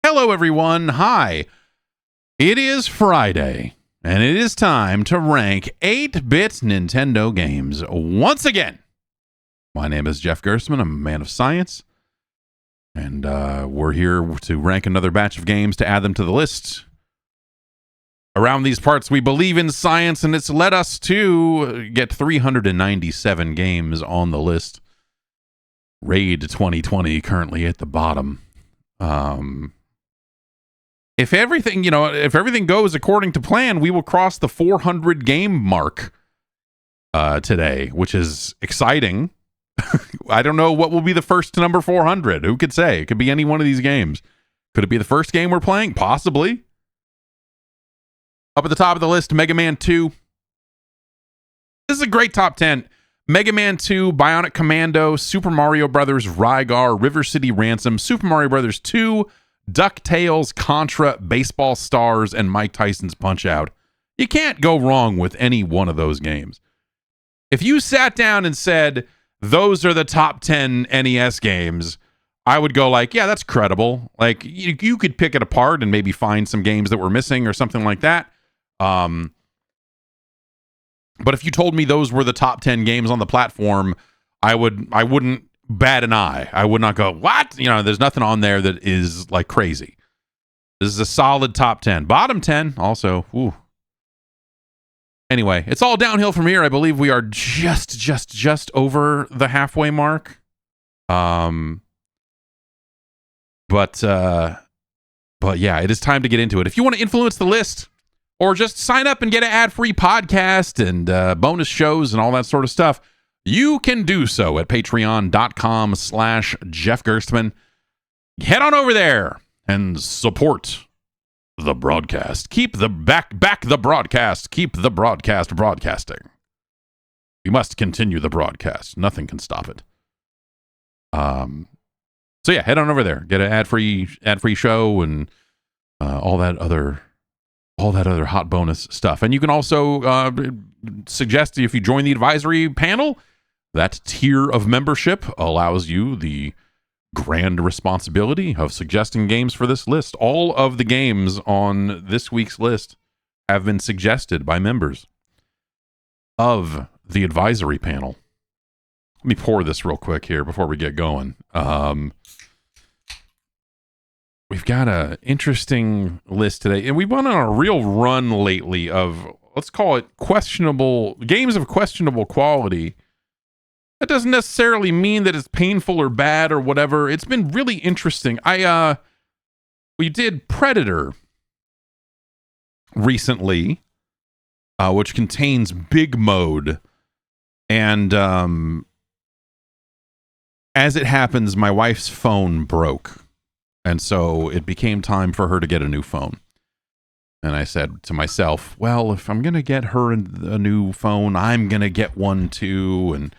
Hello, everyone. Hi. It is Friday, and it is time to rank 8-bit Nintendo games once again. My name is Jeff Gerstmann. I'm a man of science, and we're here to rank another batch of games to add them to the list. Around these parts, we believe in science, and it's led us to get 397 games on the list. Raid 2020 currently at the bottom. If everything goes according to plan, we will cross the 400 game mark today, which is exciting. I don't know what will be the first to number 400. Who could say? It could be any one of these games. Could it be the first game we're playing? Possibly. Up at the top of the list, Mega Man 2. This is a great top 10. Mega Man 2, Bionic Commando, Super Mario Brothers, Rygar, River City Ransom, Super Mario Brothers 2, DuckTales, Contra, Baseball Stars, and Mike Tyson's Punch-Out. You can't go wrong with any one of those games. If you sat down and said, those are the top 10 NES games, I would go like, yeah, that's credible. Like, you could pick it apart and maybe find some games that were missing or something like that. But if you told me those were the top 10 games on the platform, I wouldn't bat an eye. I would not go, what? There's nothing on there that is like crazy. This is a solid top 10. Bottom 10 also. Ooh. Anyway, it's all downhill from here. I believe we are just over the halfway mark. But yeah, it is time to get into it. If you want to influence the list, or just sign up and get an ad-free podcast and bonus shows and all that sort of stuff, you can do so at patreon.com/Jeff Gerstmann. Head on over there and support the broadcast. Keep the back the broadcast. Keep the broadcast broadcasting. We must continue the broadcast. Nothing can stop it. So yeah, head on over there. Get an ad-free show and all that other hot bonus stuff. And you can also suggest, if you join the advisory panel, that tier of membership allows you the grand responsibility of suggesting games for this list. All of the games on this week's list have been suggested by members of the advisory panel. Let me pour this real quick here before we get going. We've got an interesting list today, and we've been on a real run lately of, let's call it, questionable games of questionable quality. That doesn't necessarily mean that it's painful or bad or whatever. It's been really interesting. We did Predator recently, which contains Big Mode, and as it happens, my wife's phone broke. And so it became time for her to get a new phone. And I said to myself, well, if I'm going to get her a new phone, I'm going to get one too.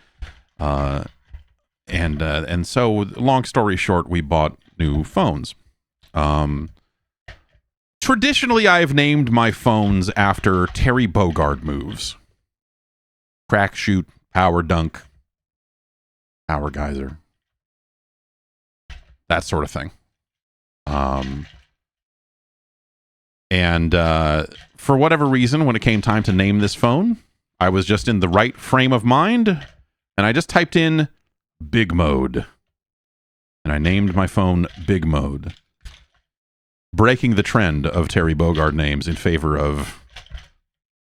And so long story short, we bought new phones. Traditionally, I've named my phones after Terry Bogard moves. Crack, shoot, power dunk, power geyser. That sort of thing. For whatever reason, when it came time to name this phone, I was just in the right frame of mind, and I just typed in Big Mode, and I named my phone Big Mode, breaking the trend of Terry Bogard names in favor of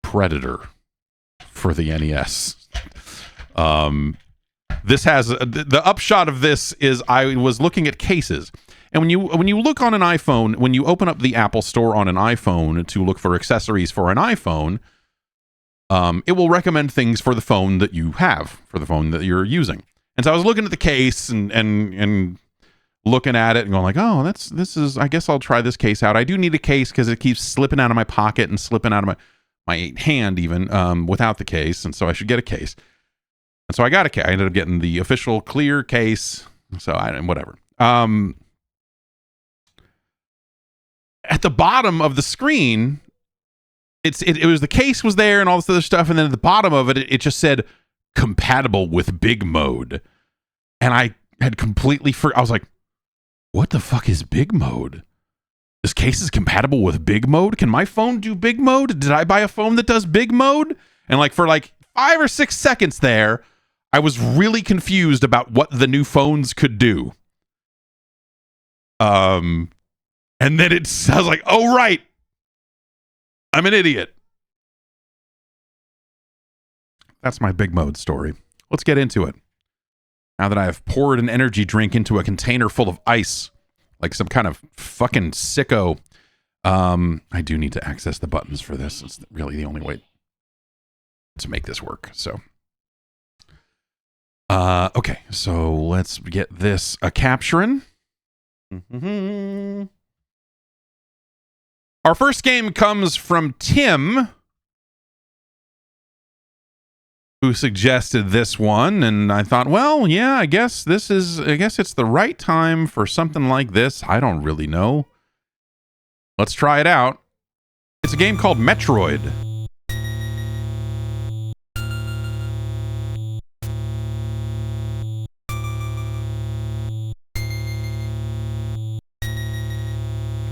Predator for the NES. This has the upshot of this is I was looking at cases. And when you look on an iPhone, when you open up the Apple Store on an iPhone to look for accessories for an iPhone, it will recommend things for the phone that you have, for the phone that you're using. And so I was looking at the case and looking at it and going like, oh, this is, I guess I'll try this case out. I do need a case because it keeps slipping out of my pocket and slipping out of my hand even without the case. And so I should get a case. And so I got a case. I ended up getting the official clear case. So whatever. At the bottom of the screen, it was the case was there and all this other stuff, and then at the bottom of it just said compatible with Big Mode, and I had completely I was like, what the fuck is Big Mode? This case is compatible with big mode. Can my phone do big mode? Did I buy a phone that does big mode? And like for like 5 or 6 seconds there, I was really confused about what the new phones could do. And then I was like, oh, right. I'm an idiot. That's my big mode story. Let's get into it. Now that I have poured an energy drink into a container full of ice, like some kind of fucking sicko. I do need to access the buttons for this. It's really the only way to make this work. So, okay. So let's get this capturing. Our first game comes from Tim, who suggested this one, and I thought, well, yeah, I guess it's the right time for something like this. I don't really know. Let's try it out. It's a game called Metroid.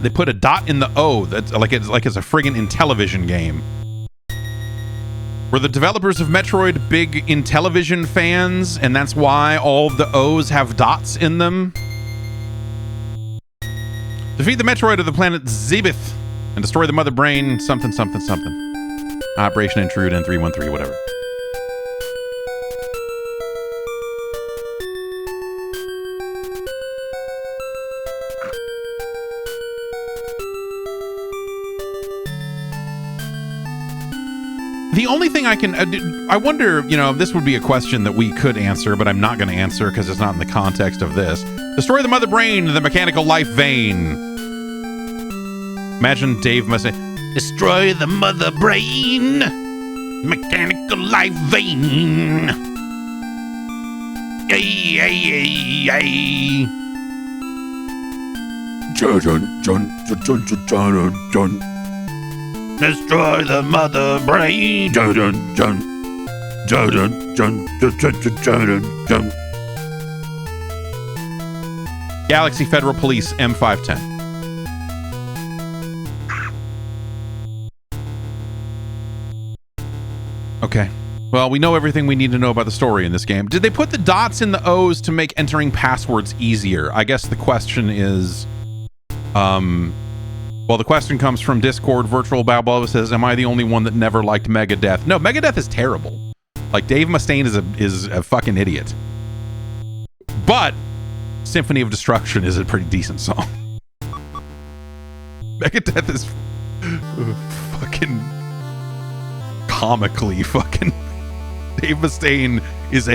They put a dot in the O. That's like it's a friggin' Intellivision game. Were the developers of Metroid big Intellivision fans, and that's why all of the O's have dots in them? Defeat the Metroid of the planet Zebeth and destroy the mother brain something. Operation Intrude N313, whatever. The only thing I can... I wonder, this would be a question that we could answer, but I'm not going to answer because it's not in the context of this. Destroy the mother brain, the mechanical life vein. Imagine Dave must say, destroy the mother brain, mechanical life vein. Yay. Destroy the mother brain. Galaxy Federal Police M510. Okay. Well, we know everything we need to know about the story in this game. Did they put the dots in the O's to make entering passwords easier? I guess the question is, well, the question comes from Discord. Virtual Balboa says, am I the only one that never liked Megadeth? No, Megadeth is terrible. Like, Dave Mustaine is a fucking idiot. But Symphony of Destruction is a pretty decent song. Megadeth is fucking comically fucking... Dave Mustaine is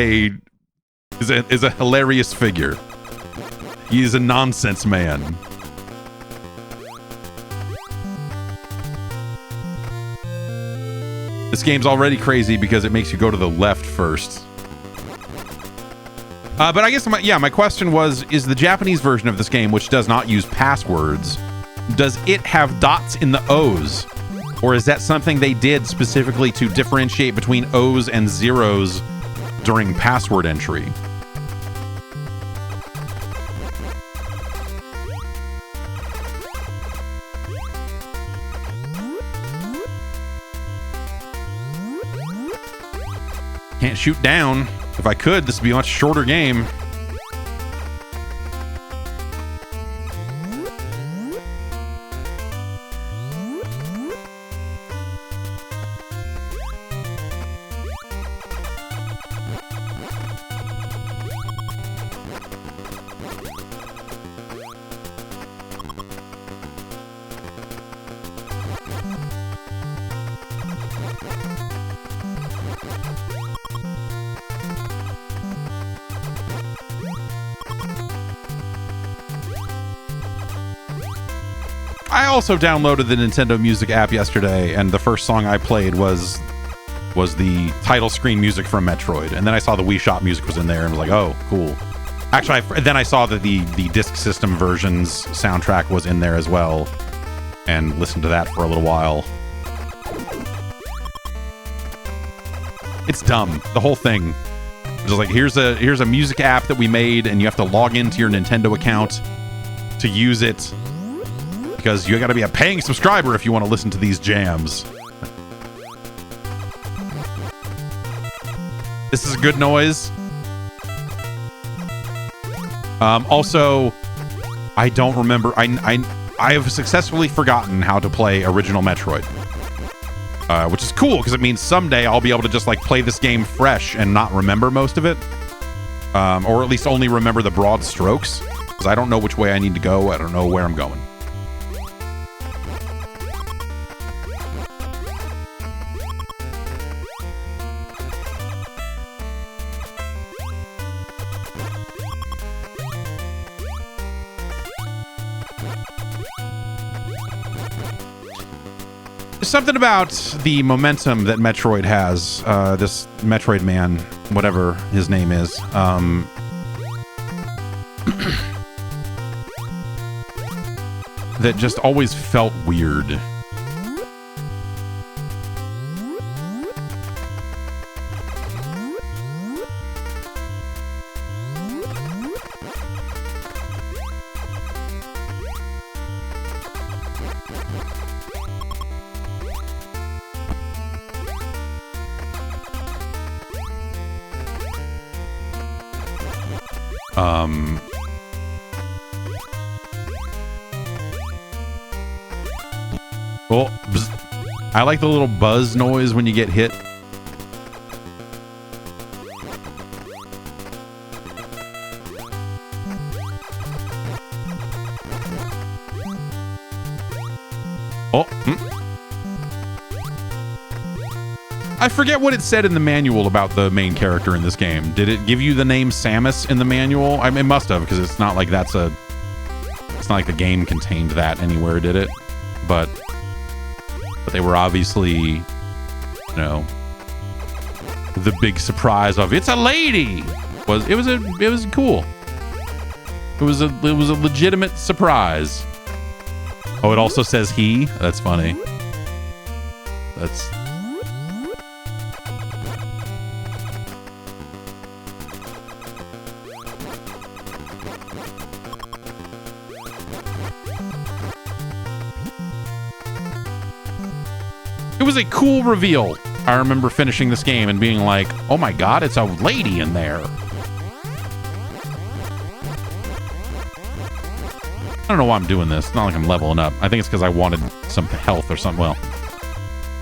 a hilarious figure. He is a nonsense man. This game's already crazy because it makes you go to the left first. But I guess my question was, is the Japanese version of this game, which does not use passwords, does it have dots in the O's? Or is that something they did specifically to differentiate between O's and zeros during password entry? Can't shoot down. If I could, this would be a much shorter game. I also downloaded the Nintendo Music app yesterday, and the first song I played was the title screen music from Metroid, and then I saw the Wii Shop music was in there, and was like, oh, cool. Actually, then I saw that the Disk System version's soundtrack was in there as well, and listened to that for a little while. It's dumb. The whole thing. It's just like, here's a music app that we made, and you have to log into your Nintendo account to use it. Because you got to be a paying subscriber if you want to listen to these jams. This is a good noise. Also, I don't remember. I have successfully forgotten how to play original Metroid. Which is cool, because it means someday I'll be able to just, like, play this game fresh and not remember most of it. Or at least only remember the broad strokes. Because I don't know which way I need to go. I don't know where I'm going. Something about the momentum that Metroid has, this Metroid man, whatever his name is, that just always felt weird. Well, I like the little buzz noise when you get hit. Oh. I forget what it said in the manual about the main character in this game. Did it give you the name Samus in the manual? I mean, it must have, because it's not like it's not like the game contained that anywhere, did it? But they were obviously, you know, the big surprise of it's a lady. It was cool. It was a legitimate surprise. Oh, it also says he. That's funny. That's. It was a cool reveal. I remember finishing this game and being like, oh my god, it's a lady in there. I don't know why I'm doing this. It's not like I'm leveling up. I think it's because I wanted some health or something. Well,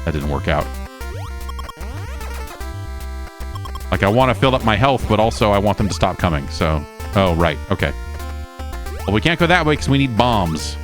that didn't work out. Like, I want to fill up my health, but also I want them to stop coming. So, oh, right. Okay. Well, we can't go that way because we need bombs.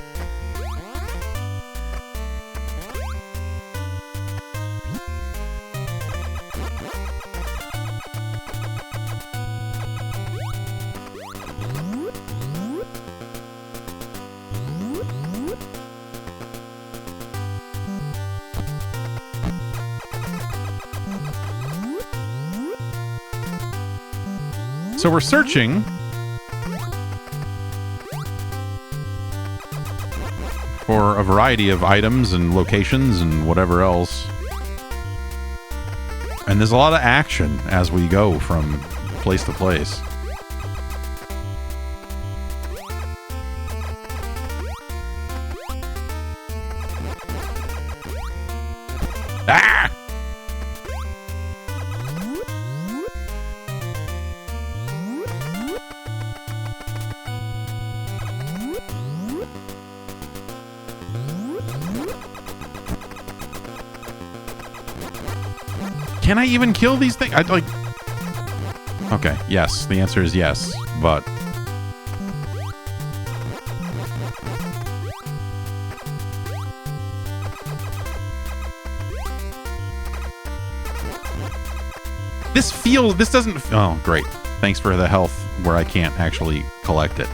So we're searching for a variety of items and locations and whatever else. And there's a lot of action as we go from place to place. Ah! Can I even kill these things? I'd like... Okay, yes. The answer is yes, but... This doesn't... Oh, great. Thanks for the health where I can't actually collect it.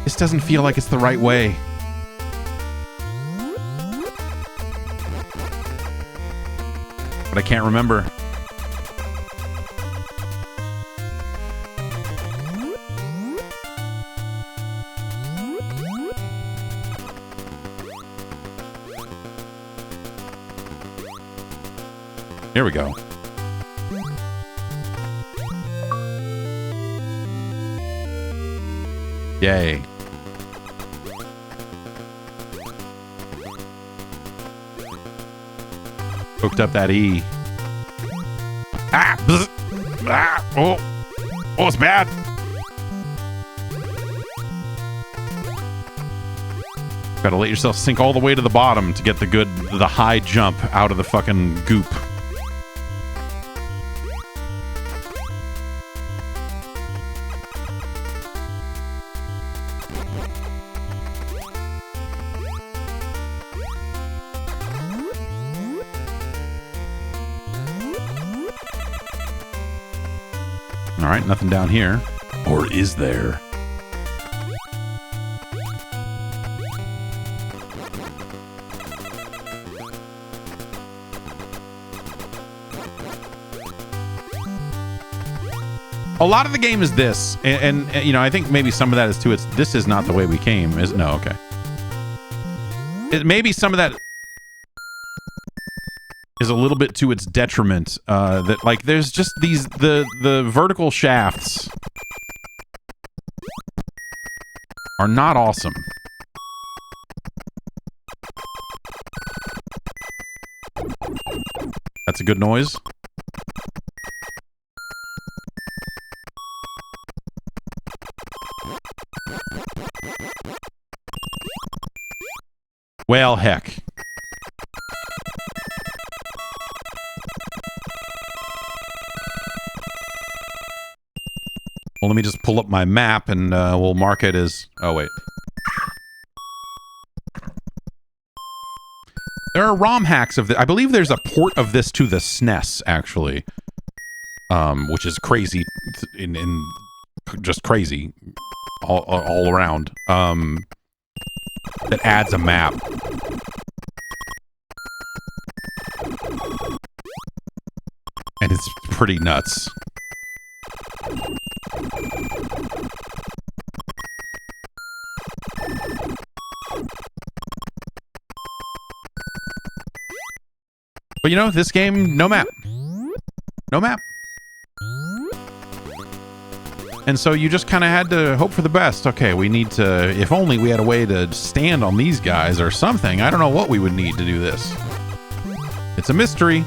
This doesn't feel like it's the right way. But I can't remember. Here we go. Yay. Hooked up that E. Ah! Bzz, ah! Oh! Oh, it's bad! Gotta let yourself sink all the way to the bottom to get the high jump out of the fucking goop. All right, nothing down here. Or is there? A lot of the game is this, and you know, I think maybe some of that is too. This is not the way we came. Is no, okay. Maybe some of that is a little bit to its detriment. That like there's just the vertical shafts are not awesome. That's a good noise. Well, heck. Well, let me just pull up my map and we'll mark it as... Oh, wait. There are ROM hacks of this. I believe there's a port of this to the SNES, actually. Which is crazy. In just crazy. All around. That adds a map. And it's pretty nuts. But you know, this game, no map. No map. And so you just kind of had to hope for the best. Okay, we need to... If only we had a way to stand on these guys or something. I don't know what we would need to do this. It's a mystery.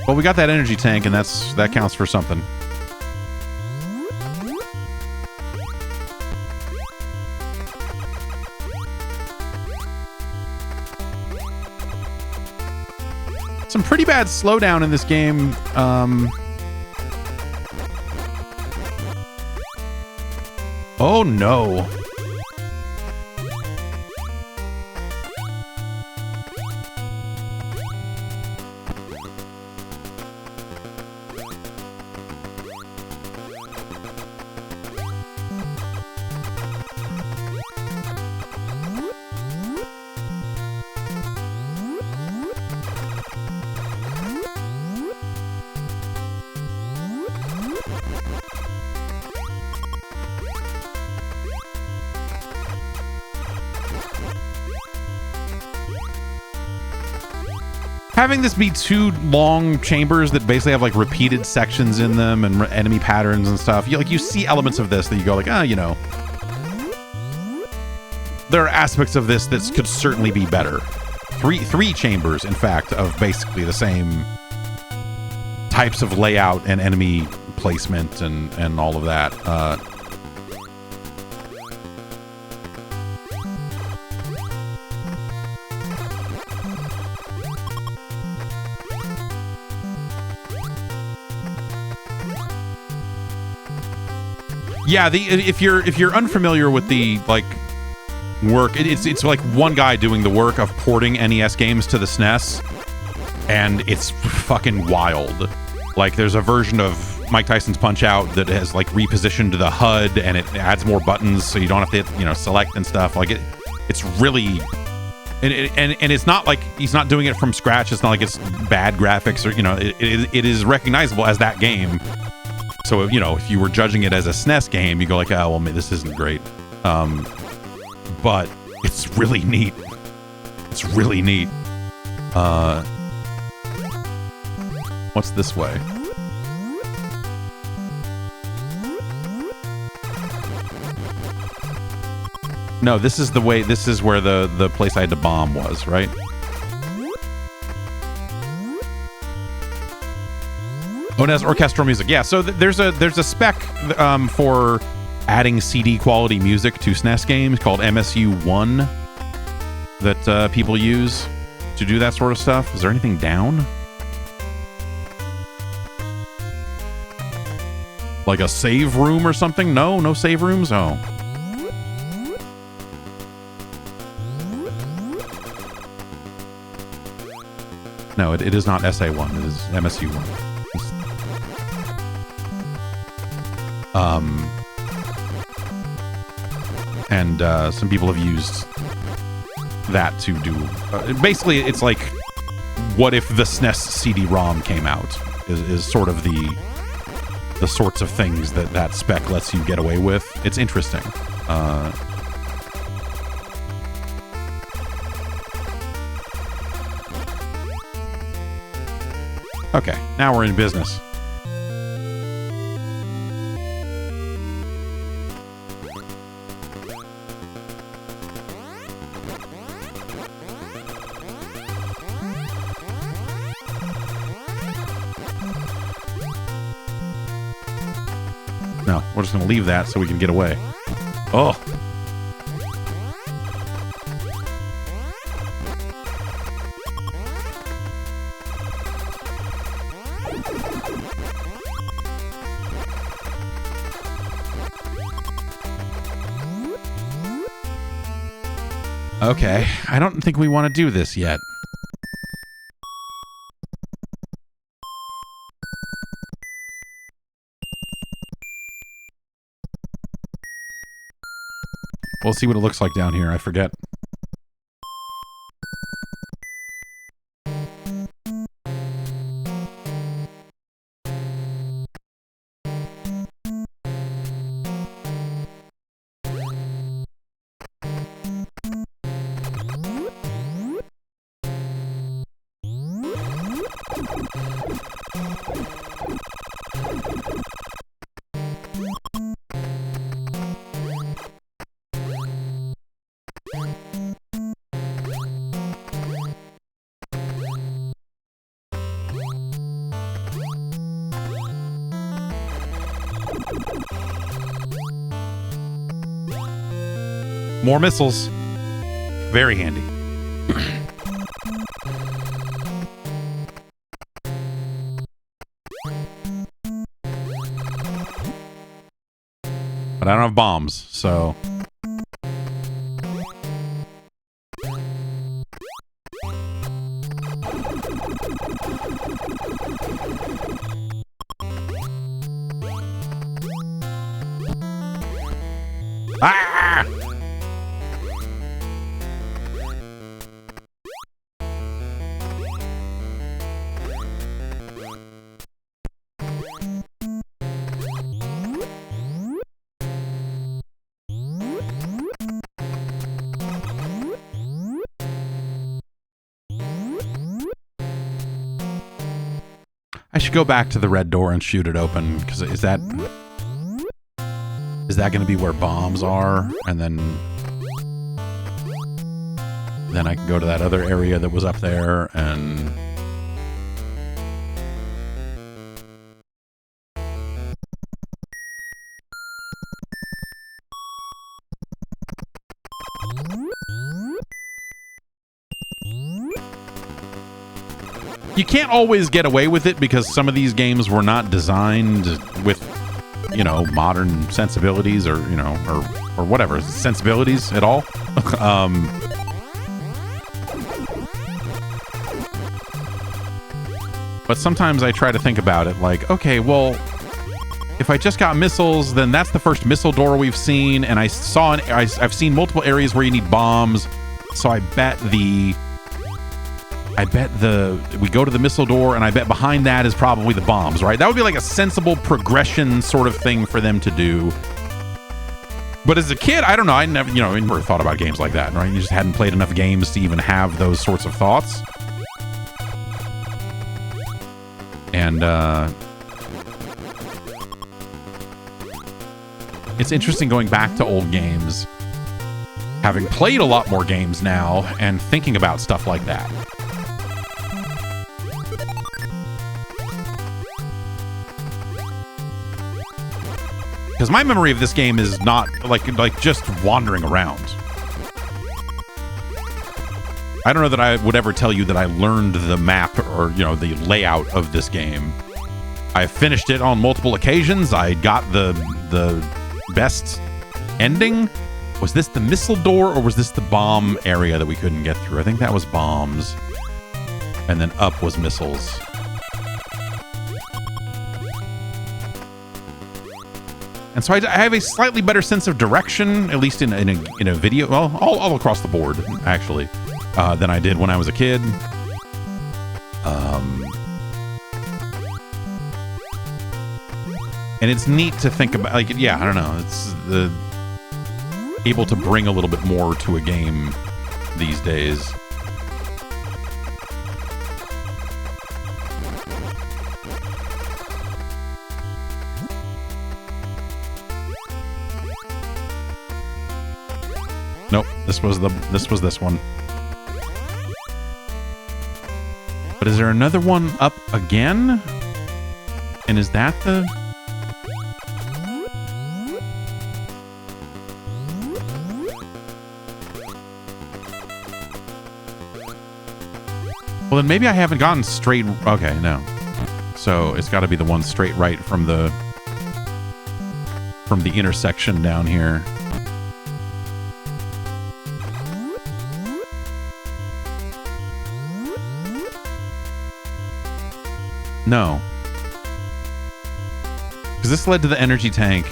Well, we got that energy tank, and that counts for something. Some pretty bad slowdown in this game. Oh no. Having this be two long chambers that basically have like repeated sections in them and enemy patterns and stuff, you see elements of this that you go like, you know, there are aspects of this that could certainly be better. Three chambers, in fact, of basically the same types of layout and enemy placement and all of that. Yeah, if you're unfamiliar with the like work, it's like one guy doing the work of porting NES games to the SNES, and it's fucking wild. Like there's a version of Mike Tyson's Punch-Out that has like repositioned the HUD and it adds more buttons so you don't have to, you know, select and stuff. Like it's really, and it's not like he's not doing it from scratch. It's not like it's bad graphics or, you know, it is recognizable as that game. So, you know, if you were judging it as a SNES game, you go like, oh, well, this isn't great. But it's really neat. It's really neat. What's this way? No, this is the way. This is where the place I had to bomb was, right? Oh, and it has orchestral music. Yeah, so there's a spec for adding CD quality music to SNES games called MSU1 that people use to do that sort of stuff. Is there anything down? Like a save room or something? No save rooms? Oh. No, it is not SA1. It is MSU1. And some people have used that to do... basically, it's like, what if the SNES CD-ROM came out? Is sort of the sorts of things that spec lets you get away with. It's interesting. Okay, now we're in business. No, we're just going to leave that so we can get away. Oh. Okay, I don't think we want to do this yet. We'll see what it looks like down here. I forget. More missiles. Very handy. But I don't have bombs, so... Ah! I should go back to the red door and shoot it open, because is that going to be where bombs are? And then I can go to that other area that was up there and... You can't always get away with it because some of these games were not designed with, you know, modern sensibilities or, you know, or whatever, sensibilities at all. But sometimes I try to think about it like, okay, well, if I just got missiles, then that's the first missile door we've seen. And I've seen multiple areas where you need bombs. So I bet we go to the missile door, and I bet behind that is probably the bombs, right? That would be like a sensible progression sort of thing for them to do. But as a kid, I don't know. I never thought about games like that, right? You just hadn't played enough games to even have those sorts of thoughts. And it's interesting going back to old games having played a lot more games now and thinking about stuff like that. Because my memory of this game is not like just wandering around. I don't know that I would ever tell you that I learned the map or, the layout of this game. I finished it on multiple occasions. I got the best ending. Was this the missile door or was this the bomb area that we couldn't get through? I think that was bombs. And then up was missiles. And so I have a slightly better sense of direction, at least in a video, well, all across the board, actually, than I did when I was a kid. And it's neat to think about, I don't know, it's able to bring a little bit more to a game these days. Nope, this was this one. But is there another one up again? And is that the... Well, then maybe I haven't gotten straight... Okay, no. So it's got to be the one straight right from the intersection down here. No. Because this led to the energy tank.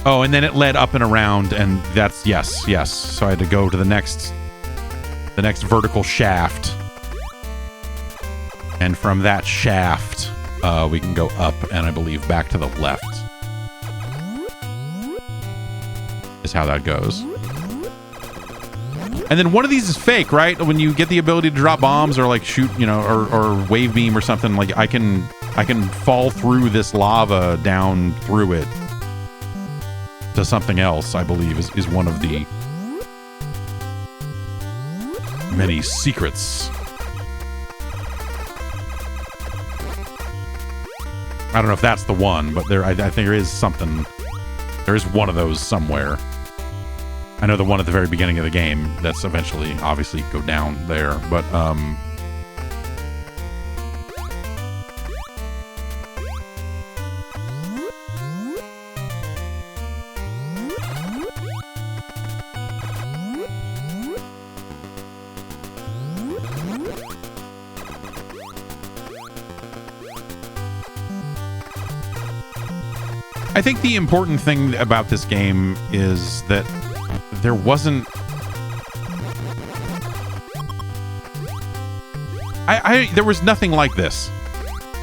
Oh, and then it led up and around, and that's... Yes. So I had to go to the next vertical shaft. And from that shaft, we can go up and I believe back to the left. Is how that goes. And then one of these is fake, right? When you get the ability to drop bombs or like shoot, or wave beam or something, like I can fall through this lava down through it to something else, I believe, is one of the many secrets. I don't know if that's the one, but I think there is something. There is one of those somewhere. I know the one at the very beginning of the game that's eventually obviously go down there, but I think the important thing about this game is that there wasn't... there was nothing like this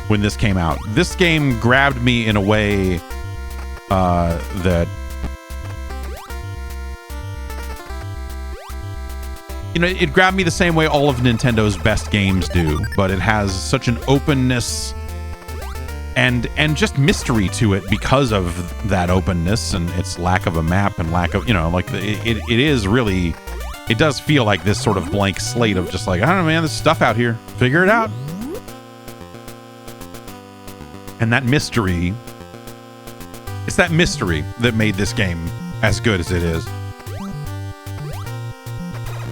when this came out. This game grabbed me in a way that... it grabbed me the same way all of Nintendo's best games do, but it has such an openness and just mystery to it because of that openness and its lack of a map and lack of, it is really, it does feel like this sort of blank slate of just like, I don't know, man, there's stuff out here. Figure it out. And that mystery, it's that mystery that made this game as good as it is.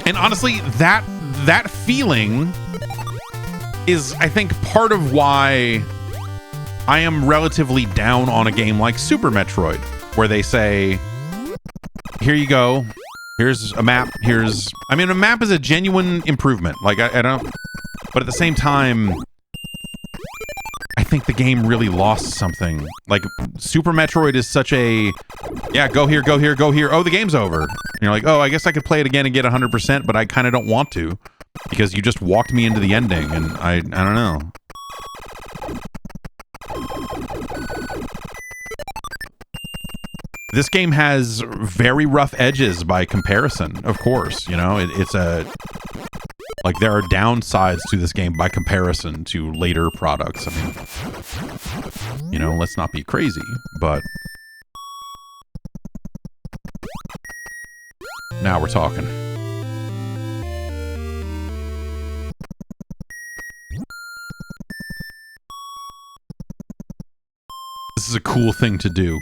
And honestly, that feeling is, I think, part of why I am relatively down on a game like Super Metroid, where they say, here you go, here's a map, a map is a genuine improvement. Like, I don't, but at the same time, I think the game really lost something. Like, Super Metroid is such a, yeah, go here, oh, the game's over. And you're like, oh, I guess I could play it again and get 100%, but I kind of don't want to, because you just walked me into the ending, and I don't know. This game has very rough edges by comparison, of course. It's a... Like, there are downsides to this game by comparison to later products. I mean, let's not be crazy, but... Now we're talking. This is a cool thing to do.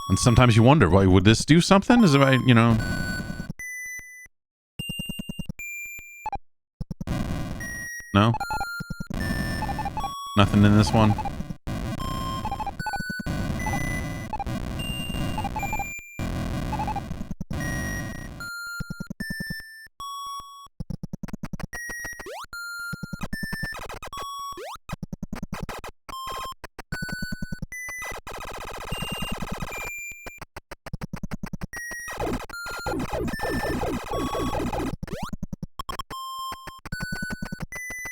And sometimes you wonder, well, would this do something? Is it, you know... No? Nothing in this one?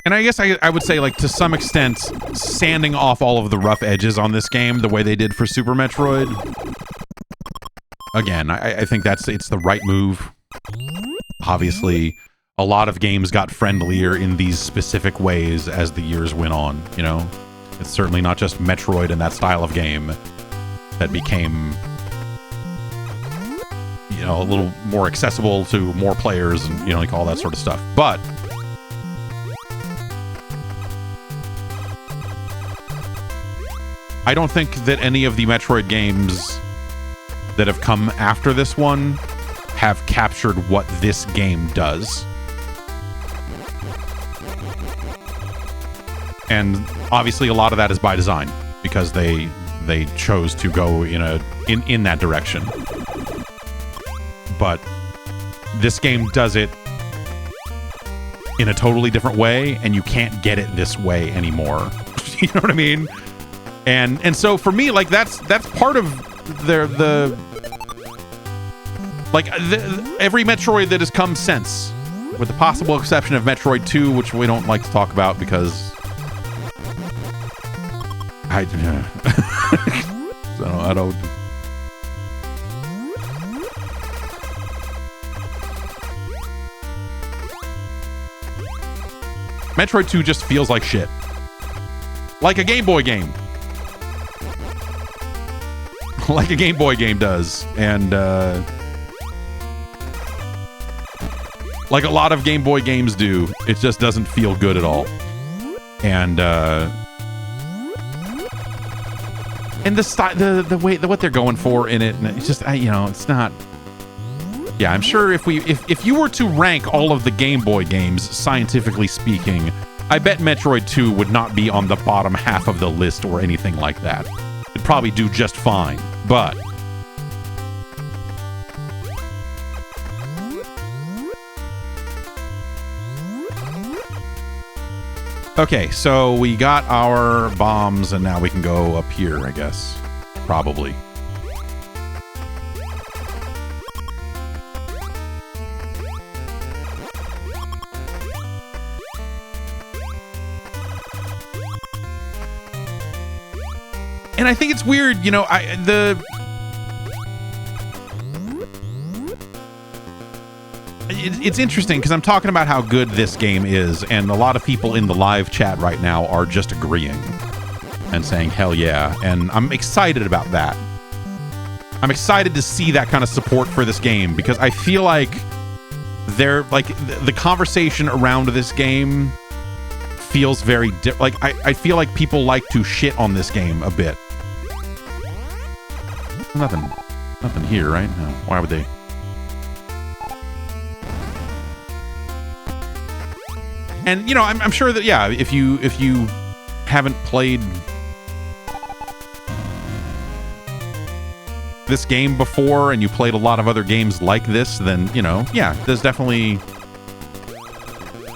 And I guess I would say, like, to some extent, sanding off all of the rough edges on this game the way they did for Super Metroid. Again, I think it's the right move. Obviously, a lot of games got friendlier in these specific ways as the years went on, you know? It's certainly not just Metroid and that style of game that became, you know, a little more accessible to more players and, you know, like all that sort of stuff. But I don't think that any of the Metroid games that have come after this one have captured what this game does. And obviously a lot of that is by design, because they chose to go in that direction. But this game does it in a totally different way, and you can't get it this way anymore. You know what I mean? And so for me, like, that's part of every Metroid that has come since, with the possible exception of Metroid 2, which we don't like to talk about because I don't. Metroid 2 just feels like shit. Like a Game Boy game. Like a Game Boy game does. And, like a lot of Game Boy games do, it just doesn't feel good at all. And the style, the way, what they're going for in it, and it's just, you know, it's not. Yeah, I'm sure if you were to rank all of the Game Boy games, scientifically speaking, I bet Metroid 2 would not be on the bottom half of the list or anything like that. It'd probably do just fine, but okay, so we got our bombs, and now we can go up here, I guess. Probably. And I think it's weird, you know, it's interesting because I'm talking about how good this game is, and a lot of people in the live chat right now are just agreeing and saying, hell yeah. And I'm excited about that. I'm excited to see that kind of support for this game, because I feel like the conversation around this game feels very like I feel like people like to shit on this game a bit. Nothing here, right? No. Why would they? And you know, I'm sure that, yeah, if you haven't played this game before and you played a lot of other games like this, then, you know, yeah, there's definitely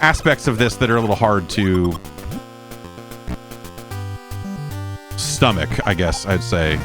aspects of this that are a little hard to stomach, I guess I'd say.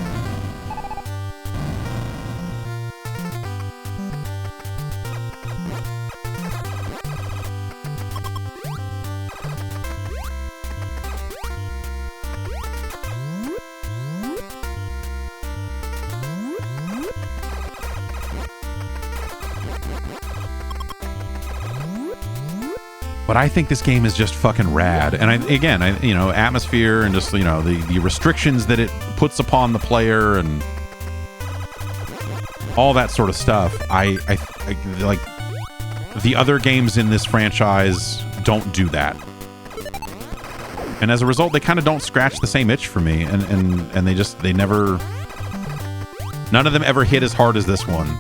But I think this game is just fucking rad. And atmosphere and just, the restrictions that it puts upon the player and all that sort of stuff. I like the other games in this franchise don't do that. And as a result, they kind of don't scratch the same itch for me. And they never, none of them ever hit as hard as this one.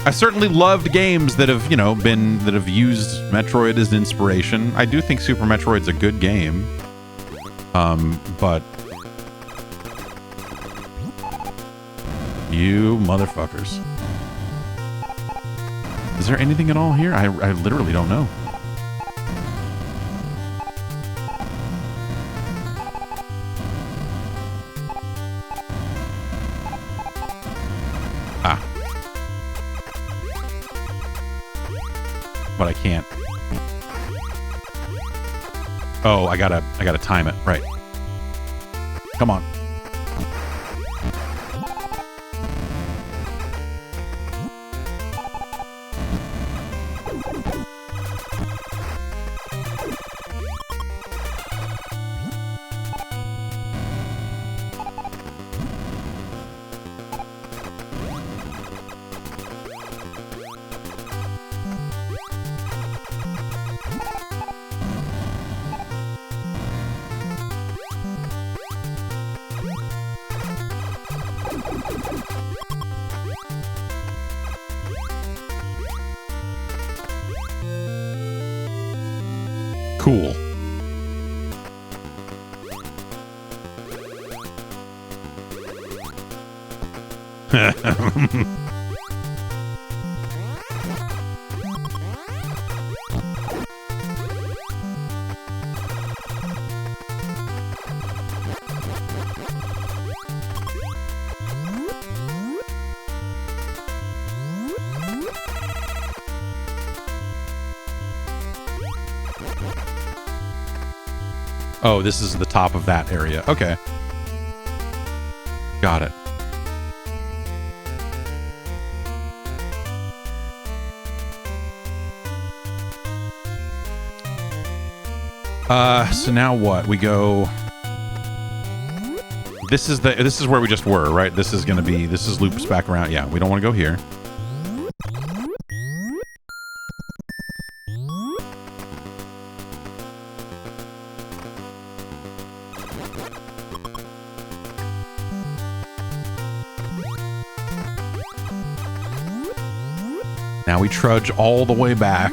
I certainly loved games that have, that have used Metroid as inspiration. I do think Super Metroid's a good game. But you motherfuckers. Is there anything at all here? I literally don't know. But I can't. Oh, I gotta time it. Right. Come on. Cool. Oh, this is the top of that area. Okay. Got it. So now what? We go... This is where we just were, right? This is loops back around. Yeah, we don't want to go here. Now we trudge all the way back.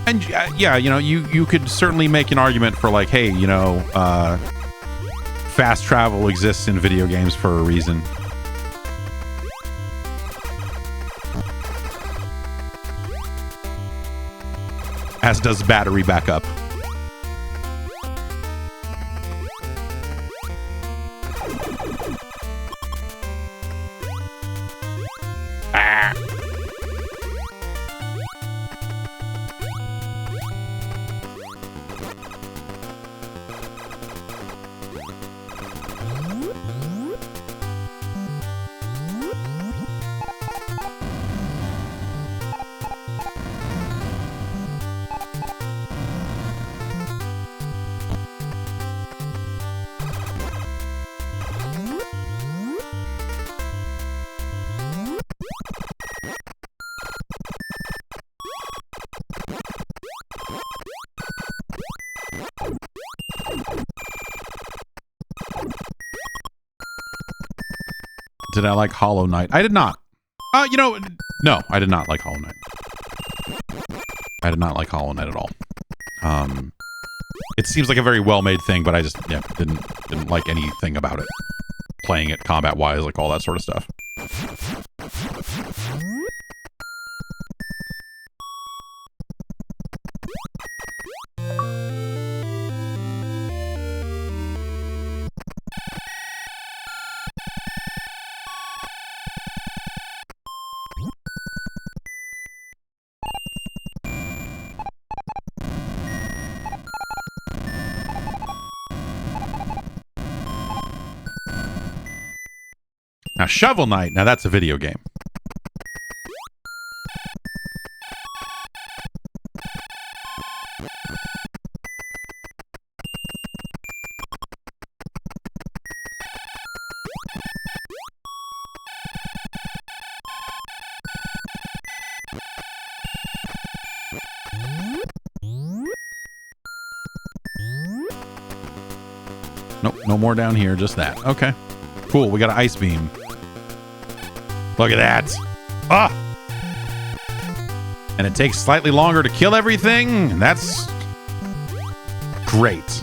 And yeah, you could certainly make an argument for like, hey, fast travel exists in video games for a reason. As does battery backup. Did I like Hollow Knight? I did not. No, I did not like Hollow Knight. I did not like Hollow Knight at all. It seems like a very well-made thing, but I just didn't like anything about it. Playing it combat-wise, like all that sort of stuff. Now, Shovel Knight, now that's a video game. Nope, no more down here, just that. Okay. Cool, we got an ice beam. Look at that. Ah! And it takes slightly longer to kill everything. That's great.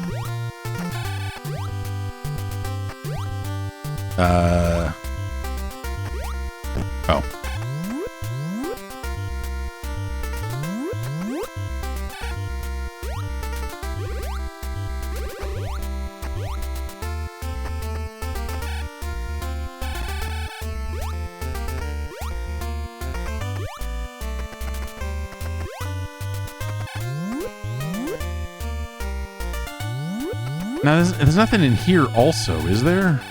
Oh. Now, there's nothing in here also, is there?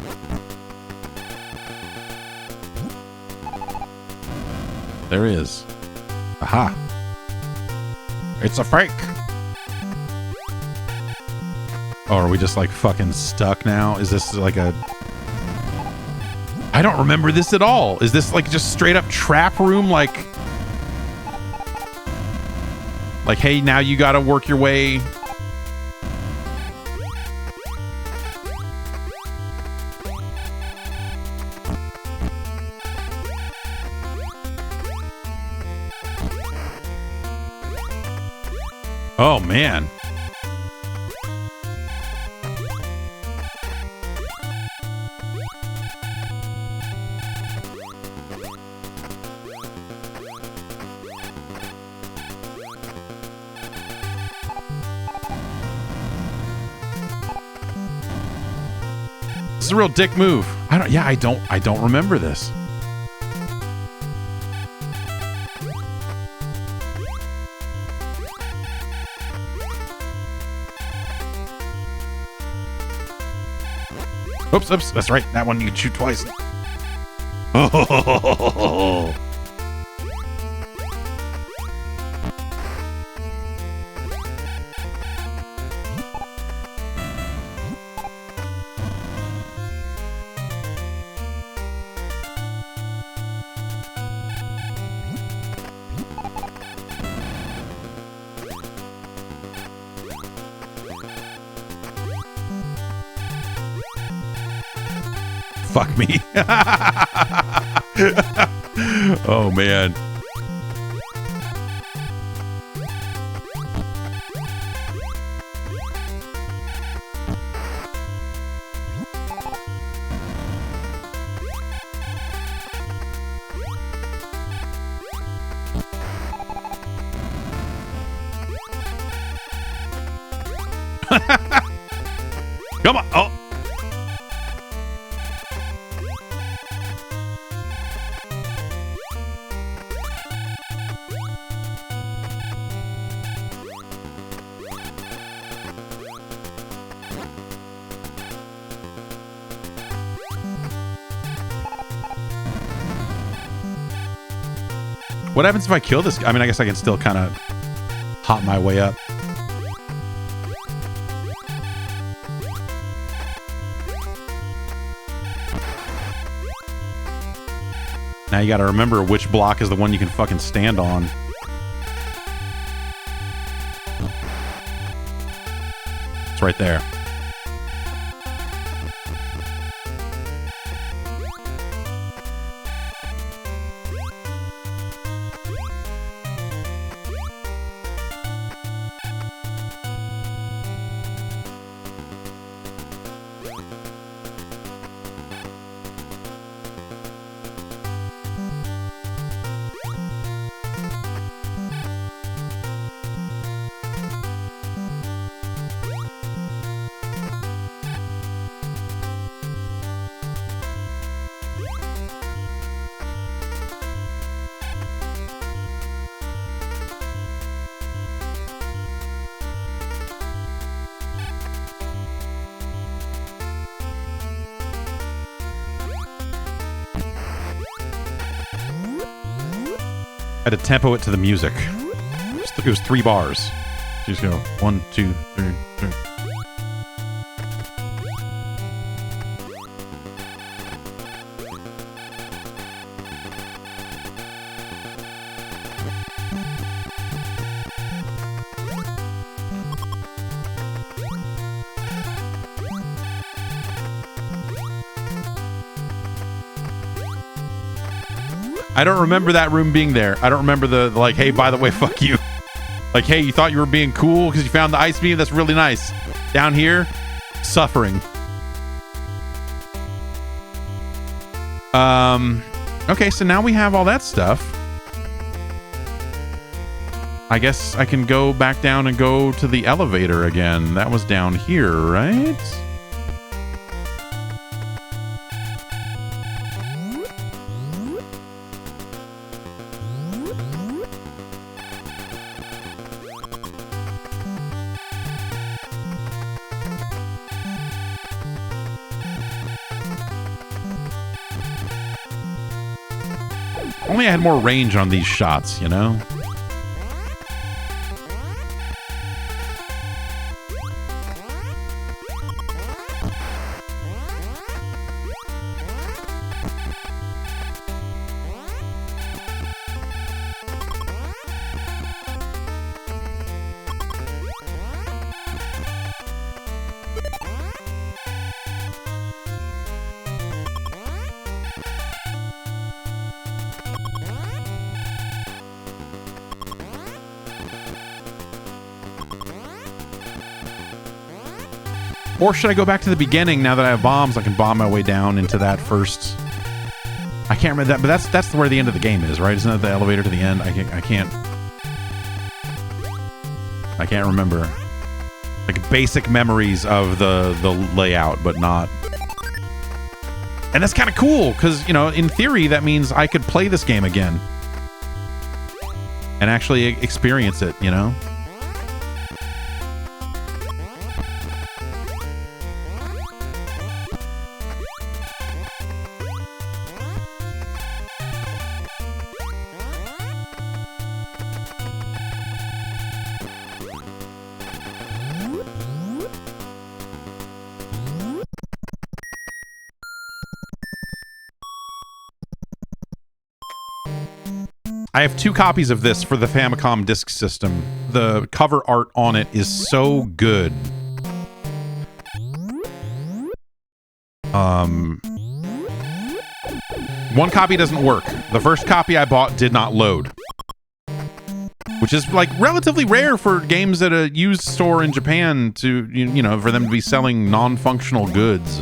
There is. Aha. It's a fake. Oh, are we just like fucking stuck now? Is this like a... I don't remember this at all. Is this like just straight up trap room? Like, hey, now you gotta work your way... Oh, man. This is a real dick move. I don't remember this. Oops, that's right. That one you can shoot twice. Oh. Fuck me. Oh, man. Come on. Oh. What happens if I kill this guy? I mean, I guess I can still kind of hop my way up. Now you got to remember which block is the one you can fucking stand on. It's right there. I had to tempo it to the music. It was 3 bars. Just go 1, 2, 3, 3. I don't remember that room being there. I don't remember the like, hey, by the way, fuck you. Like, hey, you thought you were being cool because you found the ice beam? That's really nice. Down here, suffering. Okay, so now we have all that stuff. I guess I can go back down and go to the elevator again. That was down here, right? Only I had more range on these shots, you know? Or should I go back to the beginning now that I have bombs? I can bomb my way down into that first. I can't remember that, but that's where the end of the game is, right? Isn't that the elevator to the end? I can't remember. Like basic memories of the layout, but not. And that's kind of cool because, you know, in theory that means I could play this game again and actually experience it, you know? I have 2 copies of this for the Famicom Disk System. The cover art on it is so good. One copy doesn't work. The first copy I bought did not load. Which is like relatively rare for games at a used store in Japan to, you know, for them to be selling non-functional goods.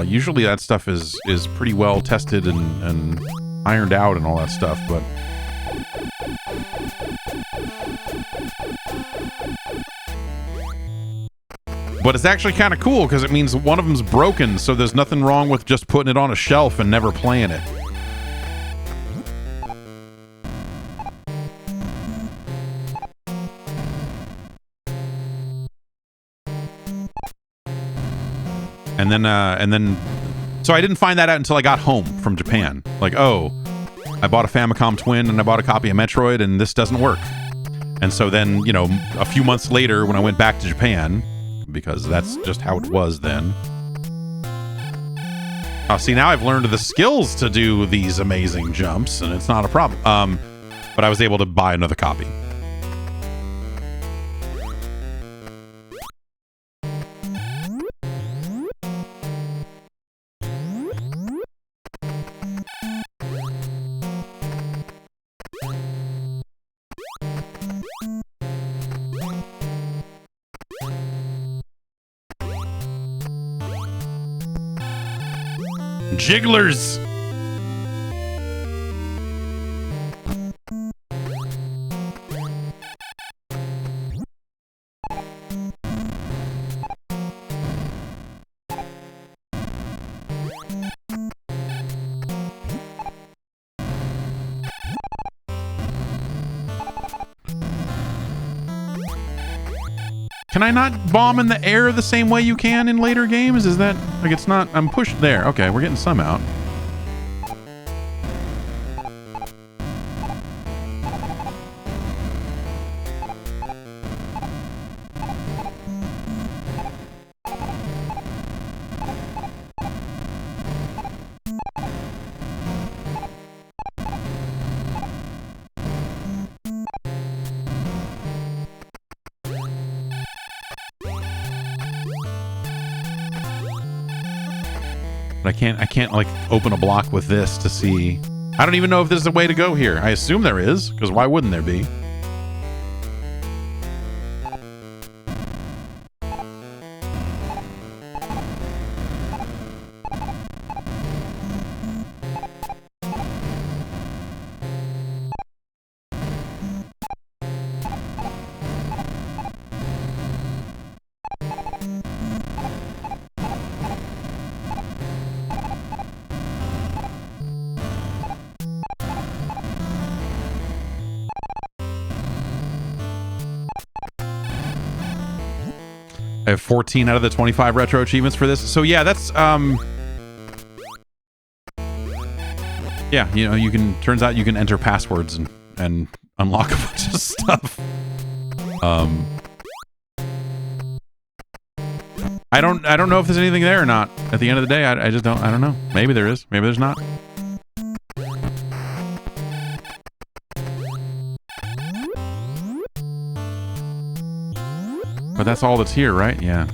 Usually that stuff is pretty well tested and ironed out and all that stuff, but it's actually kind of cool because it means one of them's broken, so there's nothing wrong with just putting it on a shelf and never playing it. And then so I didn't find that out until I got home from Japan. Like, oh, I bought a Famicom Twin and I bought a copy of Metroid and this doesn't work. And so then, you know, a few months later when I went back to Japan, because that's just how it was then. See, now I've learned the skills to do these amazing jumps and it's not a problem. But I was able to buy another copy. Jigglers. Can I not bomb in the air the same way you can in later games? Is that, like, it's not, I'm pushed there. Okay, we're getting some out. But I can't like open a block with this to see. I don't even know if there's a way to go here. I assume there is, because why wouldn't there be? I have 14 out of the 25 retro achievements for this. So yeah, that's yeah, you know, you can, turns out you can enter passwords and unlock a bunch of stuff. I don't know if there's anything there or not. At the end of the day, I just don't know. Maybe there is, maybe there's not. But that's all that's here, right? Yeah.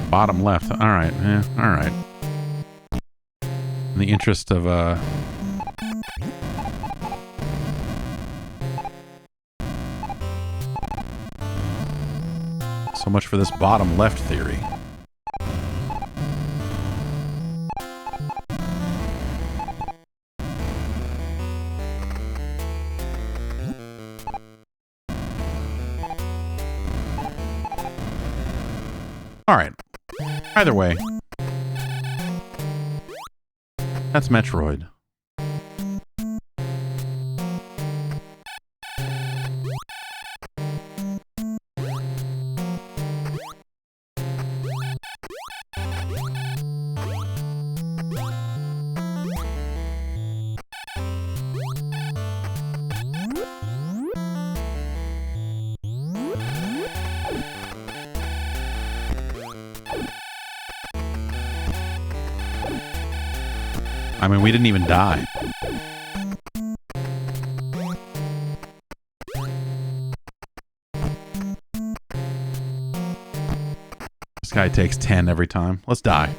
Bottom left. All right. Yeah. All right. In the interest of so much for this bottom left theory. All right. Either way, that's Metroid. I mean, we didn't even die. This guy takes 10 every time. Let's die.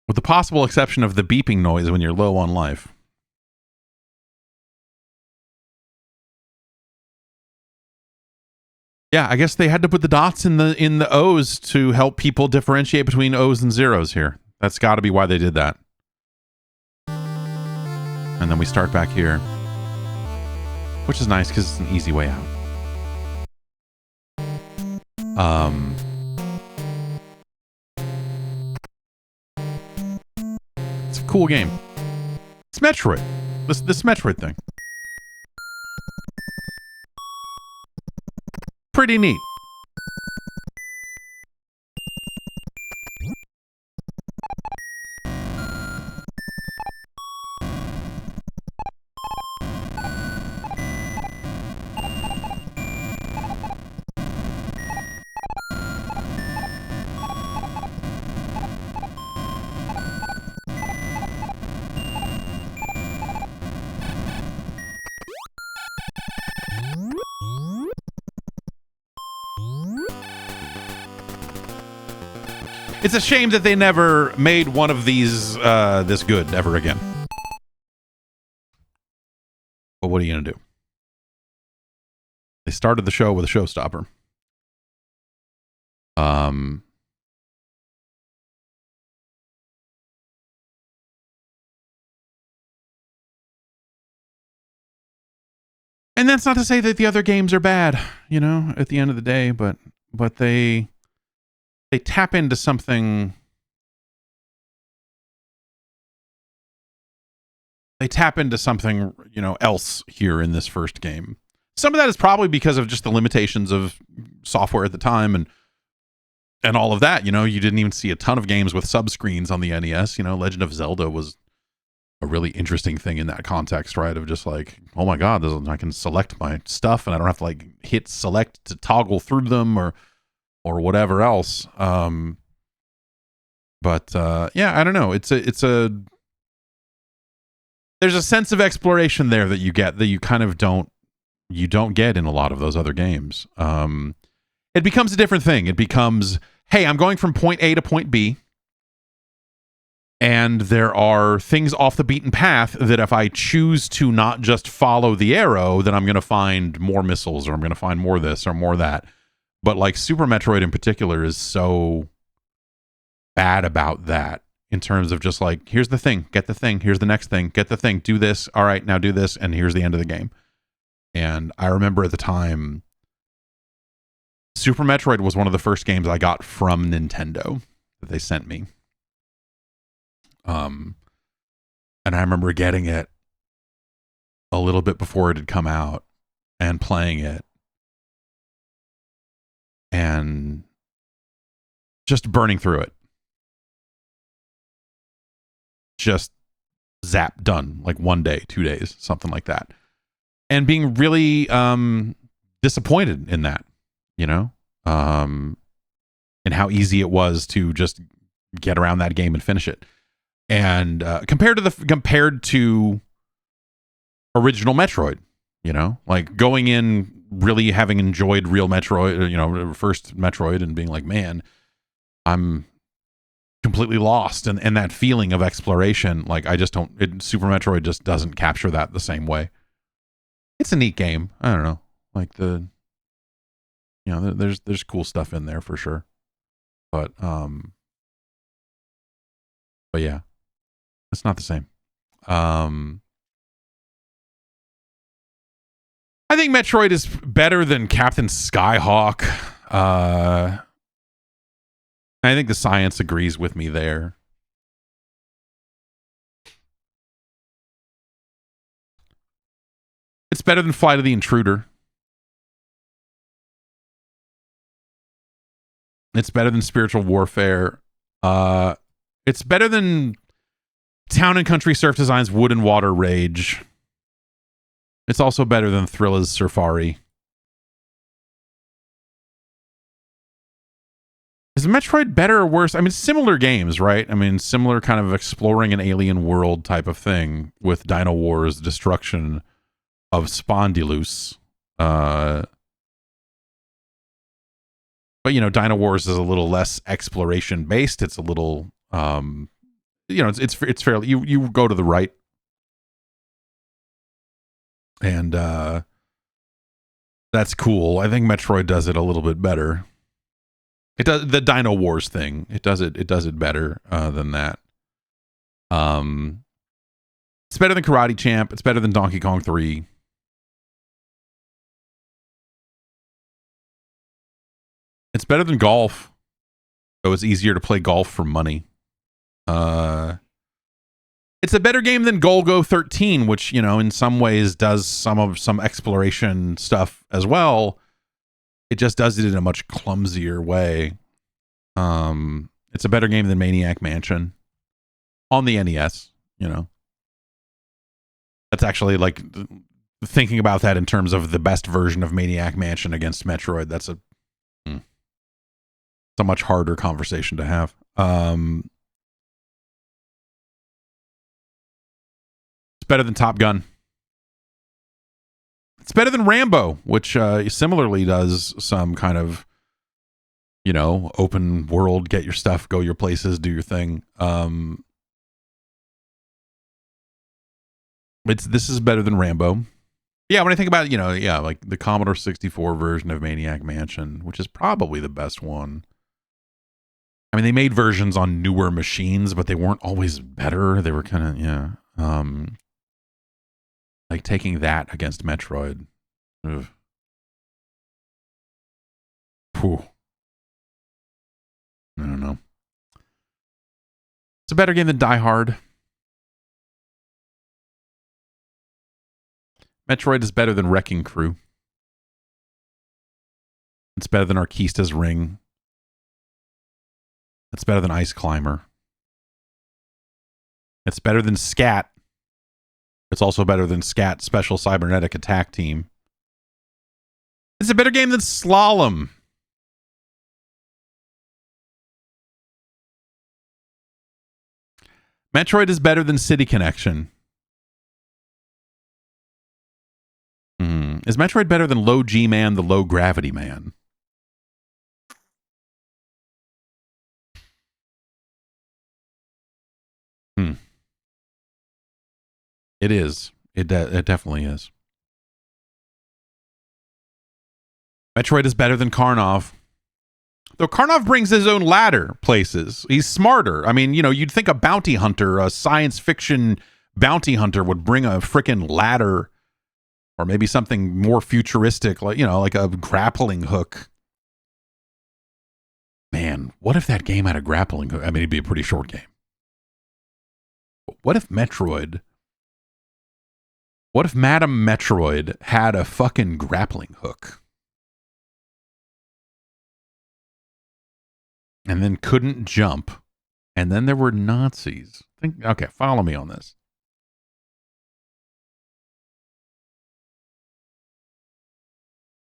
With the possible exception of the beeping noise when you're low on life. Yeah, I guess they had to put the dots in the O's to help people differentiate between O's and zeros here. That's got to be why they did that. And then we start back here, which is nice because it's an easy way out. It's a cool game. It's Metroid. This Metroid thing. Pretty neat. It's a shame that they never made one of these this good ever again. But what are you going to do? They started the show with a showstopper. And that's not to say that the other games are bad, you know, at the end of the day, but they tap into something. They tap into something, you know, else here in this first game. Some of that is probably because of just the limitations of software at the time and all of that. You know, you didn't even see a ton of games with subscreens on the NES. You know, Legend of Zelda was a really interesting thing in that context, right? Of just like, oh my God, I can select my stuff and I don't have to like hit select to toggle through them or whatever else. But yeah, I don't know. There's a sense of exploration there that you get that you kind of don't get in a lot of those other games. It becomes a different thing. It becomes, hey, I'm going from point A to point B, and there are things off the beaten path that if I choose to not just follow the arrow, then I'm going to find more missiles, or I'm going to find more this or more that. But like Super Metroid in particular is so bad about that in terms of just like, here's the thing, get the thing, here's the next thing, get the thing, do this, all right, now do this, and here's the end of the game. And I remember at the time, Super Metroid was one of the first games I got from Nintendo that they sent me. And I remember getting it a little bit before it had come out and playing it and just burning through it. Just zap, done, like 1 day, 2 days, something like that. And being really disappointed in that, you know, and how easy it was to just get around that game and finish it. And compared to original Metroid, you know, like going in really having enjoyed real Metroid, you know, first Metroid, and being like, man, I'm completely lost, and that feeling of exploration, like I just don't. Super Metroid just doesn't capture that the same way. It's a neat game. I don't know, like there's cool stuff in there for sure, but yeah. It's not the same. I think Metroid is better than Captain Skyhawk. I think the science agrees with me there. It's better than Flight of the Intruder. It's better than Spiritual Warfare. It's better than Town and Country Surf Design's Wood and Water Rage. It's also better than Thrilla's Surfari. Is Metroid better or worse? I mean, similar games, right? I mean, similar kind of exploring an alien world type of thing with Dino Wars, destruction of Spondylus. But, you know, Dino Wars is a little less exploration based. It's a little... you know, it's fairly, you go to the right, and that's cool. I think Metroid does it a little bit better. It does the Dino Wars thing. It does it better than that. It's better than Karate Champ. It's better than Donkey Kong 3. It's better than golf. So it's easier to play golf for money. It's a better game than Golgo 13, which, you know, in some ways does some exploration stuff as well. It just does it in a much clumsier way. It's a better game than Maniac Mansion on the NES, you know. That's actually like thinking about that in terms of the best version of Maniac Mansion against Metroid. That's a much harder conversation to have. Better than Top Gun. It's better than Rambo, which similarly does some kind of, you know, open world, get your stuff, go your places, do your thing. This is better than Rambo. Yeah, when I think about, you know, yeah, like the Commodore 64 version of Maniac Mansion, which is probably the best one. I mean, they made versions on newer machines, but they weren't always better. They were kind of, yeah. Like taking that against Metroid. Ugh. Whew. I don't know. It's a better game than Die Hard. Metroid is better than Wrecking Crew. It's better than Arkista's Ring. It's better than Ice Climber. It's better than Scat. It's also better than Scat Special Cybernetic Attack Team. It's a better game than Slalom. Metroid is better than City Connection. Is Metroid better than Low G Man, the Low Gravity Man? It is. It definitely is. Metroid is better than Karnov. Though Karnov brings his own ladder places. He's smarter. I mean, you know, you'd think a bounty hunter, a science fiction bounty hunter would bring a freaking ladder or maybe something more futuristic, like, you know, like a grappling hook. Man, what if that game had a grappling hook? I mean, it'd be a pretty short game. What if Metroid... What if Madam Metroid had a fucking grappling hook? And then couldn't jump. And then there were Nazis. Okay, follow me on this.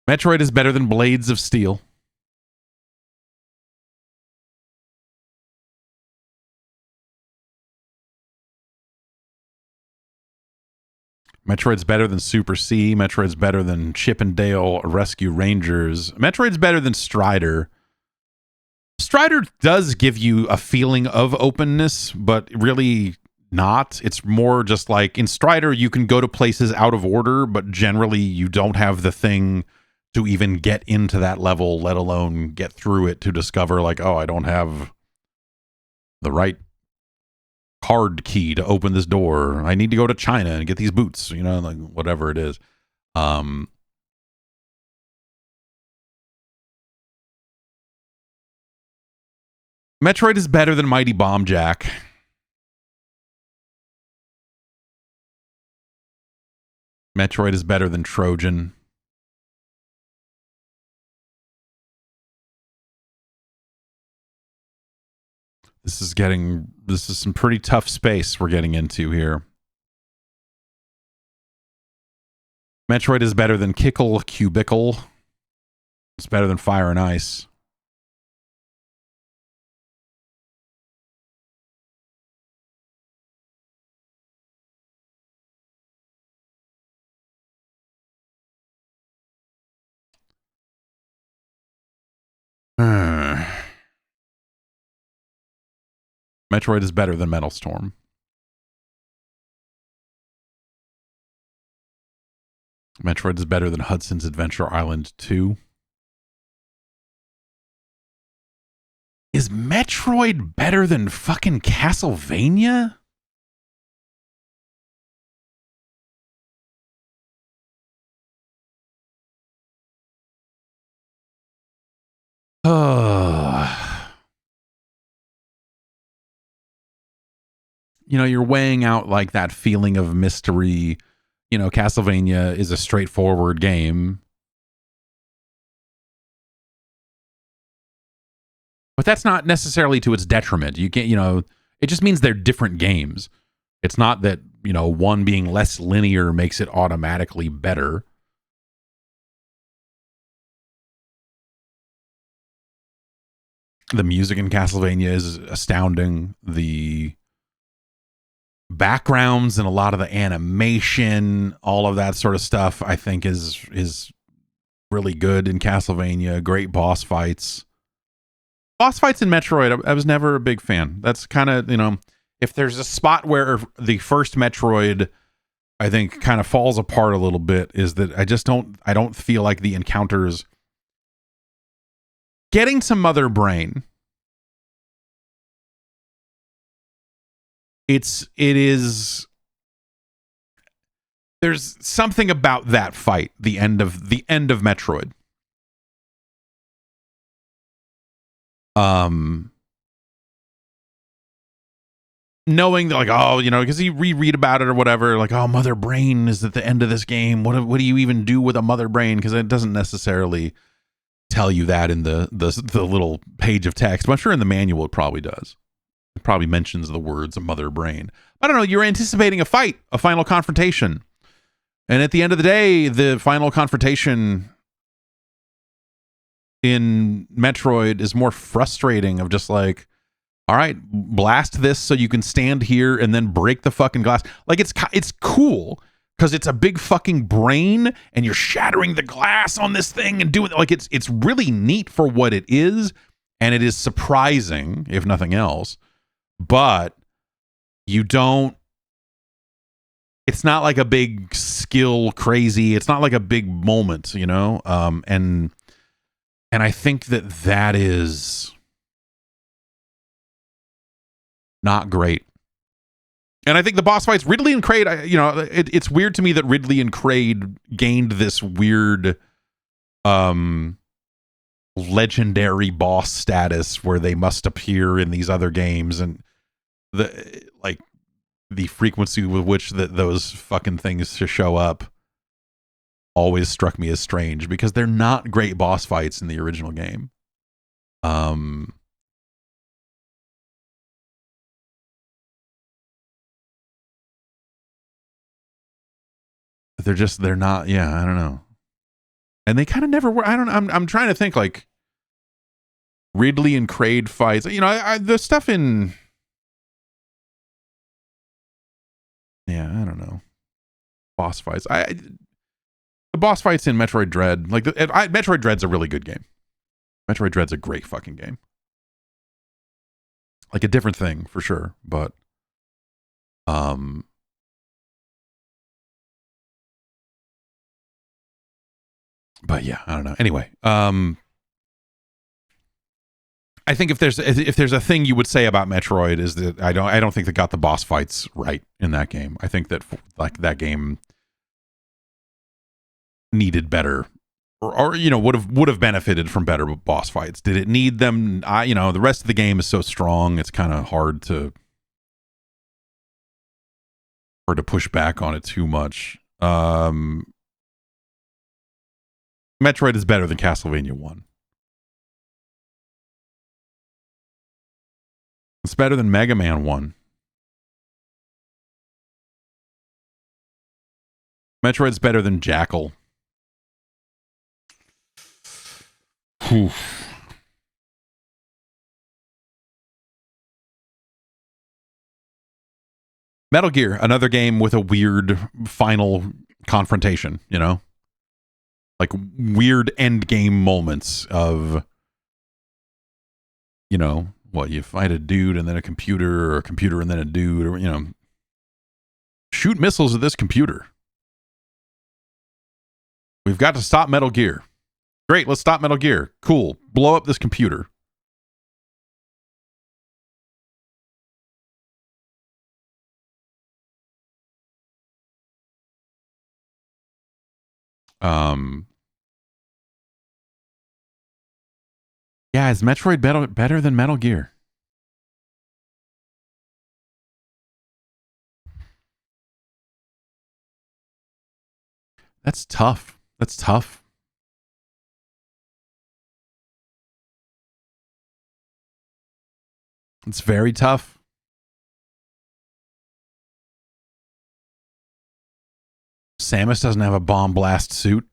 Metroid is better than Blades of Steel. Metroid's better than Super C. Metroid's better than Chip and Dale Rescue Rangers. Metroid's better than Strider. Strider does give you a feeling of openness, but really not. It's more just like in Strider, you can go to places out of order, but generally you don't have the thing to even get into that level, let alone get through it to discover like, oh, I don't have the right card key to open this door. I need to go to China and get these boots, you know, like whatever it is. Metroid is better than Mighty Bomb Jack. Metroid is better than Trojan. This is some pretty tough space we're getting into here. Metroid is better than Kickle Cubicle. It's better than Fire and Ice. Metroid is better than Metal Storm. Metroid is better than Hudson's Adventure Island 2. Is Metroid better than fucking Castlevania? You know, you're weighing out like that feeling of mystery. You know, Castlevania is a straightforward game. But that's not necessarily to its detriment. You can't, you know, it just means they're different games. It's not that, you know, one being less linear makes it automatically better. The music in Castlevania is astounding. The backgrounds and a lot of the animation, all of that sort of stuff, I think is really good in Castlevania. Great boss fights. Boss fights in Metroid, I was never a big fan. That's kind of, you know, if there's a spot where the first Metroid, I think, kind of falls apart a little bit, is that I don't feel like the encounters getting to Mother Brain. It is there's something about that fight, the end of Metroid. Knowing that, like, oh, you know, because you reread about it or whatever, like, oh, Mother Brain is at the end of this game. What do you even do with a Mother Brain? Because it doesn't necessarily tell you that in the little page of text. But I'm sure in the manual it probably does. It probably mentions the words mother brain. I don't know. You're anticipating a fight, a final confrontation. And at the end of the day, the final confrontation in Metroid is more frustrating of just like, all right, blast this so you can stand here and then break the fucking glass. Like it's cool because it's a big fucking brain and you're shattering the glass on this thing and doing like it's really neat for what it is, and it is surprising if nothing else. But you don't. It's not like a big skill crazy. It's not like a big moment, you know. And I think that is not great. And I think the boss fights, Ridley and Kraid, you know, it's weird to me that Ridley and Kraid gained this weird legendary boss status where they must appear in these other games, and the frequency with which those fucking things to show up always struck me as strange because they're not great boss fights in the original game. They're not. Yeah, I don't know. And they kind of never were. I don't know. I'm trying to think like Ridley and Kraid fights. You know, the stuff in. Yeah, I don't know. Boss fights. The boss fights in Metroid Dread, like Metroid Dread's a really good game. Metroid Dread's a great fucking game. Like a different thing for sure, but yeah, I don't know. Anyway, I think if there's a thing you would say about Metroid is that I don't think they got the boss fights right in that game. I think that like that game needed better, or you know would have benefited from better boss fights. Did it need them? You know, the rest of the game is so strong, it's kind of hard to push back on it too much. Metroid is better than Castlevania 1. It's better than Mega Man 1. Metroid's better than Jackal. Whew. Metal Gear, another game with a weird final confrontation, you know? Like weird end game moments of, you know, what, you fight a dude and then a computer, or a computer and then a dude, or, you know, shoot missiles at this computer. We've got to stop Metal Gear. Great, let's stop Metal Gear. Cool. Blow up this computer. Yeah, is Metroid better than Metal Gear? That's tough. That's tough. It's very tough. Samus doesn't have a bomb blast suit.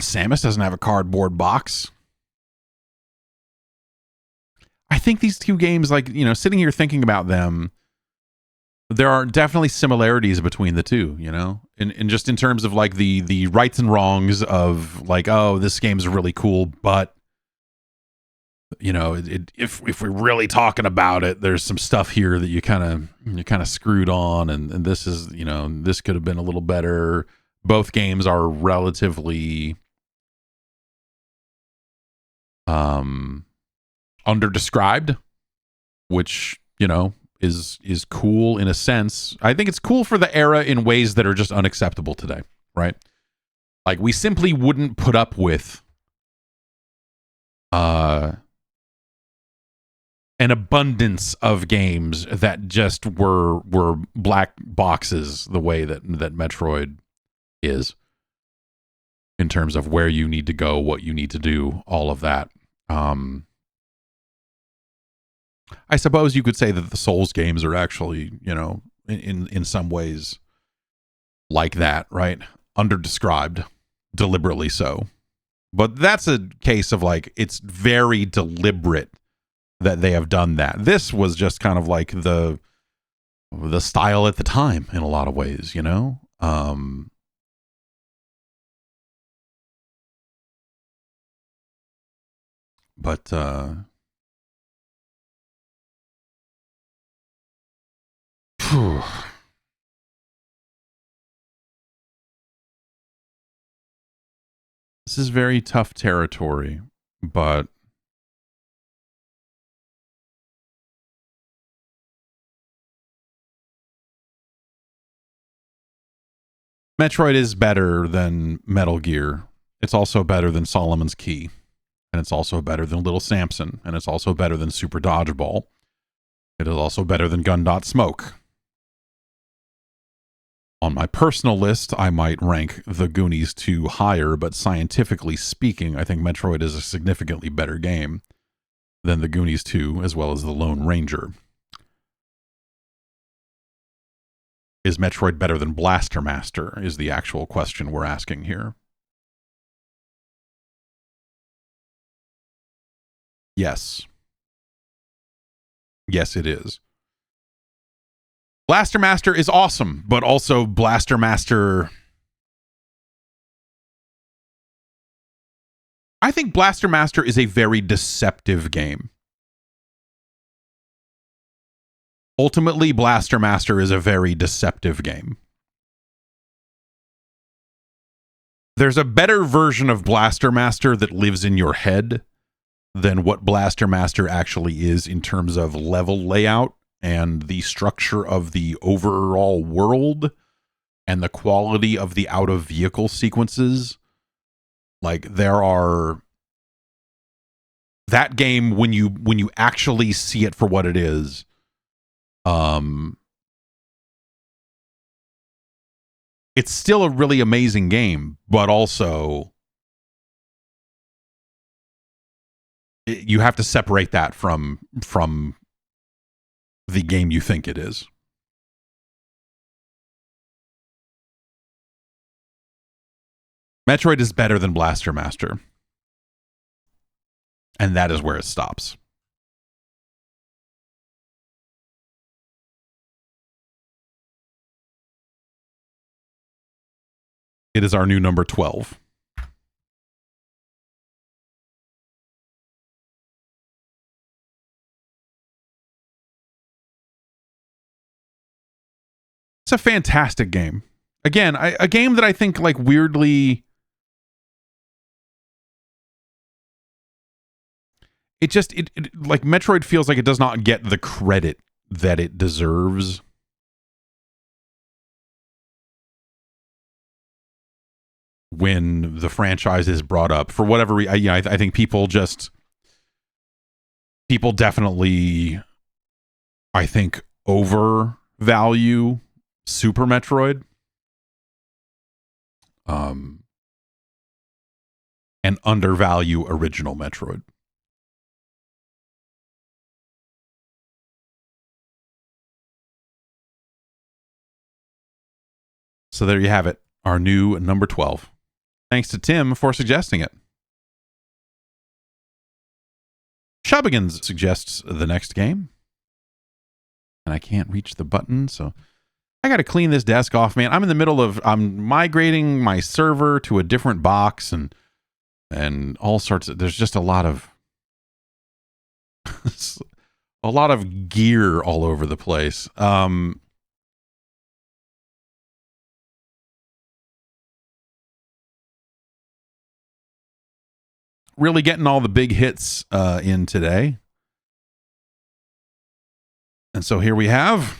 Samus doesn't have a cardboard box. I think these two games, like, you know, sitting here thinking about them, there are definitely similarities between the two, you know, in just in terms of like the rights and wrongs of like, oh, this game's really cool, but you know, if we're really talking about it, there's some stuff here that you kind of screwed on, and this is, you know, this could have been a little better. Both games are relatively underdescribed, which, you know, is cool in a sense. I think it's cool for the era in ways that are just unacceptable today, right? Like, we simply wouldn't put up with an abundance of games that just were black boxes the way that Metroid is, in terms of where you need to go, what you need to do, all of that. I suppose you could say that the Souls games are actually, in some ways like that, right? Underdescribed, deliberately so. But that's a case of like, it's very deliberate that they have done that. This was just kind of like the style at the time in a lot of ways, But phew. This is very tough territory, but Metroid is better than Metal Gear. It's also better than Solomon's Key. And it's also better than Little Samson. And it's also better than Super Dodgeball. It is also better than Gun Dot Smoke. On my personal list, I might rank The Goonies 2 higher, but scientifically speaking, I think Metroid is a significantly better game than The Goonies 2, as well as The Lone Ranger. Is Metroid better than Blaster Master, is the actual question we're asking here. Yes. Yes, it is. Blaster Master is awesome, but also Blaster Master... I think Blaster Master is a very deceptive game. Ultimately, Blaster Master is a very deceptive game. There's a better version of Blaster Master that lives in your head than what Blaster Master actually is in terms of level layout and the structure of the overall world and the quality of the out-of-vehicle sequences. Like, there are... That game, when you actually see it for what it is, it's still a really amazing game, but also you have to separate that from the game you think it is. Metroid is better than Blaster Master. And that is where it stops. It is our new number 12. It's a fantastic game. Again, a game that I think like weirdly... It like Metroid feels like it does not get the credit that it deserves. When the franchise is brought up for whatever reason, I think people definitely, I think, overvalue Super Metroid, and undervalue original Metroid. So there you have it, our new number 12. Thanks to Tim for suggesting it. Shubigans suggests the next game. And I can't reach the button, so I got to clean this desk off, man. I'm in the middle of, I'm migrating my server to a different box and all sorts of, there's just a lot of gear all over the place. Really getting all the big hits in today. And so here we have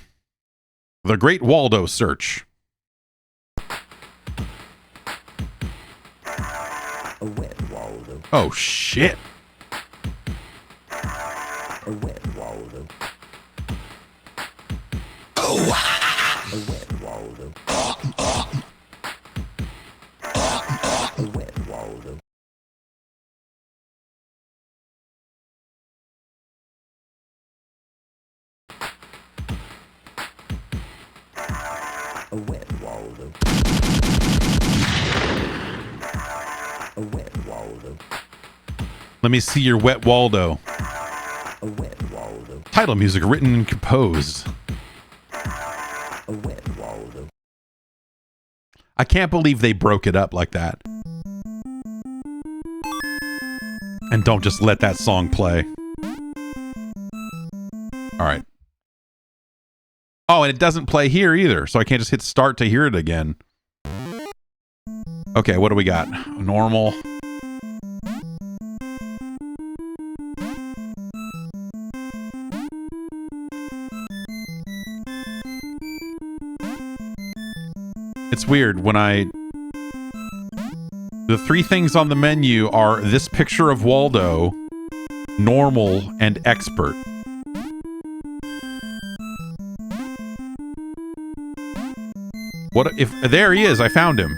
the Great Waldo Search. A wet Waldo. Oh, shit. A wet Waldo. Oh. A wet Waldo. A wet Waldo. wet Waldo. A wet Waldo. Let me see your wet Waldo. A wet Waldo. Title music written and composed. A wet Waldo. I can't believe they broke it up like that. And don't just let that song play. All right. Oh, and it doesn't play here either, so I can't just hit start to hear it again. Okay, what do we got? Normal. It's weird when the three things on the menu are this picture of Waldo, normal, and expert. What if there he is? I found him.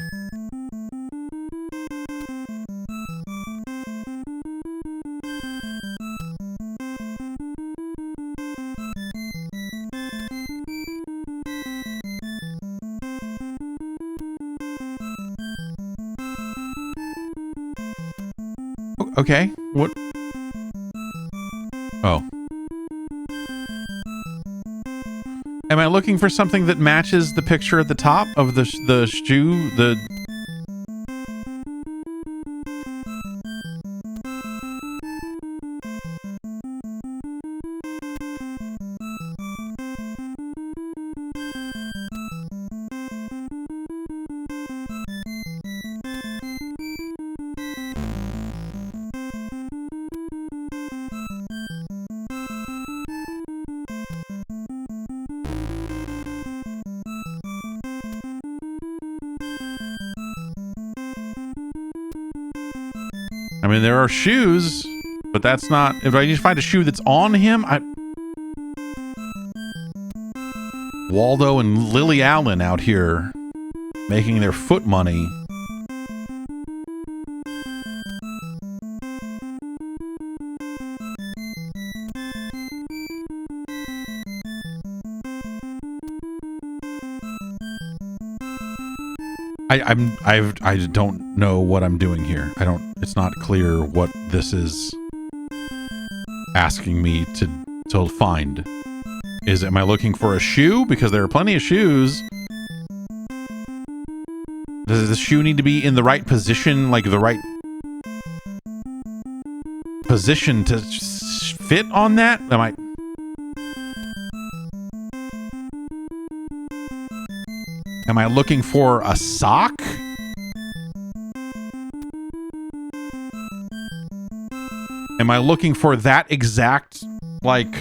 Okay, what? Oh. Am I looking for something that matches the picture at the top of the shoe? I mean, there are shoes, but that's not... If I need to find a shoe that's on him, Waldo and Lily Allen out here making their foot money. I don't know what I'm doing here. It's not clear what this is asking me to find. Am I looking for a shoe? Because there are plenty of shoes. Does the shoe need to be in the right position, like the right position to fit on that? Am I looking for a sock? Am I looking for that exact, like...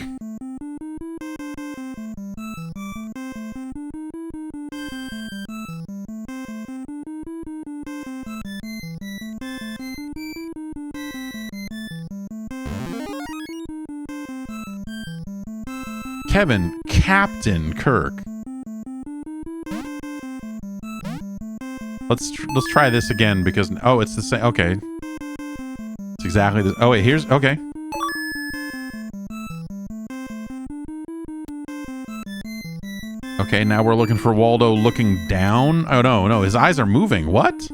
Kevin, Captain Kirk. Let's try this again because it's the same. Okay, it's exactly this. Oh wait, okay. Okay, now we're looking for Waldo looking down. Oh no, his eyes are moving. What?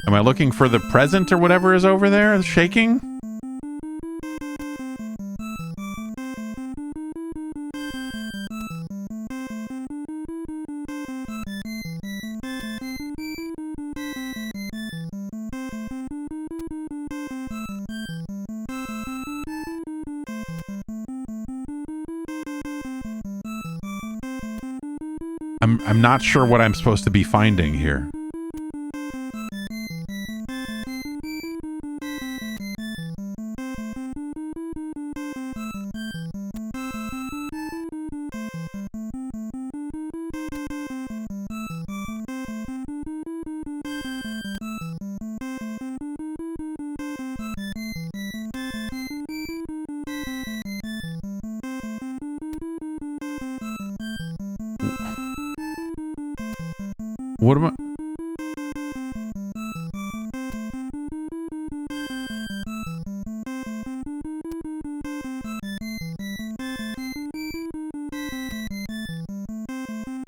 Am I looking for the present or whatever is over there shaking? I'm not sure what I'm supposed to be finding here. What am I...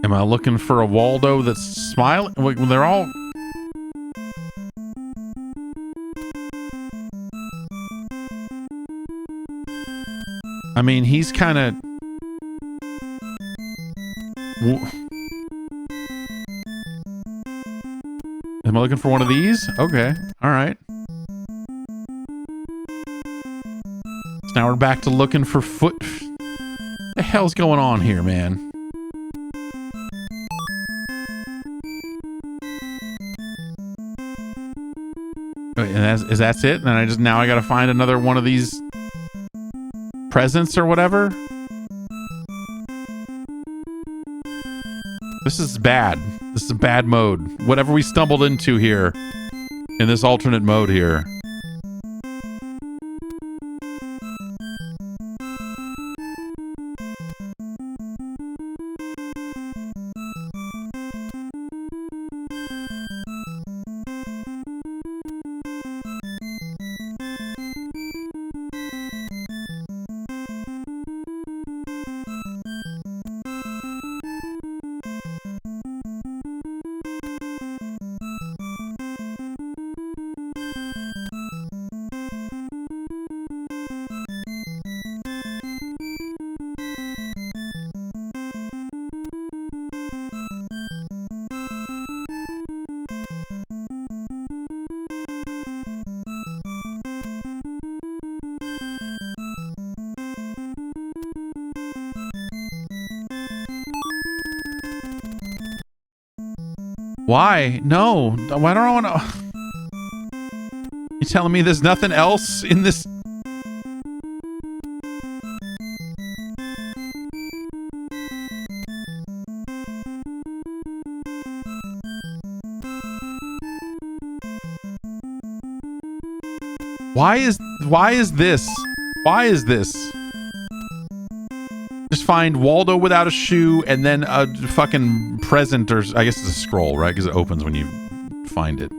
Am I looking for a Waldo that's smiling? Well, they're all... I mean, he's kind of... Am I looking for one of these? Okay. All right. So now we're back to looking for foot... What the hell's going on here, man? And is that it? And I gotta find another one of these presents or whatever? This is bad. This is a bad mode. Whatever we stumbled into here in this alternate mode here. Why? No. Why don't I want to... You telling me there's nothing else in this... Why is this? Why is this? Just find Waldo without a shoe and then a fucking present, or I guess it's a scroll, right? Because it opens when you find it.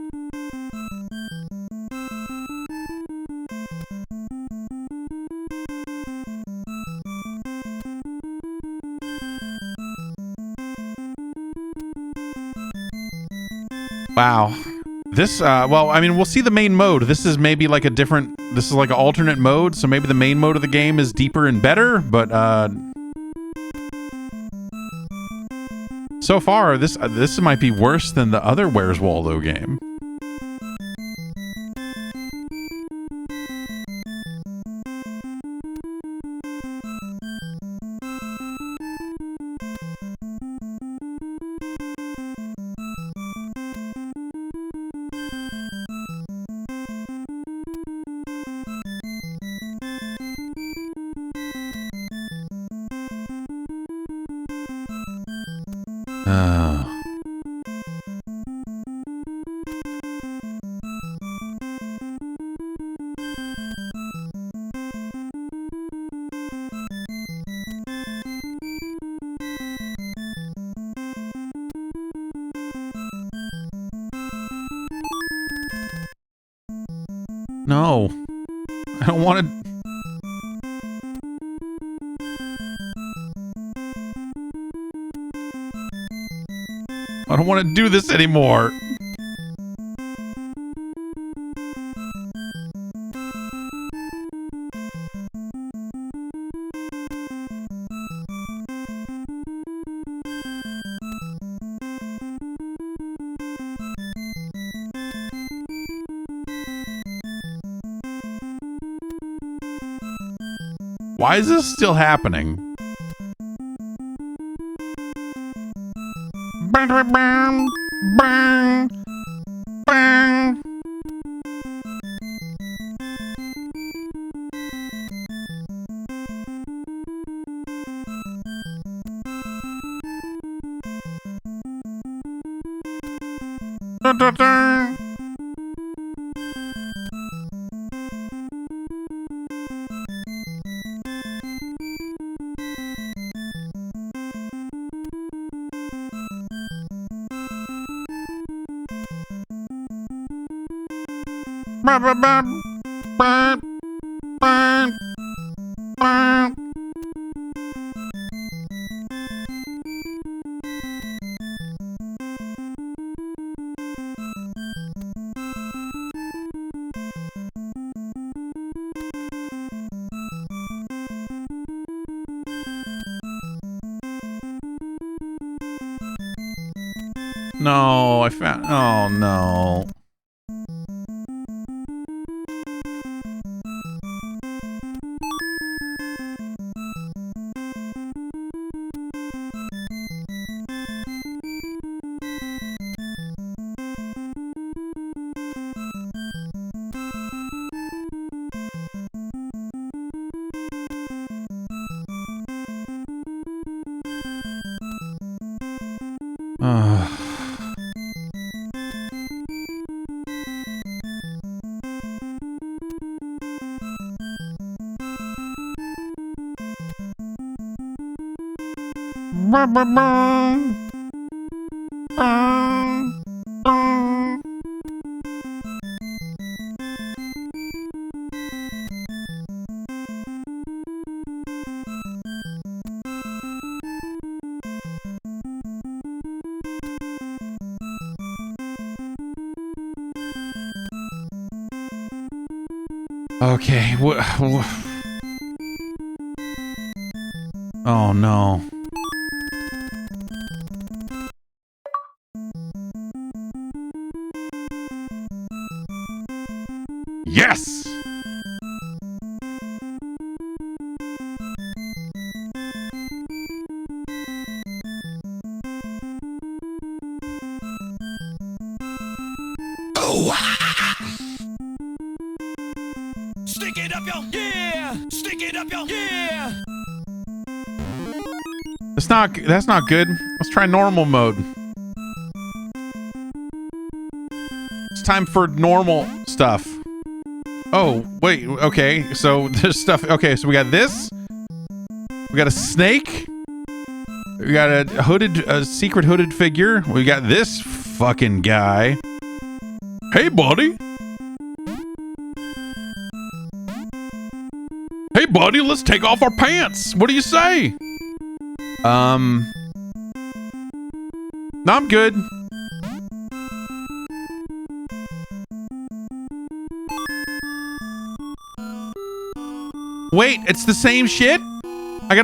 Wow. This, well, I mean, we'll see the main mode. This is maybe like a different, this is like an alternate mode, so maybe the main mode of the game is deeper and better, but, so far, this might be worse than the other Where's Waldo game. No. I don't want to... I don't want to do this anymore. Why is this still happening? Bang, bang, bang, bang. Da, da, da. No, I found... Oh, no. Okay, oh no. Yes! Stick it up, yo, yeah! Stick it up, yo, yeah! That's not good. Let's try normal mode. It's time for normal stuff. Oh, wait, okay. So there's stuff. Okay, so we got this. We got a snake. We got a secret hooded figure. We got this fucking guy. Hey, buddy. Hey, buddy, let's take off our pants. What do you say? No, I'm good. Wait, it's the same shit? I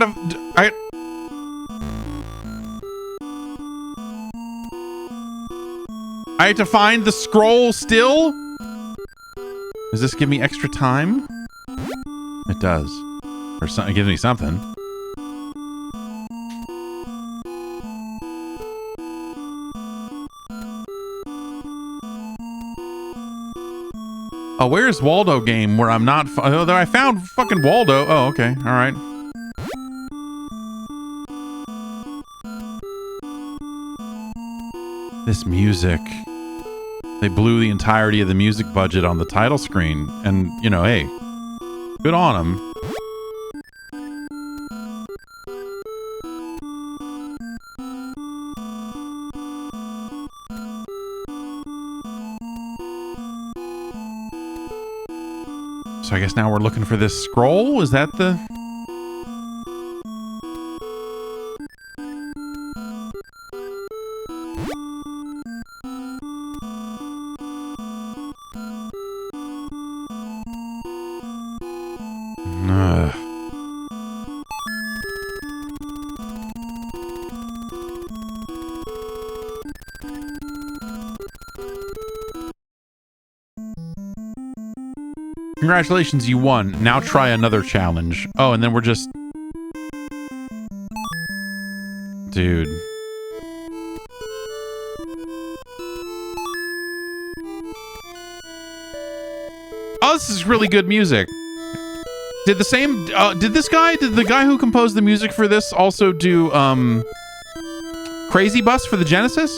have to find the scroll still? Does this give me extra time? It does. Or something, it gives me something. Oh, where's Waldo game where I'm not... Oh, I found fucking Waldo. Oh, okay. All right. This music. They blew the entirety of the music budget on the title screen. And, you know, hey, good on them. So I guess now we're looking for this scroll? Is that the... Congratulations, you won. Now try another challenge. Oh, and then we're just... Dude. Oh, this is really good music. Did the guy who composed the music for this also do, Crazy Bus for the Genesis?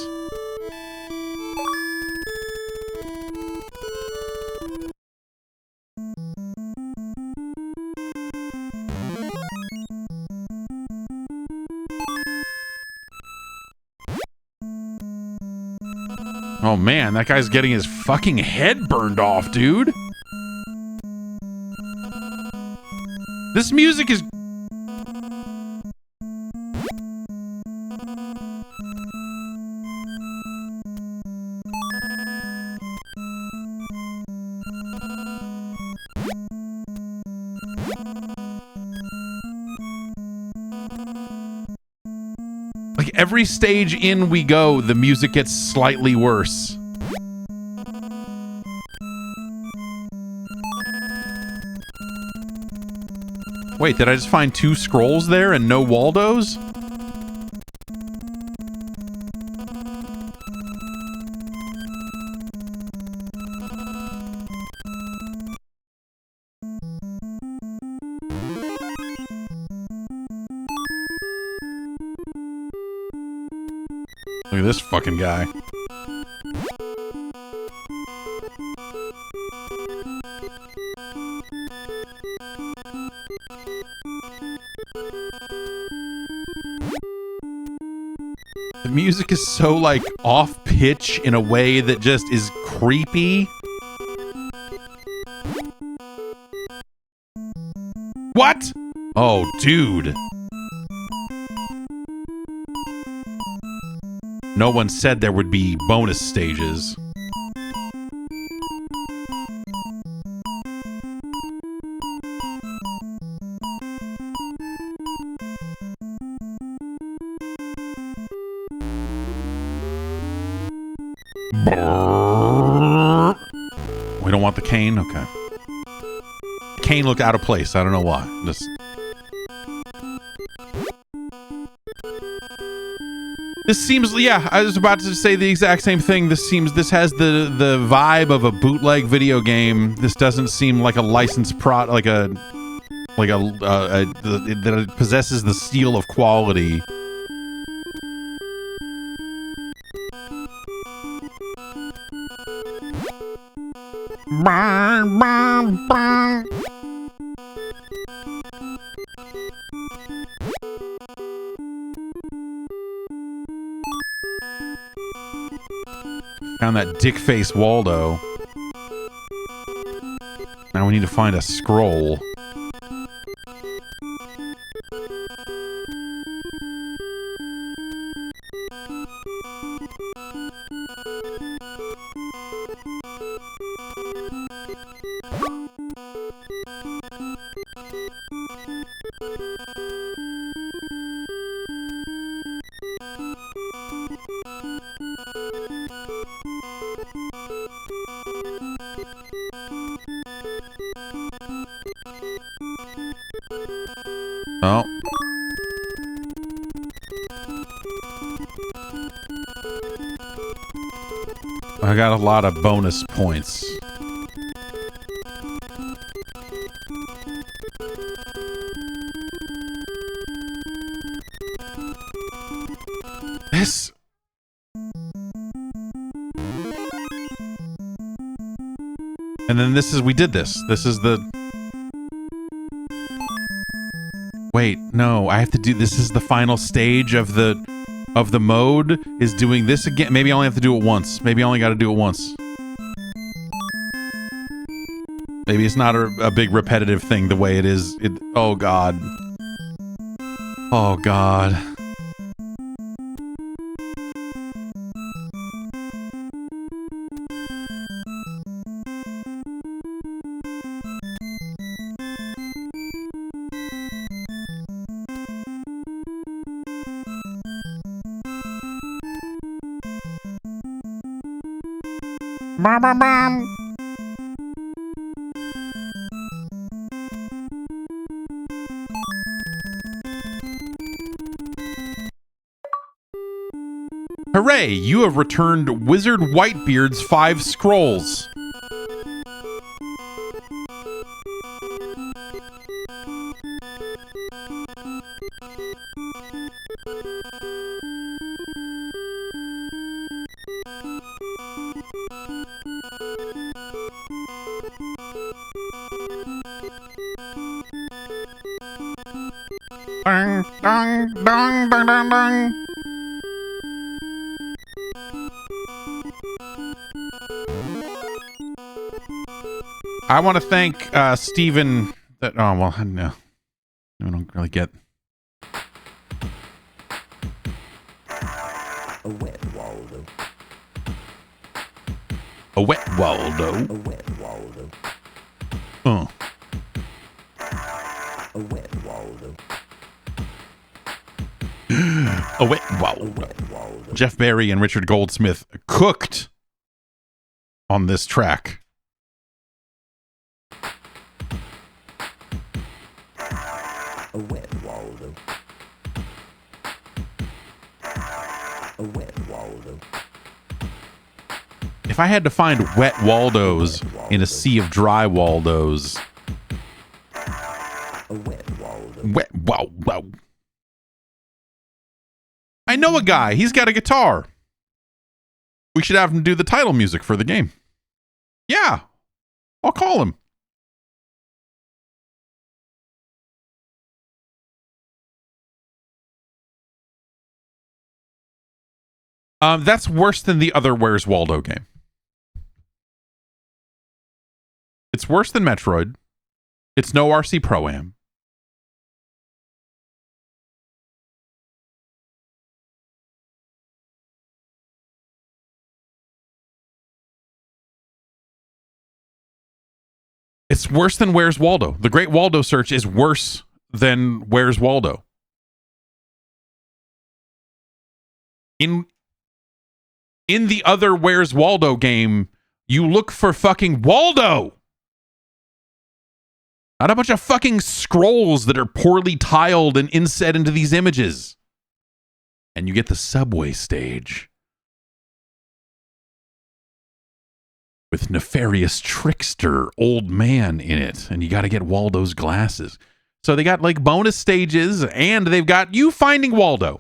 Oh man, that guy's getting his fucking head burned off, dude. This music is... Like every stage in we go, the music gets slightly worse. Wait, did I just find 2 scrolls there and no Waldos? Look at this fucking guy. The music is so, like, off pitch in a way that just is creepy. What? Oh, dude. No one said there would be bonus stages. We don't want the cane? Okay. Cane looked out of place. I don't know why. Just... This seems, yeah, I was about to say the exact same thing. This has the vibe of a bootleg video game. This doesn't seem like a licensed that it possesses the seal of quality. Found that dick face Waldo. Now we need to find a scroll. Oh. I got a lot of bonus points. This... And then this is... We did this. This is the... Wait, no, I have to do... This is the final stage of the mode, is doing this again. Maybe I only have to do it once. Maybe I only got to do it once. Maybe it's not a big repetitive thing the way it is. Oh, God. Oh, God. Bam, bam, bam. Hooray! You have returned Wizard Whitebeard's 5 scrolls. Dong, dong, dong, dong, dong, dong. I want to thank Steven. Oh, well, no. I don't really get. A wet Waldo. A wet Waldo. A wet Waldo. Oh. A wet Waldo. A wet Waldo. Jeff Barry and Richard Goldsmith cooked on this track. A wet Waldo. A wet Waldo. If I had to find wet Waldos in a sea of dry Waldos, A wet Waldo. wet Waldo. I know a guy. He's got a guitar. We should have him do the title music for the game. Yeah, I'll call him. That's worse than the other Where's Waldo game. It's worse than Metroid. It's no RC Pro-Am. It's worse than Where's Waldo. The Great Waldo Search is worse than Where's Waldo. In the other Where's Waldo game, you look for fucking Waldo. Not a bunch of fucking scrolls that are poorly tiled and inset into these images. And you get the subway stage with nefarious trickster old man in it, and you got to get Waldo's glasses. So they got like bonus stages, and they've got you finding Waldo.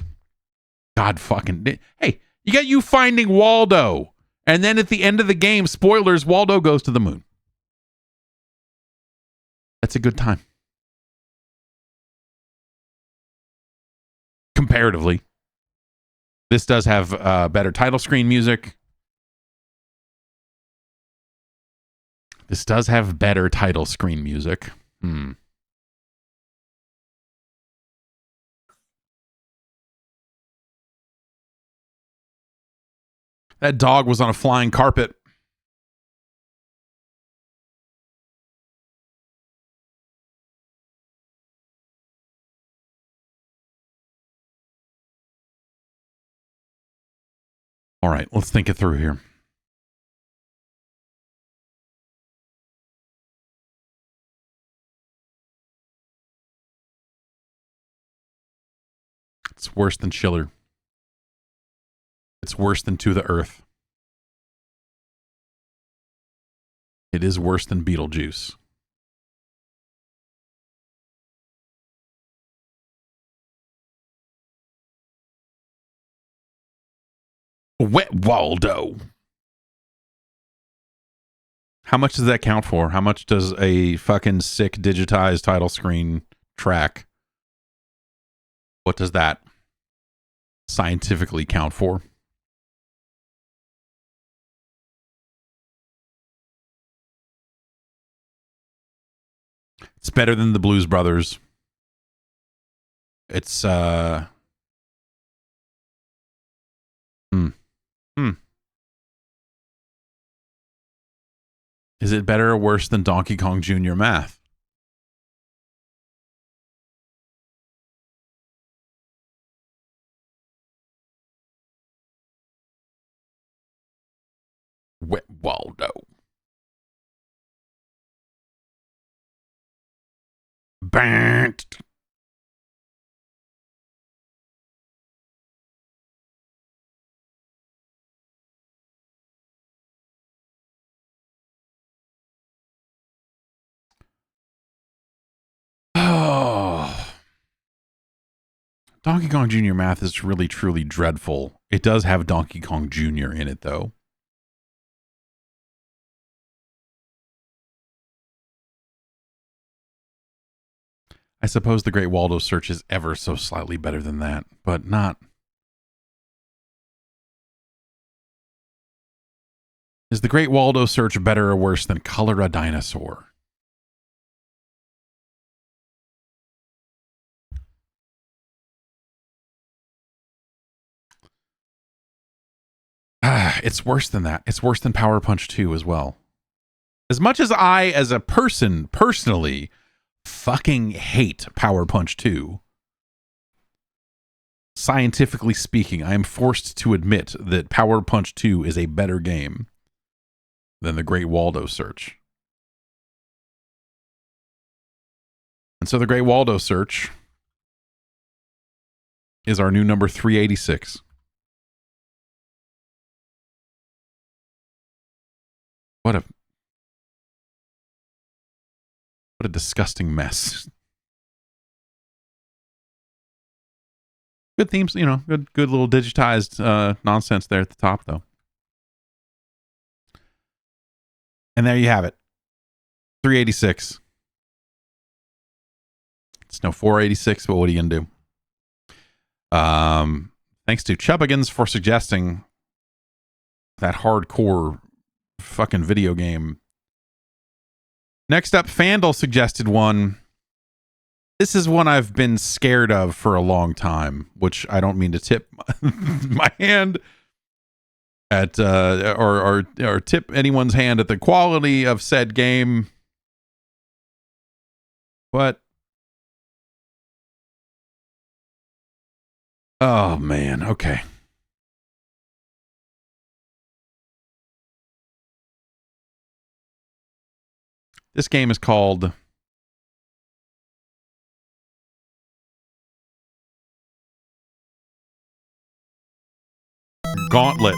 God fucking, hey, you got you finding Waldo, and then at the end of the game, spoilers, Waldo goes to the moon. That's a good time. Comparatively, this does have better title screen music. This does have better title screen music. That dog was on a flying carpet. All right, let's think it through here. It's worse than Chiller. It's worse than To the Earth. It is worse than Beetlejuice. Wet Waldo. How much does that count for? How much does a fucking sick digitized title screen track? What does that scientifically count for? It's better than the Blues Brothers. It's Is it better or worse than Donkey Kong Jr. Math? Wet Waldo. Burnt. Oh. Donkey Kong Jr. Math is really, truly dreadful. It does have Donkey Kong Jr. in it, though. I suppose the Great Waldo Search is ever so slightly better than that, but not. Is the Great Waldo Search better or worse than Color a Dinosaur? It's worse than that. It's worse than Power Punch 2 as well. As much as I, as a person, personally, fucking hate Power Punch 2, scientifically speaking, I am forced to admit that Power Punch 2 is a better game than the Great Waldo Search. And so the Great Waldo Search is our new number 386. What a disgusting mess. Good themes, good little digitized nonsense there at the top, though. And there you have it. 386. It's no 486, but what are you going to do? Thanks to Chubbigans for suggesting that hardcore fucking video game. Next up, Fandle suggested one. This is one I've been scared of for a long time, which I don't mean to tip my hand at or tip anyone's hand at the quality of said game. But oh man, okay. This game is called Gauntlet.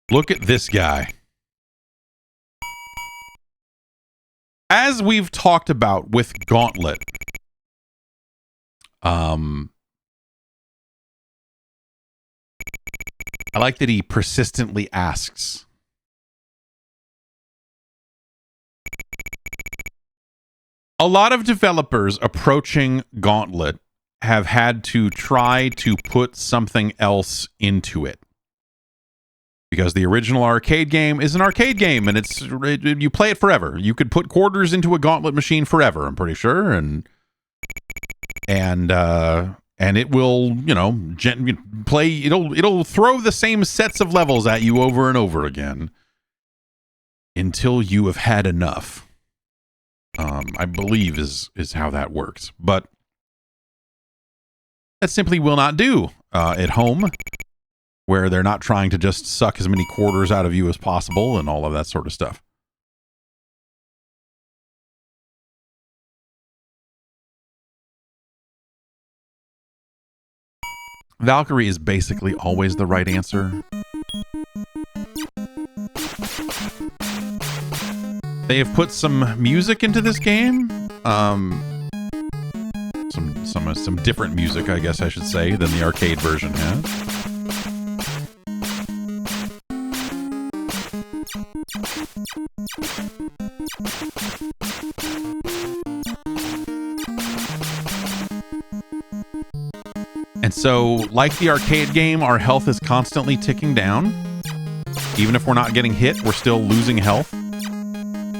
Look at this guy. As we've talked about with Gauntlet, I like that he persistently asks. A lot of developers approaching Gauntlet have had to try to put something else into it. Because the original arcade game is an arcade game, and you play it forever. You could put quarters into a Gauntlet machine forever, I'm pretty sure, and it will, play. It'll throw the same sets of levels at you over and over again until you have had enough. I believe is how that works, but that simply will not do at home, where they're not trying to just suck as many quarters out of you as possible and all of that sort of stuff. Valkyrie is basically always the right answer. They have put some music into this game. Some different music, I guess I should say, than the arcade version has. And so, like the arcade game, our health is constantly ticking down. Even if we're not getting hit, we're still losing health.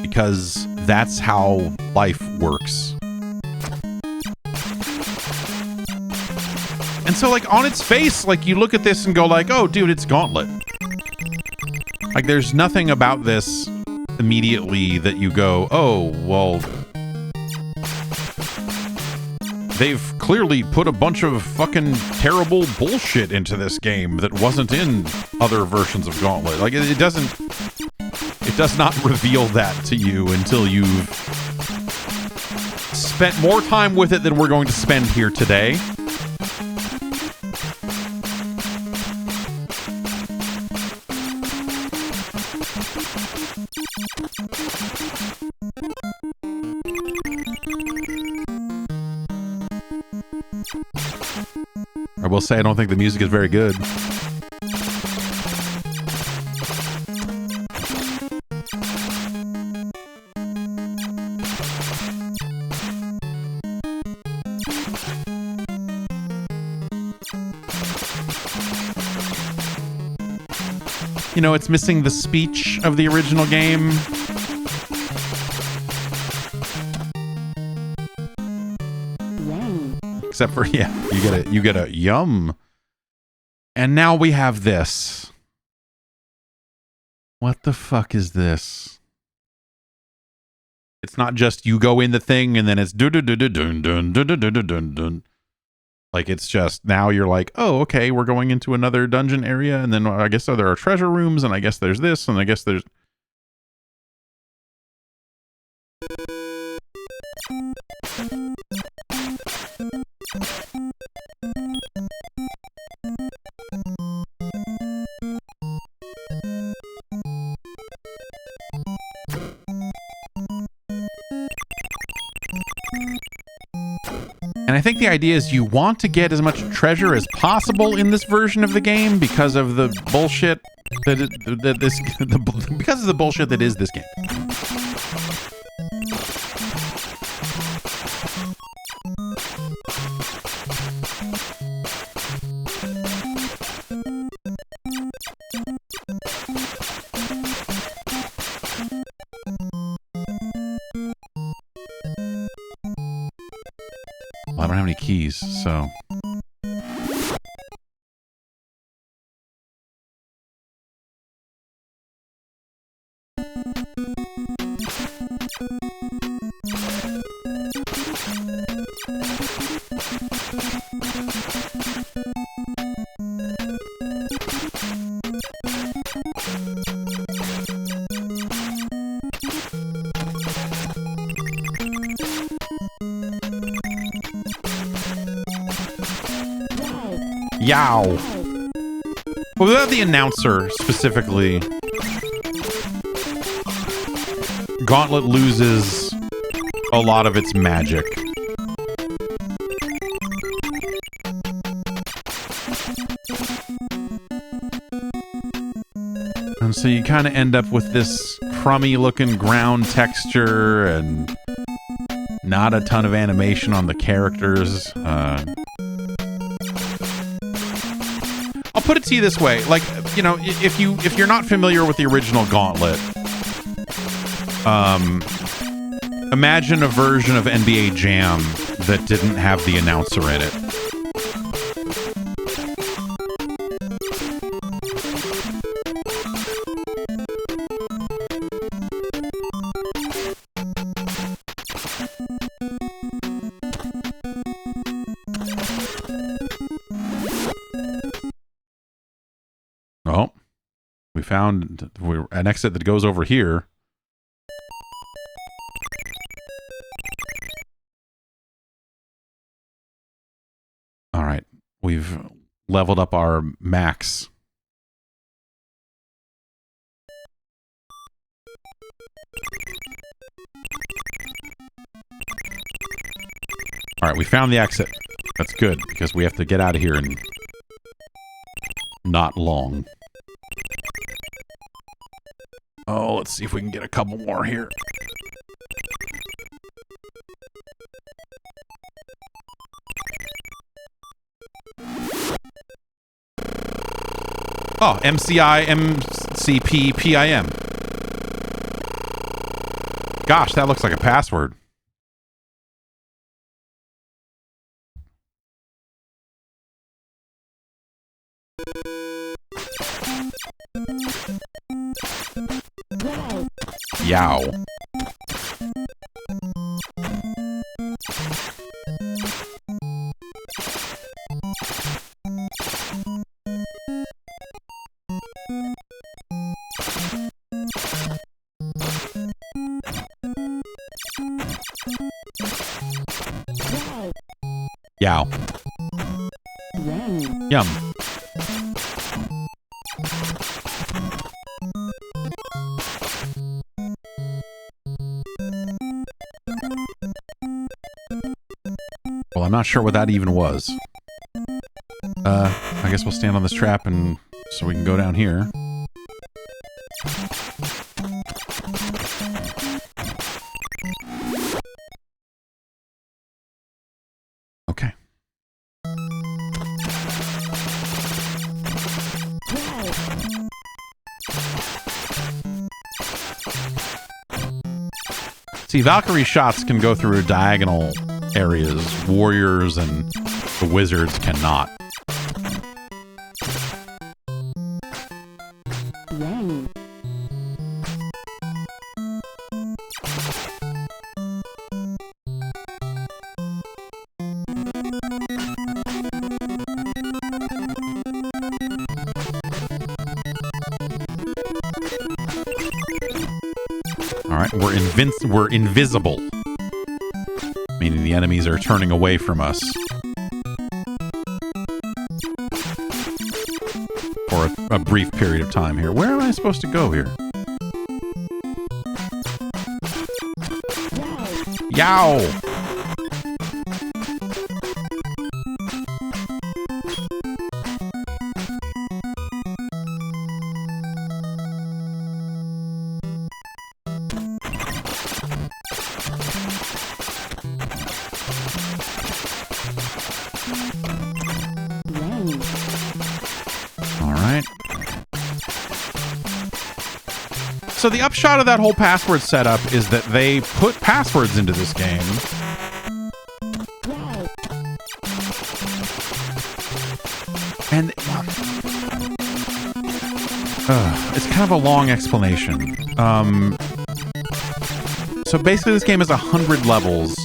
Because that's how life works. And so, like, on its face, like, you look at this and go like, oh, dude, it's Gauntlet. Like, there's nothing about this immediately that you go, oh, well, they've clearly put a bunch of fucking terrible bullshit into this game that wasn't in other versions of Gauntlet. Like, it does not reveal that to you until you've spent more time with it than we're going to spend here today. I will say I don't think the music is very good. You know, it's missing the speech of the original game. Except for, yeah, you get a yum. And now we have this. What the fuck is this? It's not just you go in the thing and then it's dun dun dun dun dun dun dun dun dun dun. Like, it's just, now you're like, oh, okay, we're going into another dungeon area, and then I guess there are treasure rooms, and I guess there's this, and I guess there's... And I think the idea is you want to get as much treasure as possible in this version of the game because of the bullshit because of the bullshit that is this game. Well, I don't have any keys, so... Yow. Well, without the announcer specifically, Gauntlet loses a lot of its magic. And so you kind of end up with this crummy looking ground texture and not a ton of animation on the characters. I'll put it to you this way, like, you know, if you're not familiar with the original Gauntlet, imagine a version of NBA Jam that didn't have the announcer in it. Oh, we found an exit that goes over here. All right, we've leveled up our max. All right, we found the exit. That's good, because we have to get out of here in not long. Oh, let's see if we can get a couple more here. Oh, MCI, MCP, PIM. Gosh, that looks like a password. Yow. Yow. Yum. Well, I'm not sure what that even was. I guess we'll stand on this trap and so we can go down here. Okay. See, Valkyrie shots can go through diagonal areas. Warriors and the wizards cannot. Alright, we're invisible. Meaning the enemies are turning away from us. For a brief period of time here. Where am I supposed to go here? Yow! So the upshot of that whole password setup is that they put passwords into this game. And it's kind of a long explanation. So basically this game is 100 levels.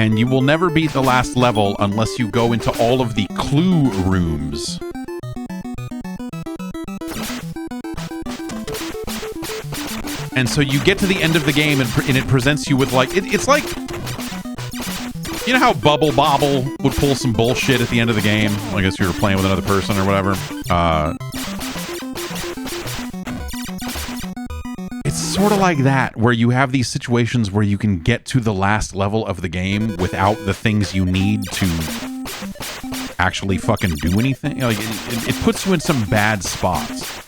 And you will never beat the last level unless you go into all of the clue rooms. And so you get to the end of the game and it presents you with like... It's like... You know how Bubble Bobble would pull some bullshit at the end of the game? I guess you were playing with another person or whatever. It's sort of like that, where you have these situations where you can get to the last level of the game without the things you need to actually fucking do anything. Like it puts you in some bad spots.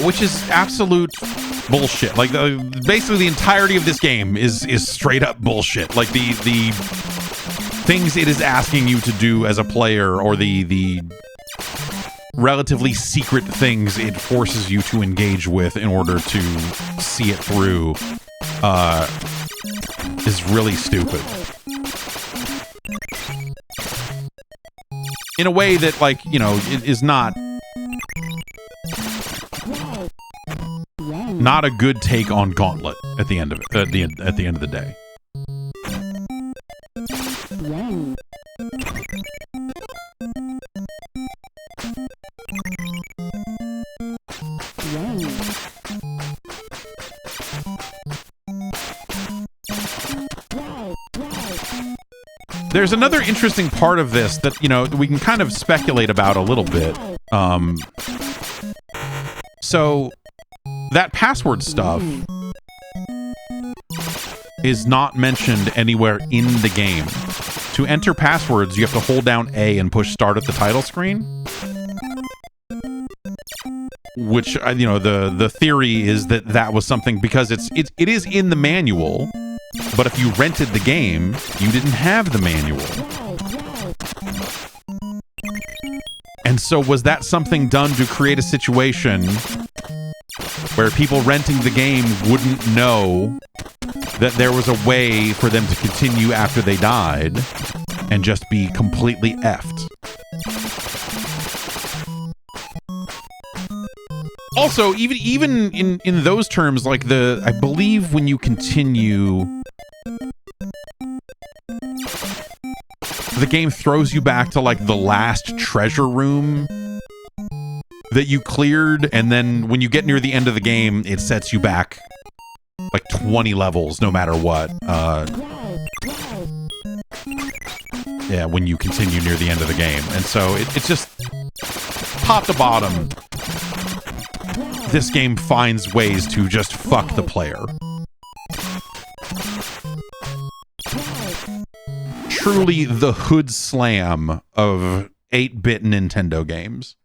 Which is absolute bullshit. Like, basically the entirety of this game is straight up bullshit. Like, the things it is asking you to do as a player, or the relatively secret things it forces you to engage with in order to see it through, is really stupid. In a way that, like, you know, it is not a good take on Gauntlet at the end of it, at the end of the day. There's another interesting part of this that, you know, we can kind of speculate about a little bit. So that password stuff is not mentioned anywhere in the game. To enter passwords, you have to hold down A and push start at the title screen. Which, you know, the theory is that was something, because it is in the manual, but if you rented the game, you didn't have the manual. And so was that something done to create a situation where people renting the game wouldn't know that there was a way for them to continue after they died and just be completely effed? Also, even in those terms, like I believe when you continue, the game throws you back to like the last treasure room that you cleared, and then when you get near the end of the game, it sets you back like 20 levels no matter what. Yeah, when you continue near the end of the game. And so it's just top to bottom, this game finds ways to just fuck the player. truly the hood slam of 8-bit Nintendo games.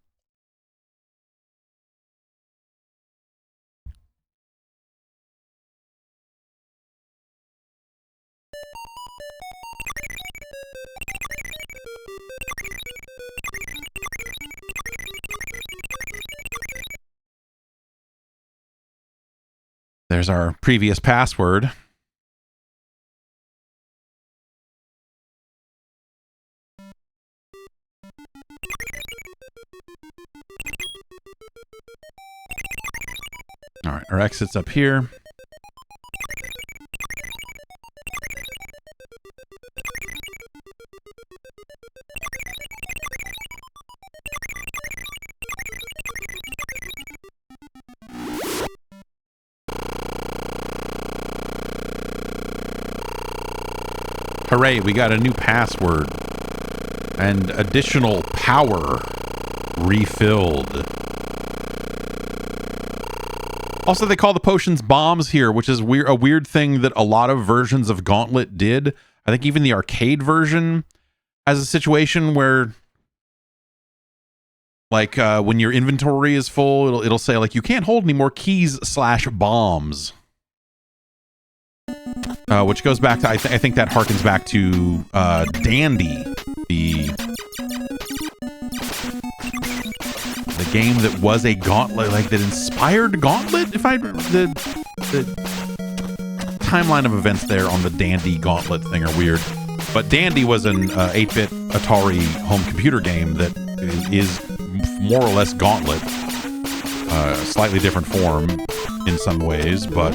There's our previous password. All right, our exit's up here. Hooray, we got a new password. And additional power refilled. Also, they call the potions bombs here, which is a weird thing that a lot of versions of Gauntlet did. I think even the arcade version has a situation where, like, when your inventory is full, it'll say, like, you can't hold any more keys/bombs. Which goes back to, I think that harkens back to Dandy, the game that was a Gauntlet, like that inspired Gauntlet. If I the timeline of events there on the Dandy Gauntlet thing are weird, but Dandy was an 8-bit Atari home computer game that is more or less Gauntlet, slightly different form in some ways, but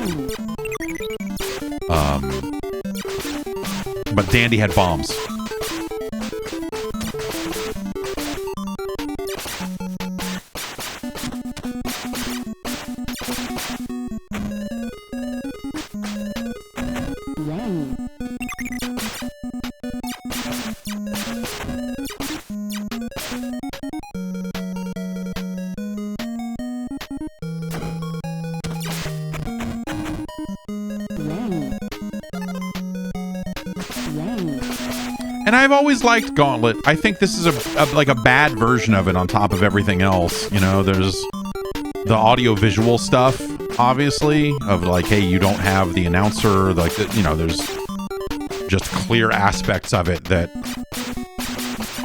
Dandy had bombs. And I've always liked Gauntlet. I think this is like a bad version of it on top of everything else. You know, there's the audio-visual stuff, obviously, of like, hey, you don't have the announcer. Like, you know, there's just clear aspects of it that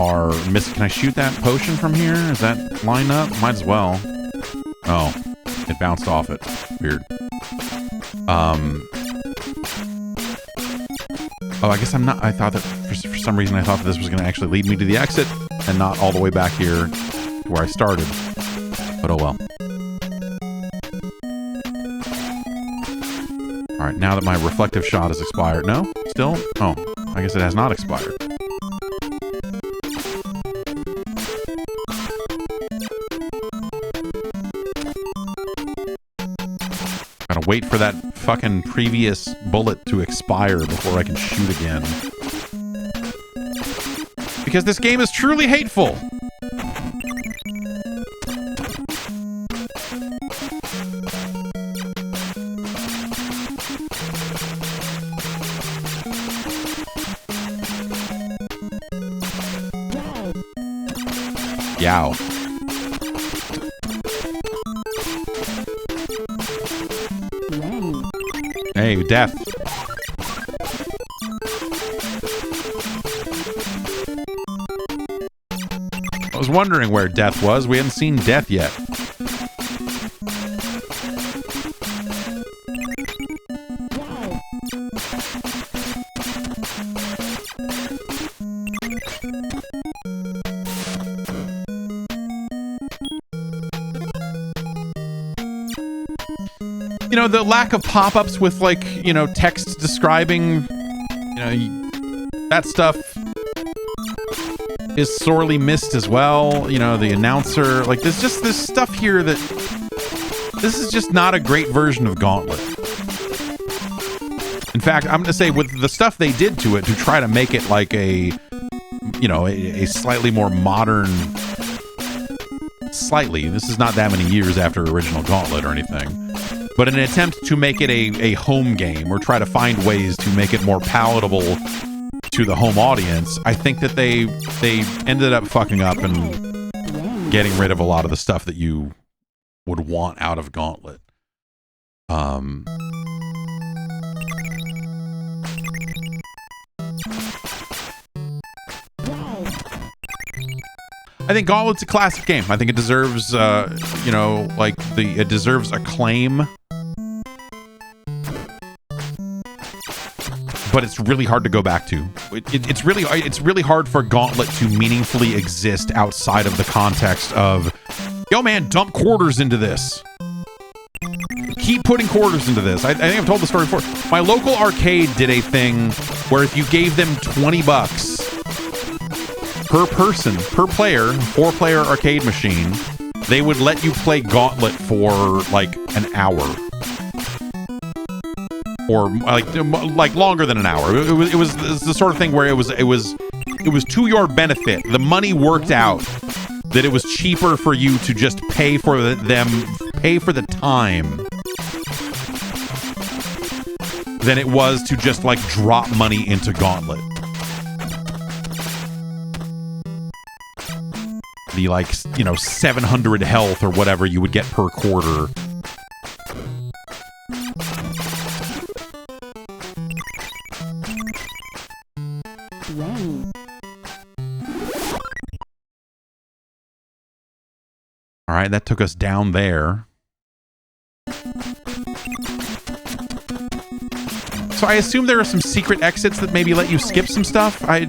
are missing. Can I shoot that potion from here? Is that lined up? Might as well. Oh, it bounced off it. Weird. Oh, I guess I'm not. I thought that for some reason I thought that this was going to actually lead me to the exit and not all the way back here to where I started. But oh well. All right, now that my reflective shot has expired. No? Still? Oh, I guess it has not expired. Gotta wait for that fucking previous bullet to expire before I can shoot again. Because this game is truly hateful. Yow. Hey, death. I was wondering where death was. We hadn't seen death yet. You know, the lack of pop-ups with, like, you know, text describing, you know, that stuff is sorely missed as well. You know, the announcer, like, there's just this stuff here that this is just not a great version of Gauntlet. In fact, I'm going to say with the stuff they did to it to try to make it like a, you know, a slightly more modern, slightly, this is not that many years after original Gauntlet or anything, but in an attempt to make it a home game or try to find ways to make it more palatable to the home audience, I think that they ended up fucking up and getting rid of a lot of the stuff that you would want out of Gauntlet. I think Gauntlet's a classic game. I think it deserves, it deserves acclaim. But it's really hard to go back to. It's really hard for Gauntlet to meaningfully exist outside of the context of, yo man, dump quarters into this. Keep putting quarters into this. I think I've told the story before. My local arcade did a thing where if you gave them $20 per person, per player, 4-player arcade machine, they would let you play Gauntlet for like an hour. Or like longer than an hour. It was the sort of thing where it was to your benefit. The money worked out that it was cheaper for you to just pay for the time than it was to just like drop money into Gauntlet. The 700 health or whatever you would get per quarter. All right, that took us down there. So I assume there are some secret exits that maybe let you skip some stuff. There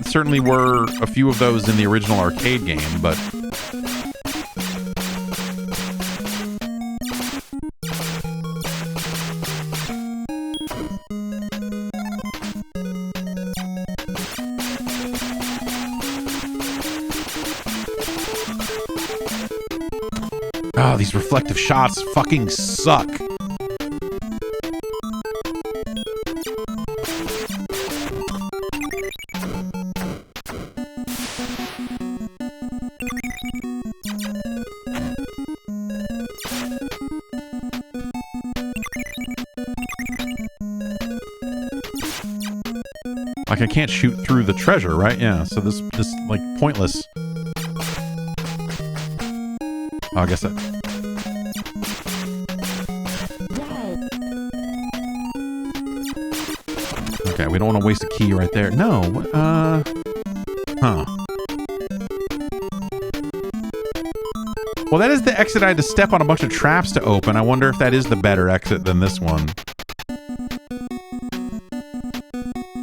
certainly were a few of those in the original arcade game, but oh, these reflective shots fucking suck. Like I can't shoot through the treasure, right? Yeah, so this like pointless. Oh, I guess that. Okay, we don't want to waste a key right there. No, huh. Well, that is the exit I had to step on a bunch of traps to open. I wonder if that is the better exit than this one.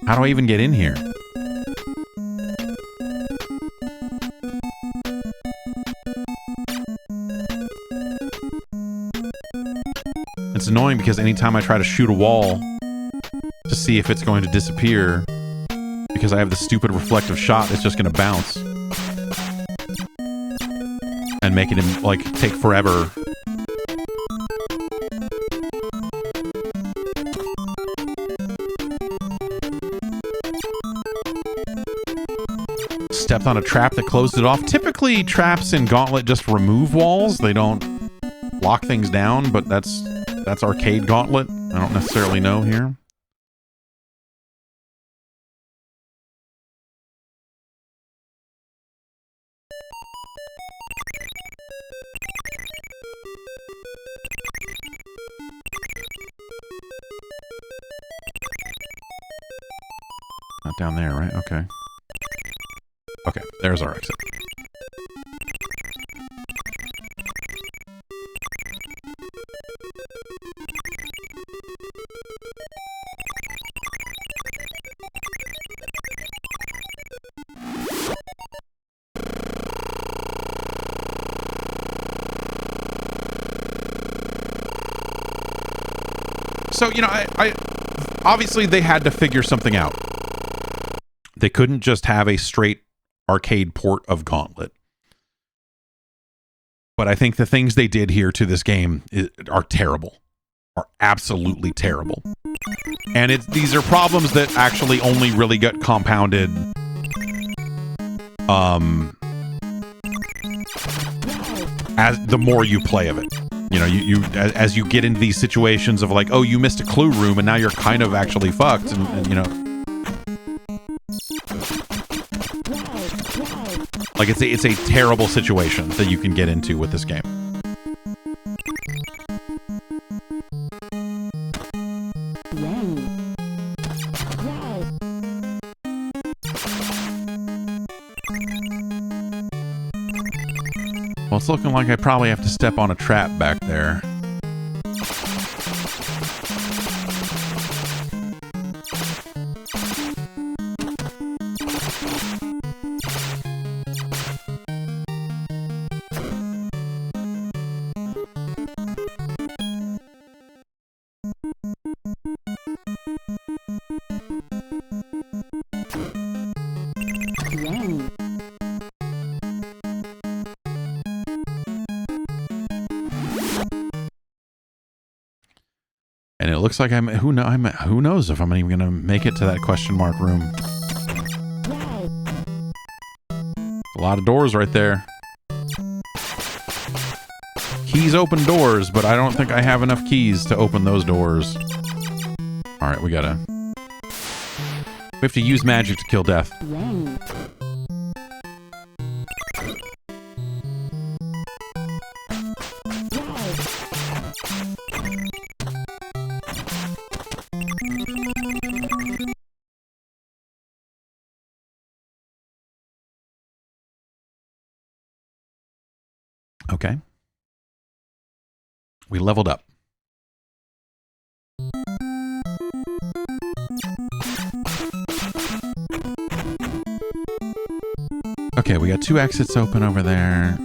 How do I even get in here? It's annoying because anytime I try to shoot a wall to see if it's going to disappear, because I have the stupid reflective shot, it's just going to bounce. And make it, take forever. Stepped on a trap that closed it off. Typically, traps in Gauntlet just remove walls. They don't lock things down, but that's arcade Gauntlet. I don't necessarily know here. Not down there, right? Okay. Okay, there's our exit. So, I obviously they had to figure something out. They couldn't just have a straight arcade port of Gauntlet. But I think the things they did here to this game are terrible. Are absolutely terrible. And these are problems that actually only really get compounded as the more you play of it. As you get into these situations of like, oh, you missed a clue room and now you're kind of actually fucked, and Like it's a terrible situation that you can get into with this game. Well, it's looking like I probably have to step on a trap back there. And it looks like who knows if I'm even gonna make it to that question mark room. A lot of doors right there. Keys open doors, but I don't think I have enough keys to open those doors. All right, we have to use magic to kill death. Okay. We leveled up. Okay, we got 2 exits open over there.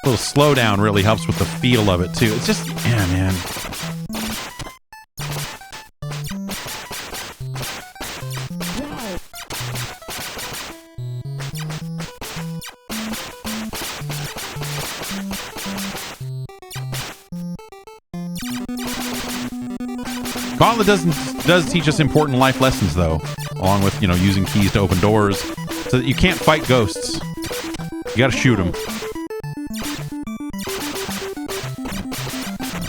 A little slowdown really helps with the feel of it too. It's just, yeah, man. Gauntlet does teach us important life lessons though, along with, you know, using keys to open doors, so that you can't fight ghosts. You gotta shoot them.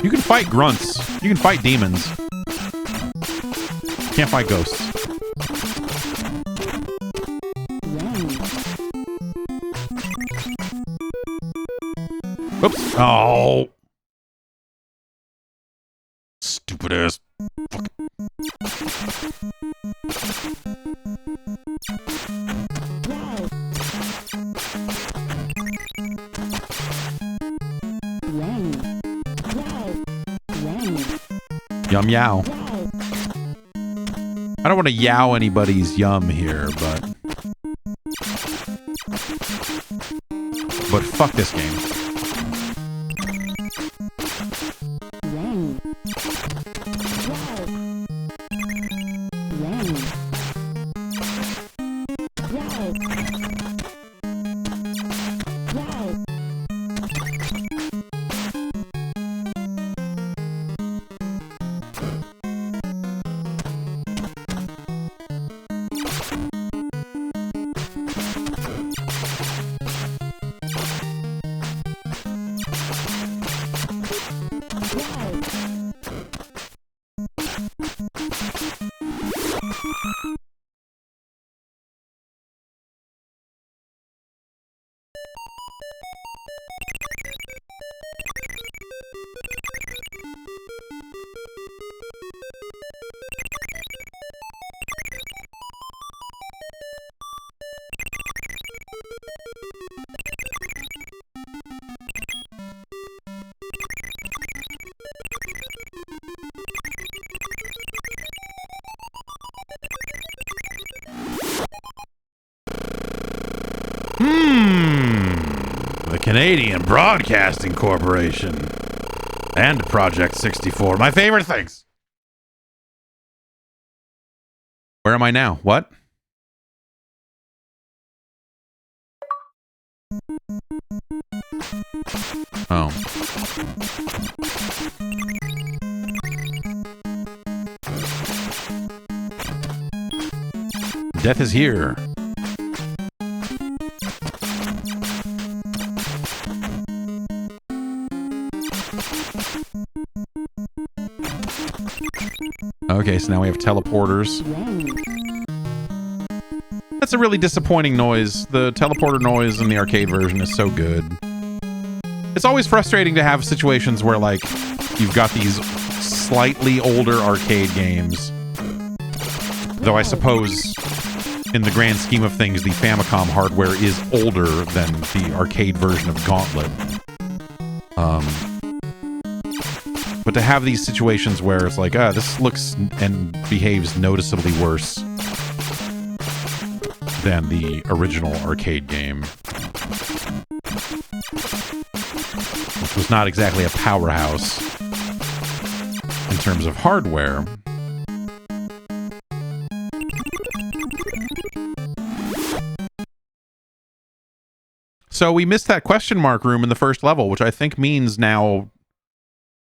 You can fight grunts. You can fight demons. Can't fight ghosts. Oops. Oh. Stupid ass. Fuck. Yum yow. I don't want to yow anybody's yum here, but fuck this game. The Canadian Broadcasting Corporation and Project 64. My favorite things. Where am I now? What? Oh. Death is here. Okay, so now we have teleporters. That's a really disappointing noise. The teleporter noise in the arcade version is so good. It's always frustrating to have situations where, like, you've got these slightly older arcade games. Though I suppose, in the grand scheme of things, the Famicom hardware is older than the arcade version of Gauntlet. But to have these situations where it's like, this looks and behaves noticeably worse than the original arcade game, which was not exactly a powerhouse in terms of hardware. So we missed that question mark room in the first level, which I think means now,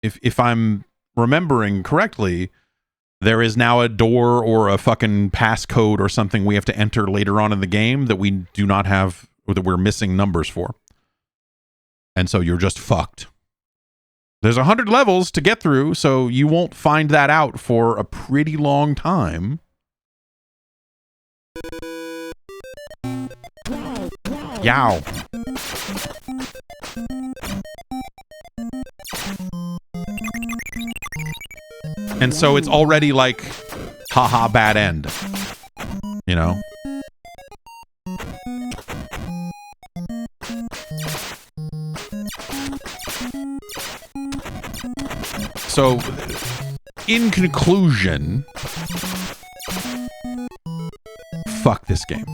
if I'm remembering correctly, there is now a door or a fucking passcode or something we have to enter later on in the game that we do not have, or that we're missing numbers for. And so you're just fucked. There's 100 levels to get through, so you won't find that out for a pretty long time. Yow. And so it's already like, haha, bad end. You know? So, in conclusion, fuck this game.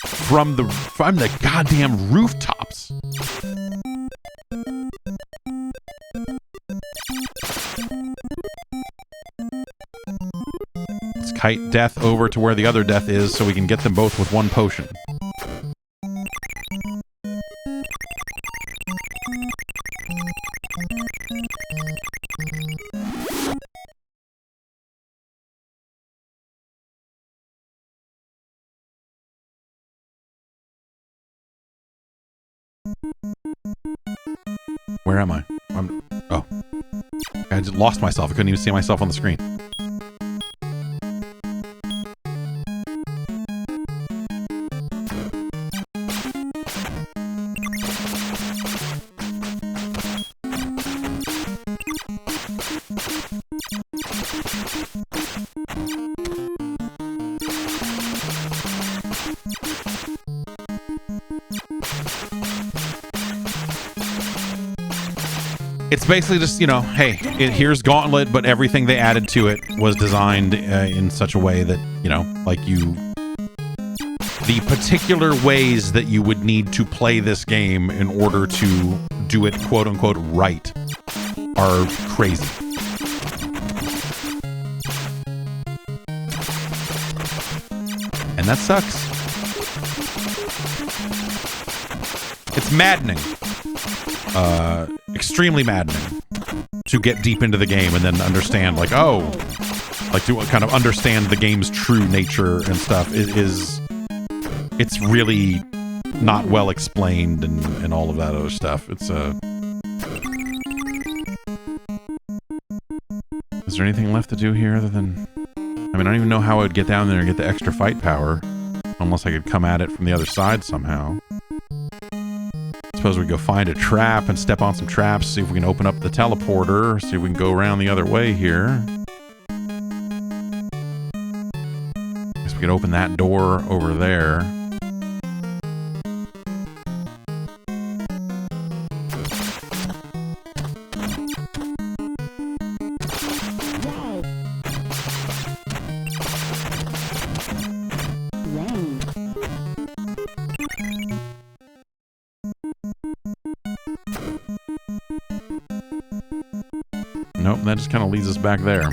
From the goddamn rooftops. Let's kite Death over to where the other Death is so we can get them both with one potion. Where am I? Oh. I just lost myself. I couldn't even see myself on the screen. It's basically just, you know, hey, here's Gauntlet, but everything they added to it was designed in such a way that, you know, like the particular ways that you would need to play this game in order to do it, quote unquote, right, are crazy. And that sucks. It's maddening. Extremely maddening to get deep into the game and then understand, like, oh, like to kind of understand the game's true nature and stuff. It's really not well explained and all of that other stuff. Is there anything left to do here other than, I mean, I don't even know how I would get down there and get the extra fight power unless I could come at it from the other side somehow. Suppose we go find a trap and step on some traps, see if we can open up the teleporter, see if we can go around the other way here. Guess we can open that door over there. Nope, that just kind of leads us back there.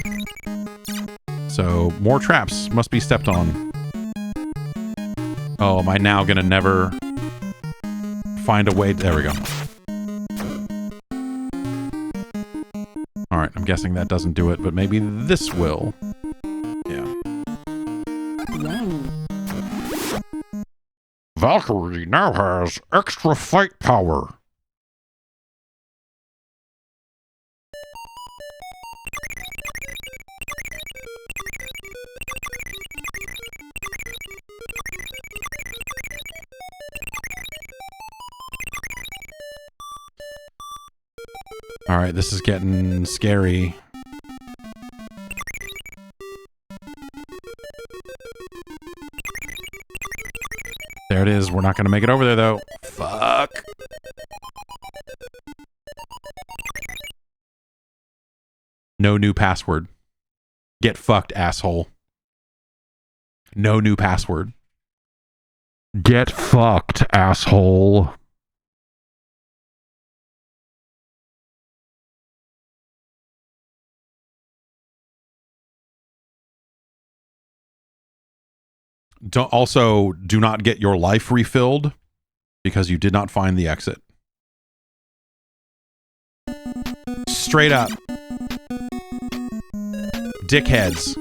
So, more traps must be stepped on. Oh, am I now gonna never find a way? There we go. Alright, I'm guessing that doesn't do it, but maybe this will. Yeah. Valkyrie now has extra fight power. All right, this is getting scary. There it is. We're not going to make it over there, though. Fuck. No new password. Get fucked, asshole. No new password. Get fucked, asshole. Also, do not get your life refilled because you did not find the exit. Straight up. Dickheads.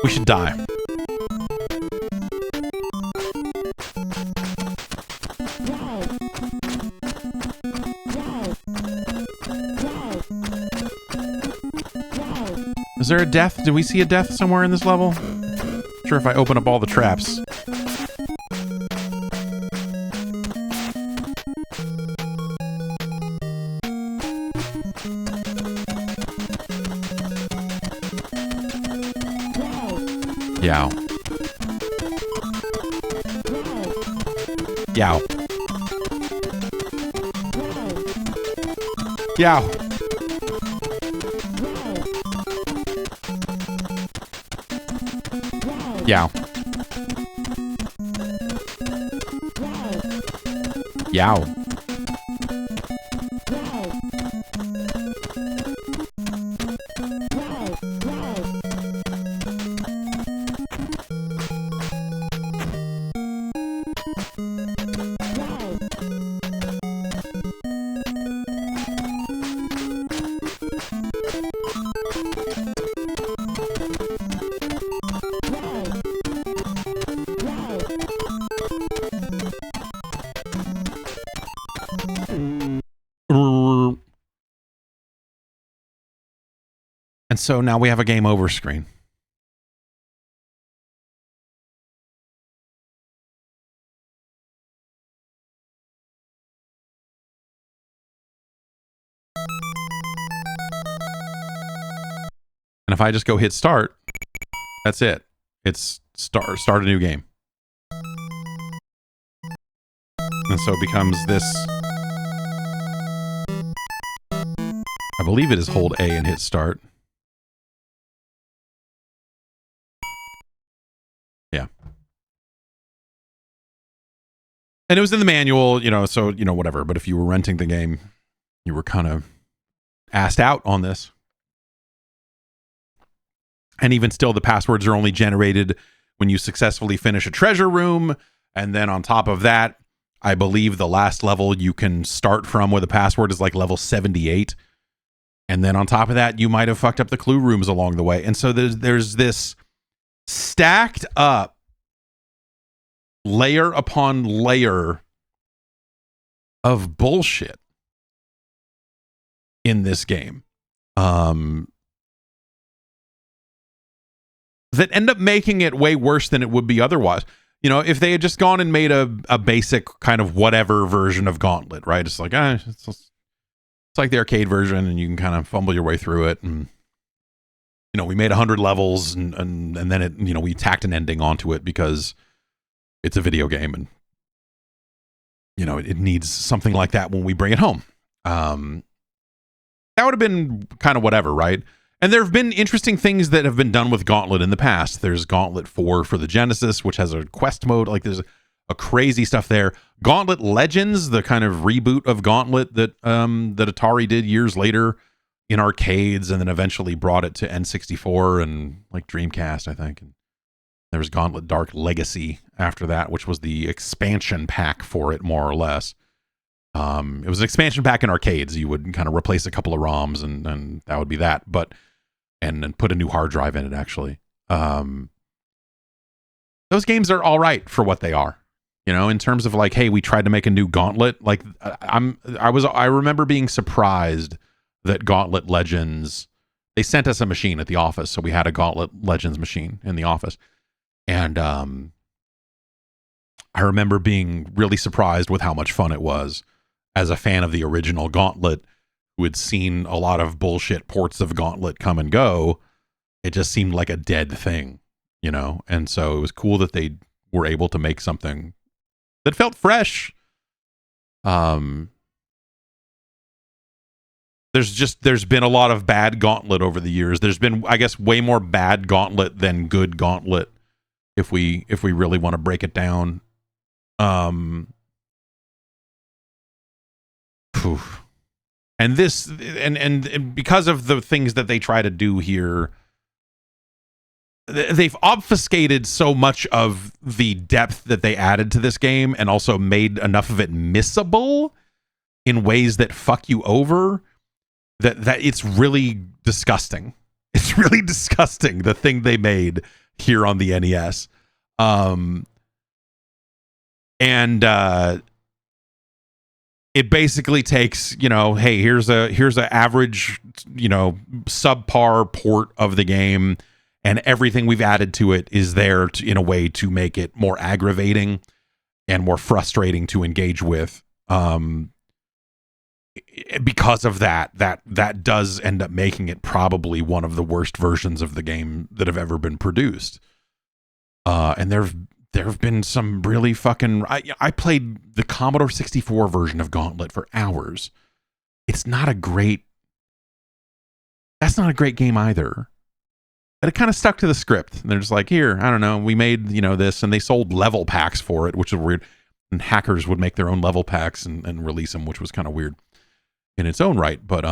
We should die. Is there a death? Did we see a death somewhere in this level? Sure, if I open up all the traps. Yow. Yow. Yow. Yow. Yow. And so now we have a game over screen. And if I just go hit start, that's it. It's start a new game. And so it becomes this. I believe it is hold A and hit start. Yeah. And it was in the manual, so, whatever. But if you were renting the game, you were kind of asked out on this. And even still, the passwords are only generated when you successfully finish a treasure room. And then on top of that, I believe the last level you can start from with a password is like level 78. And then on top of that, you might have fucked up the clue rooms along the way. And so there's this stacked up layer upon layer of bullshit in this game that end up making it way worse than it would be otherwise. If they had just gone and made a basic kind of whatever version of Gauntlet, right? It's like, it's like the arcade version and you can kind of fumble your way through it. And, we made 100 levels and then it, we tacked an ending onto it because it's a video game and, it needs something like that when we bring it home. That would have been kind of whatever, right? And there have been interesting things that have been done with Gauntlet in the past. There's Gauntlet 4 for the Genesis, which has a quest mode. Like there's a crazy stuff there. Gauntlet Legends, the kind of reboot of Gauntlet that that Atari did years later in arcades, and then eventually brought it to N64 and like Dreamcast, I think. And there was Gauntlet Dark Legacy after that, which was the expansion pack for it, more or less. It was an expansion pack in arcades. You would kind of replace a couple of ROMs, and that would be that. But and put a new hard drive in it. Actually, those games are all right for what they are. You know, in terms of like, hey, we tried to make a new Gauntlet. Like, I remember being surprised that Gauntlet Legends. They sent us a machine at the office, so we had a Gauntlet Legends machine in the office, and I remember being really surprised with how much fun it was. As a fan of the original Gauntlet, who had seen a lot of bullshit ports of Gauntlet come and go, it just seemed like a dead thing, you know? And so it was cool that they were able to make something that felt fresh. There's been a lot of bad Gauntlet over the years. There's been, I guess, way more bad Gauntlet than good Gauntlet, if we really want to break it down. And this, and because of the things that they try to do here, they've obfuscated so much of the depth that they added to this game, and also made enough of it missable in ways that fuck you over, that it's really disgusting. It's really disgusting, the thing they made here on the NES. It basically takes, you know, hey, here's a average, you know, subpar port of the game, and everything we've added to it is there in a way to make it more aggravating and more frustrating to engage with. Because of that does end up making it probably one of the worst versions of the game that have ever been produced. And there have been some really fucking... I played the Commodore 64 version of Gauntlet for hours. It's not a great... That's not a great game either. But it kind of stuck to the script. And they're just like, here, I don't know, we made, you know, this, and they sold level packs for it, which is weird. And hackers would make their own level packs and release them, which was kind of weird in its own right. But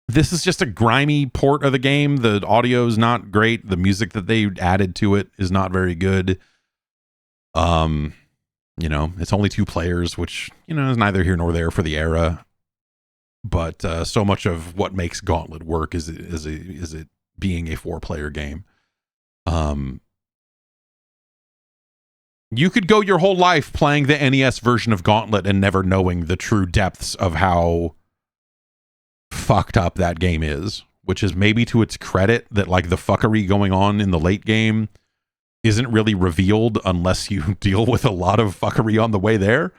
this is just a grimy port of the game. The audio is not great. The music that they added to it is not very good. You know, it's only 2 players, which, you know, is neither here nor there for the era. But so much of what makes Gauntlet work is it being a 4-player game. You could go your whole life playing the NES version of Gauntlet and never knowing the true depths of how fucked up that game is, which is maybe to its credit that like the fuckery going on in the late game isn't really revealed unless you deal with a lot of fuckery on the way there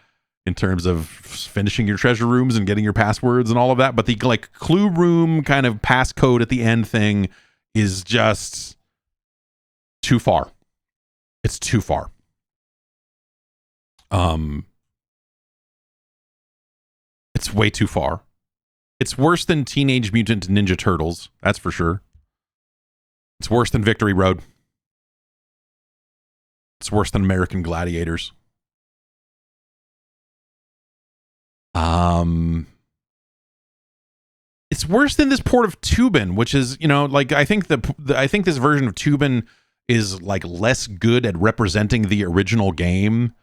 in terms of finishing your treasure rooms and getting your passwords and all of that. But the like clue room kind of passcode at the end thing is just too far. It's too far. It's way too far. It's worse than Teenage Mutant Ninja Turtles, that's for sure. It's worse than Victory Road. It's worse than American Gladiators. It's worse than this port of Tubin, which is, you know, like I think I think this version of Tubin is like less good at representing the original game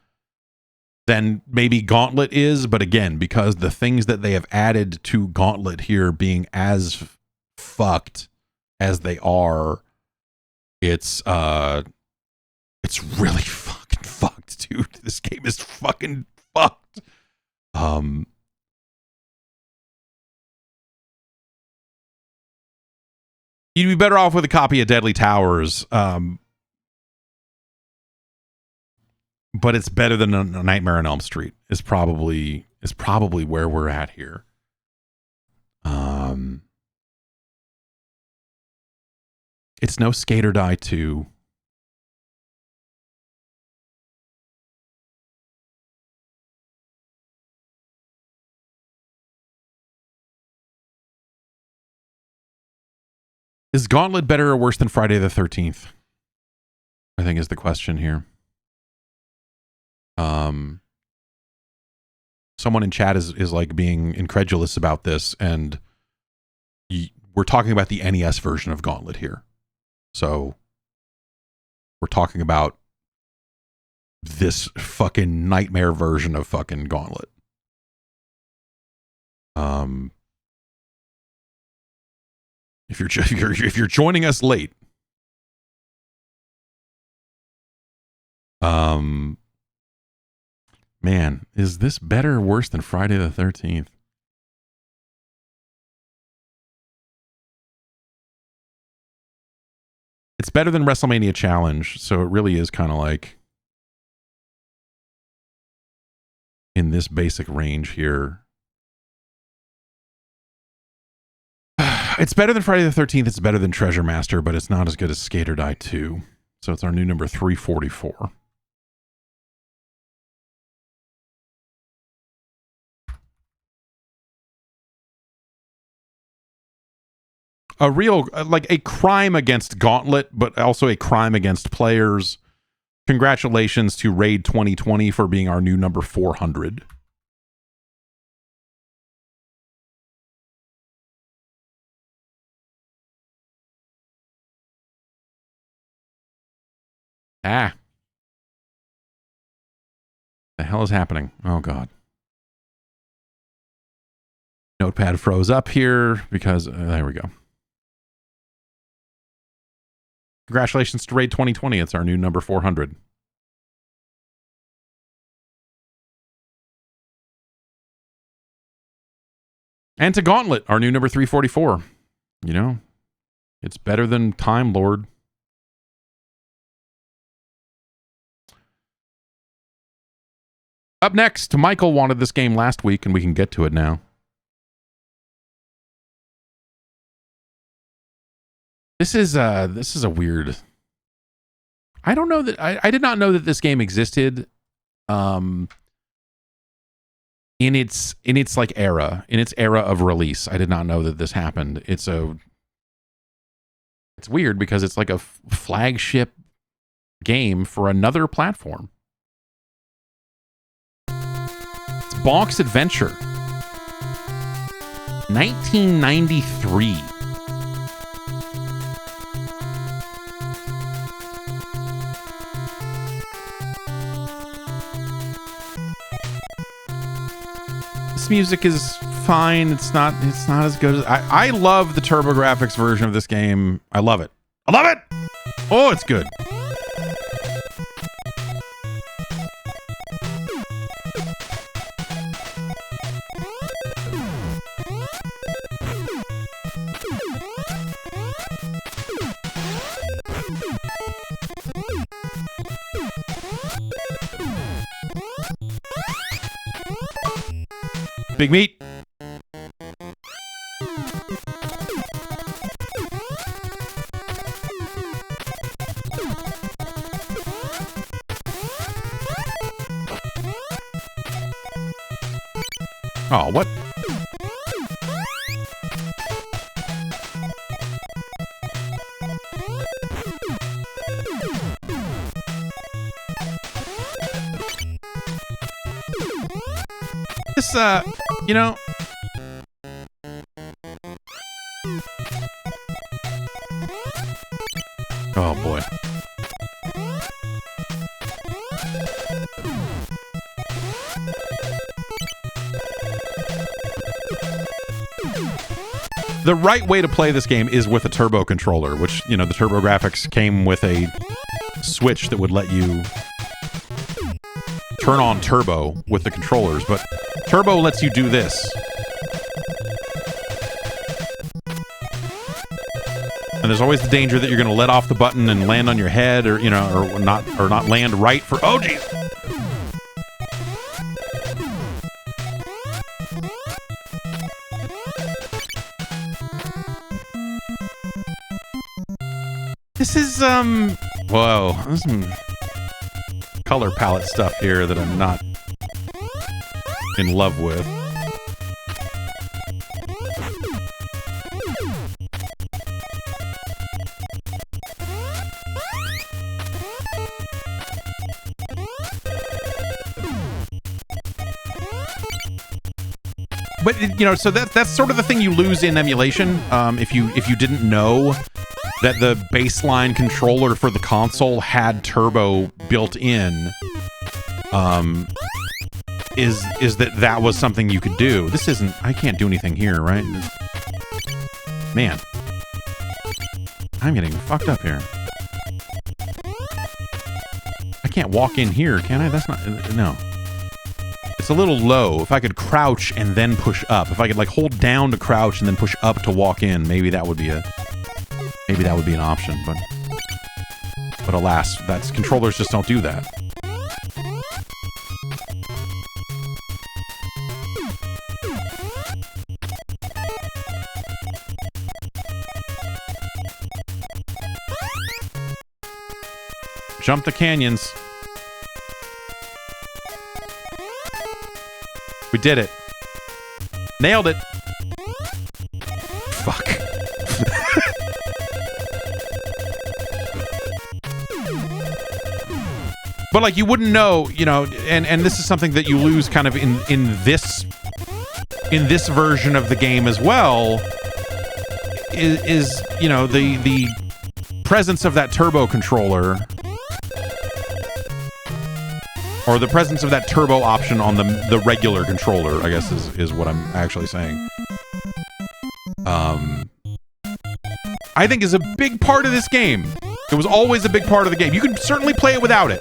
than maybe Gauntlet is, but again, because the things that they have added to Gauntlet here being as fucked as they are, it's really fucking fucked, dude. This game is fucking fucked. You'd be better off with a copy of Deadly Towers, but it's better than a Nightmare on Elm Street. Is probably where we're at here. It's no Skate or Die 2. Is Gauntlet better or worse than Friday the 13th? I think is the question here. Someone in chat is like being incredulous about this, and we're talking about the NES version of Gauntlet here. So we're talking about this fucking nightmare version of fucking Gauntlet. If you're joining us late, man, is this better or worse than Friday the 13th? It's better than WrestleMania Challenge, so it really is kind of like in this basic range here. It's better than Friday the 13th. It's better than Treasure Master, but it's not as good as Skate or Die 2. So it's our new number 344. A real, like a crime against Gauntlet, but also a crime against players. Congratulations to Raid 2020 for being our new number 400. The hell is happening? Oh, God. Notepad froze up here because, there we go. Congratulations to Raid 2020. It's our new number 400. And to Gauntlet, our new number 344. You know, it's better than Time Lord. Up next, Michael wanted this game last week, and we can get to it now. This is a weird. I don't know that I did not know that this game existed. In its like era, in its era of release, I did not know that this happened. It's weird because it's like a flagship game for another platform. It's Bonk's Adventure, 1993. This music is fine. It's not as good as I love the TurboGrafx version of this game. I love it. I love it. Oh, it's good. Big meat. Oh, what? This, you know, oh boy. The right way to play this game is with a turbo controller, which, you know, the TurboGrafx came with a switch that would let you turn on turbo with the controllers, but turbo lets you do this. And there's always the danger that you're going to let off the button and land on your head, or, you know, or not land right for, oh geez. This is, whoa, there's some color palette stuff here that I'm not in love with. But so that's sort of the thing you lose in emulation. If you didn't know that the baseline controller for the console had turbo built in, is that was something you could do. This isn't. I can't do anything here, right? Man, I'm getting fucked up here. I can't walk in here, can I? That's not. No. It's a little low. If I could crouch and then push up, if I could like hold down to crouch and then push up to walk in, maybe that would be an option. But alas, controllers just don't do that. Jump the canyons. We did it. Nailed it. Fuck. But like you wouldn't know, and this is something that you lose kind of in this version of the game as well, is the presence of that turbo controller, or the presence of that turbo option on the regular controller, I guess is what I'm actually saying. I think is a big part of this game. It was always a big part of the game. You could certainly play it without it.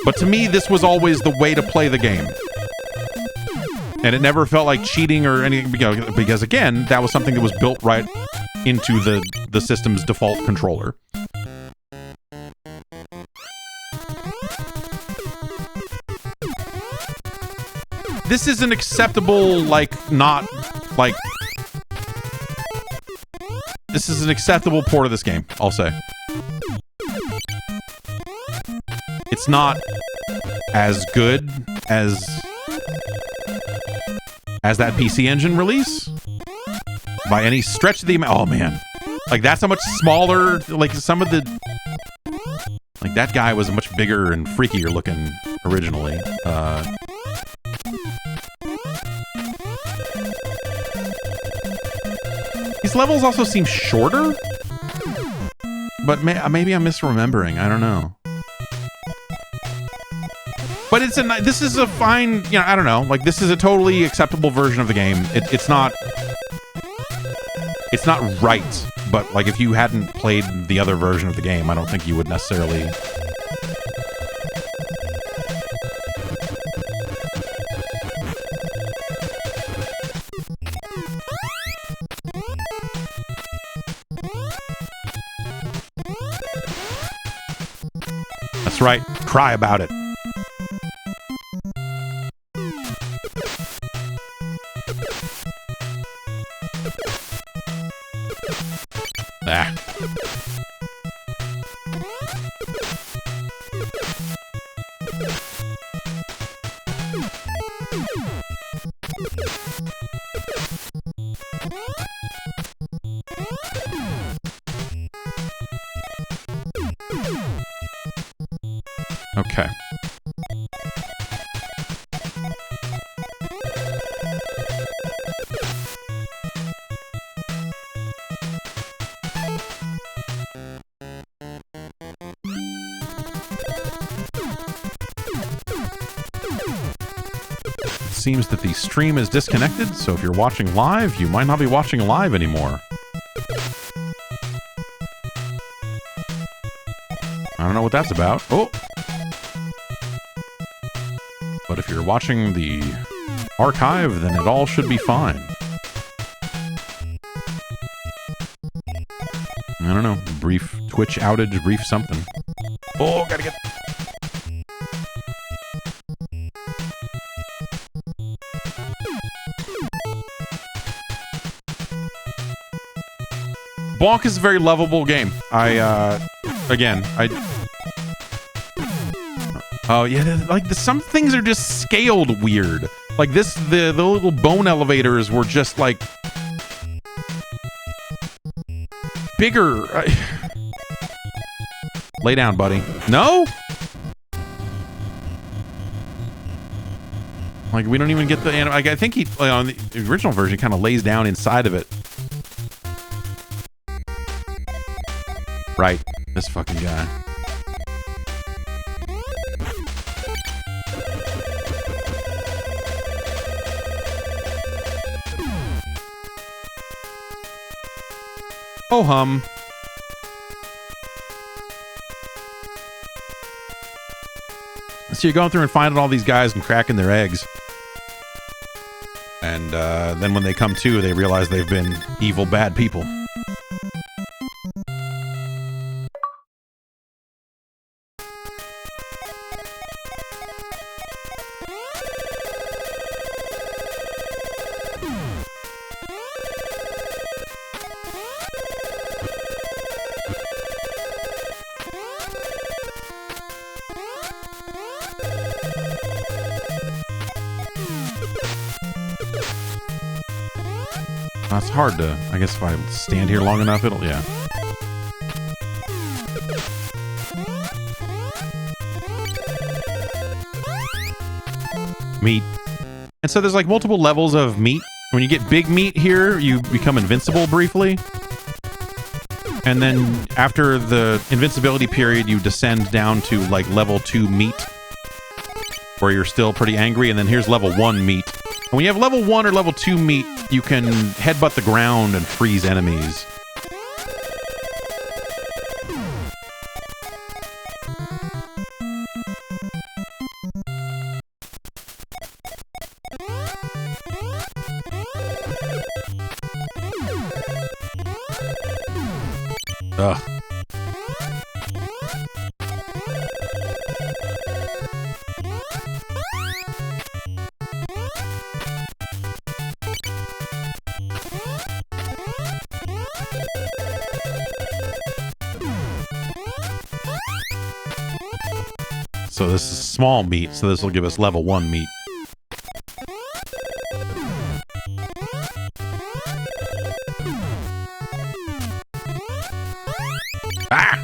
But to me, this was always the way to play the game. And it never felt like cheating or anything, because again, that was something that was built right into the system's default controller. This is an acceptable, this is an acceptable port of this game, I'll say. It's not as good as that PC Engine release by any stretch of the amount. Oh man, like that's a much smaller. Like some of the, like that guy was much bigger and freakier looking originally. These levels also seem shorter, but maybe I'm misremembering. I don't know. But this is a fine, I don't know. Like this is a totally acceptable version of the game. It's not right, but like if you hadn't played the other version of the game, I don't think you would necessarily. That's right. Cry about it. Ah. Okay. Seems that the stream is disconnected, so if you're watching live, you might not be watching live anymore. I don't know what that's about. Oh! But if you're watching the archive, then it all should be fine. I don't know. Brief Twitch outage, brief something. Oh, gotta get... Bonk is a very lovable game. Oh yeah, like some things are just scaled weird. Like this, the little bone elevators were just like bigger. Lay down, buddy. No? Like, we don't even get the like, I think he, like, on the original version, kind of lays down inside of it. Right. This fucking guy. Oh, hum. So you're going through and finding all these guys and cracking their eggs. And then when they come to, they realize they've been evil, bad people. It's hard to, I guess if I stand here long enough, it'll, yeah. Meat. And so there's like multiple levels of meat. When you get big meat here, you become invincible briefly. And then after the invincibility period, you descend down to like level 2 meat, where you're still pretty angry. And then here's level 1 meat. And when you have level 1 or level 2 meat, you can headbutt the ground and freeze enemies. Ugh. So this is small meat, so this will give us level 1 meat. Ah!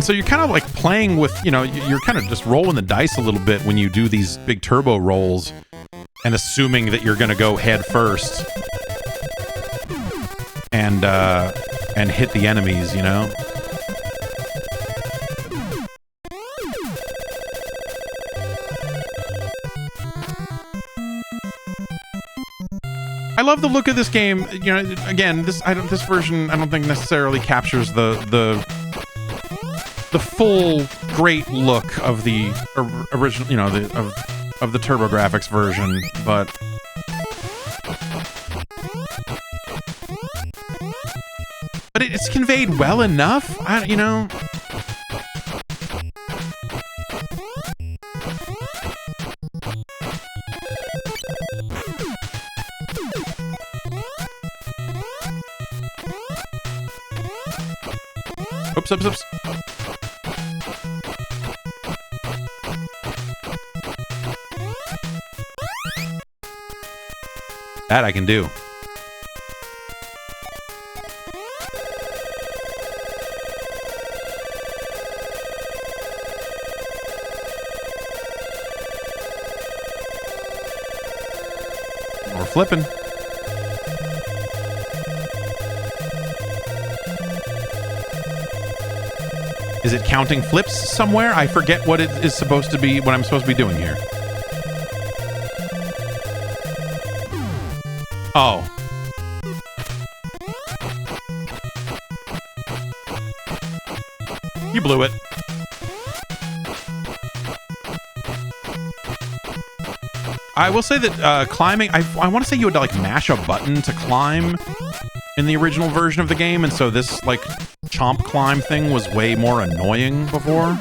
So you're kind of like playing with, you know, you're kind of just rolling the dice a little bit when you do these big turbo rolls and assuming that you're going to go head first and hit the enemies, you know? I love the look of this game. You know, again, this version I don't think necessarily captures the full great look of the original, you know, of the TurboGrafx version, but it's conveyed well enough. You know. Oops. That I can do. We're flipping. Is it counting flips somewhere? I forget what it is supposed to be, what I'm supposed to be doing here. Oh. You blew it. I will say that climbing, I want to say you had to like mash a button to climb in the original version of the game, and so this like chomp climb thing was way more annoying before.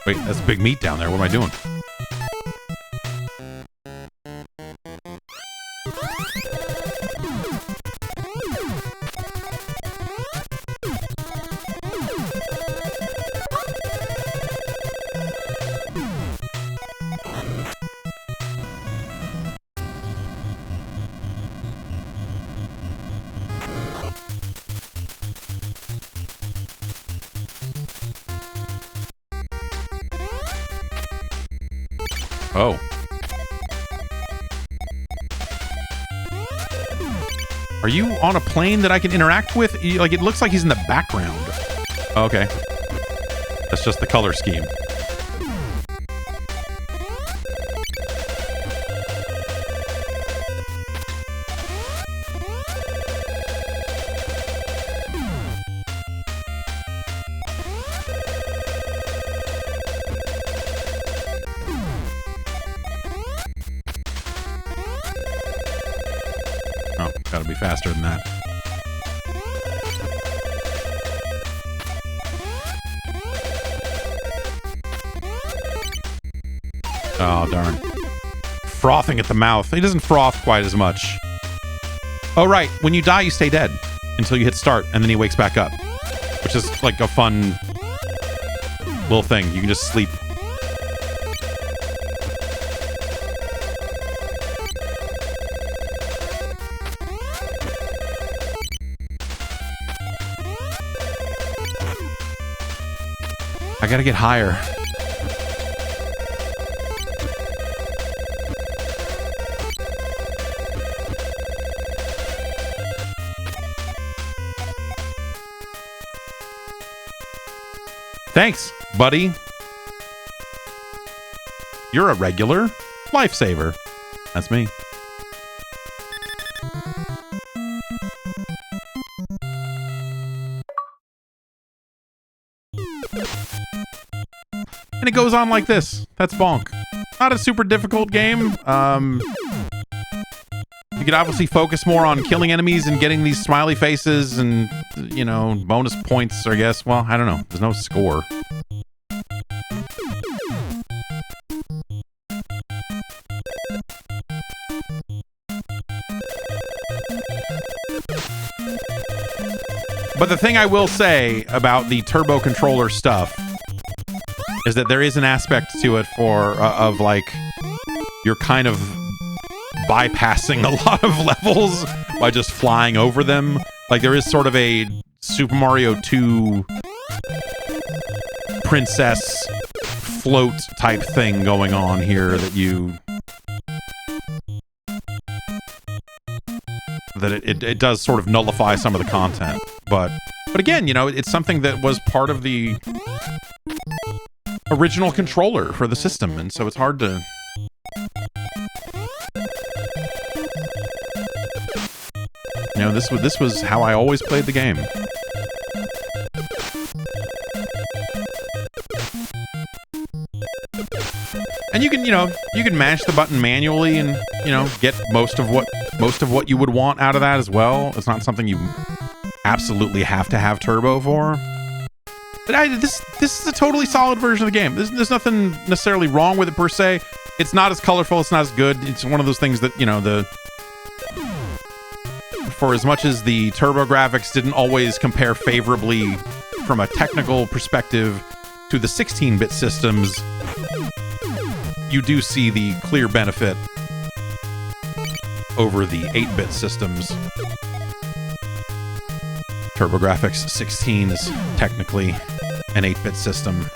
Wait, that's big meat down there. What am I doing? Oh. Are you on a plane that I can interact with? Like, it looks like he's in the background. Okay. That's just the color scheme. Oh, gotta be faster than that. Oh, darn. Frothing at the mouth. He doesn't froth quite as much. Oh, right. When you die, you stay dead until you hit start, and then he wakes back up. Which is like a fun little thing. You can just sleep. I gotta get higher. Thanks, buddy. You're a regular lifesaver. That's me. And it goes on like this. That's Bonk. Not a super difficult game. You could obviously focus more on killing enemies and getting these smiley faces and, you know, bonus points, I guess. Well, I don't know. There's no score. But the thing I will say about the turbo controller stuff is that there is an aspect to it of like, you're kind of bypassing a lot of levels by just flying over them. Like, there is sort of a Super Mario 2 princess float type thing going on here that it does sort of nullify some of the content. But again, you know, it's something that was part of the original controller for the system, and so it's hard to... You know, this was how I always played the game. And you can mash the button manually and, you know, get most of what you would want out of that as well. It's not something you absolutely have to have turbo for. But this is a totally solid version of the game. There's nothing necessarily wrong with it per se. It's not as colorful. It's not as good. It's one of those things that, you know, for as much as the turbo graphics didn't always compare favorably from a technical perspective to the 16-bit systems, you do see the clear benefit over the 8-bit systems. TurboGrafx 16 is technically an 8-bit system.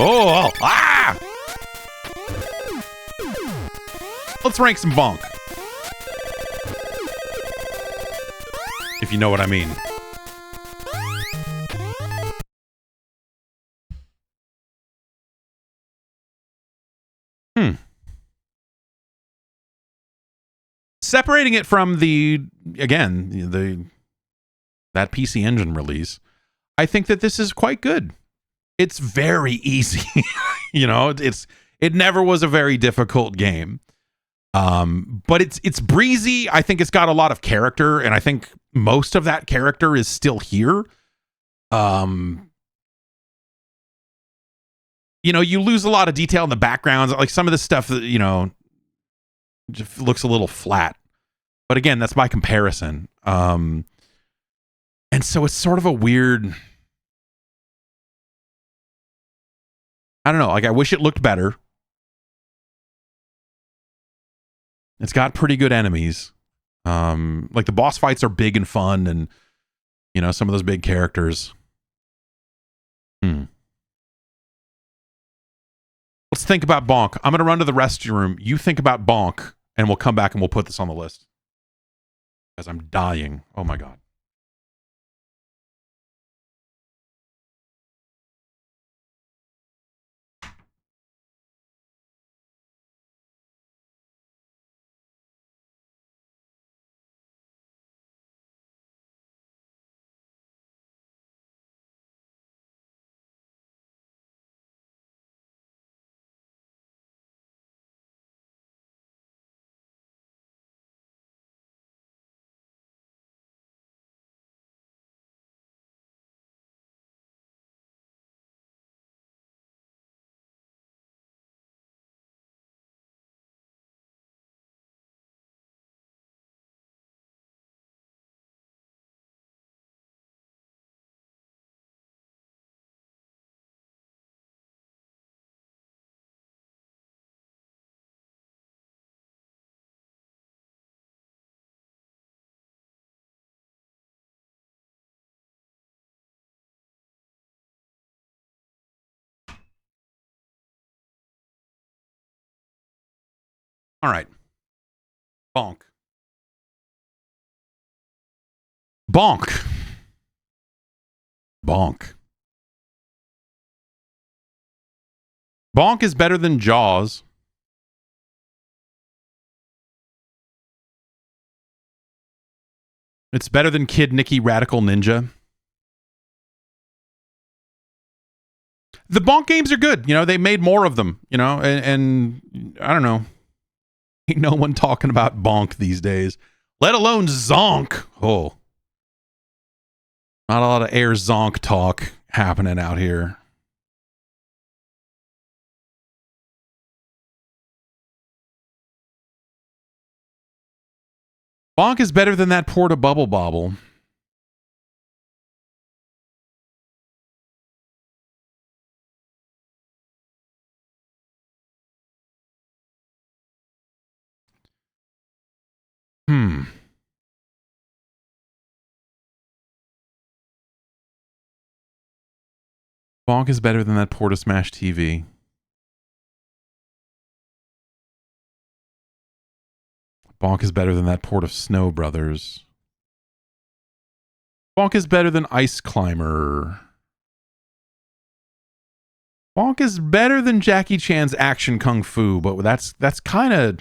Oh, ah! Let's rank some Bonk. If you know what I mean. separating it from the that PC Engine release, I think that this is quite good. It's very easy. It never was a very difficult game. But it's breezy. I think it's got a lot of character, and I think most of that character is still here. You lose a lot of detail in the backgrounds. Like some of the stuff that, just looks a little flat. But again, that's by comparison. And so it's sort of a weird, I don't know, like I wish it looked better. It's got pretty good enemies. Like the boss fights are big and fun, and some of those big characters. Let's think about Bonk. I'm going to run to the restroom. You think about Bonk, and we'll come back and we'll put this on the list. Because I'm dying. Oh my God. All right. Bonk. Bonk. Bonk. Bonk is better than Jaws. It's better than Kid Nicky Radical Ninja. The Bonk games are good. They made more of them, and I don't know. Ain't no one talking about Bonk these days, let alone Zonk. Oh. Not a lot of air Zonk talk happening out here. Bonk is better than that Porta Bubble Bobble. Bonk is better than that Porta Smash TV. Bonk is better than that Port of Snow Brothers. Bonk is better than Ice Climber. Bonk is better than Jackie Chan's Action Kung Fu, but that's kind of...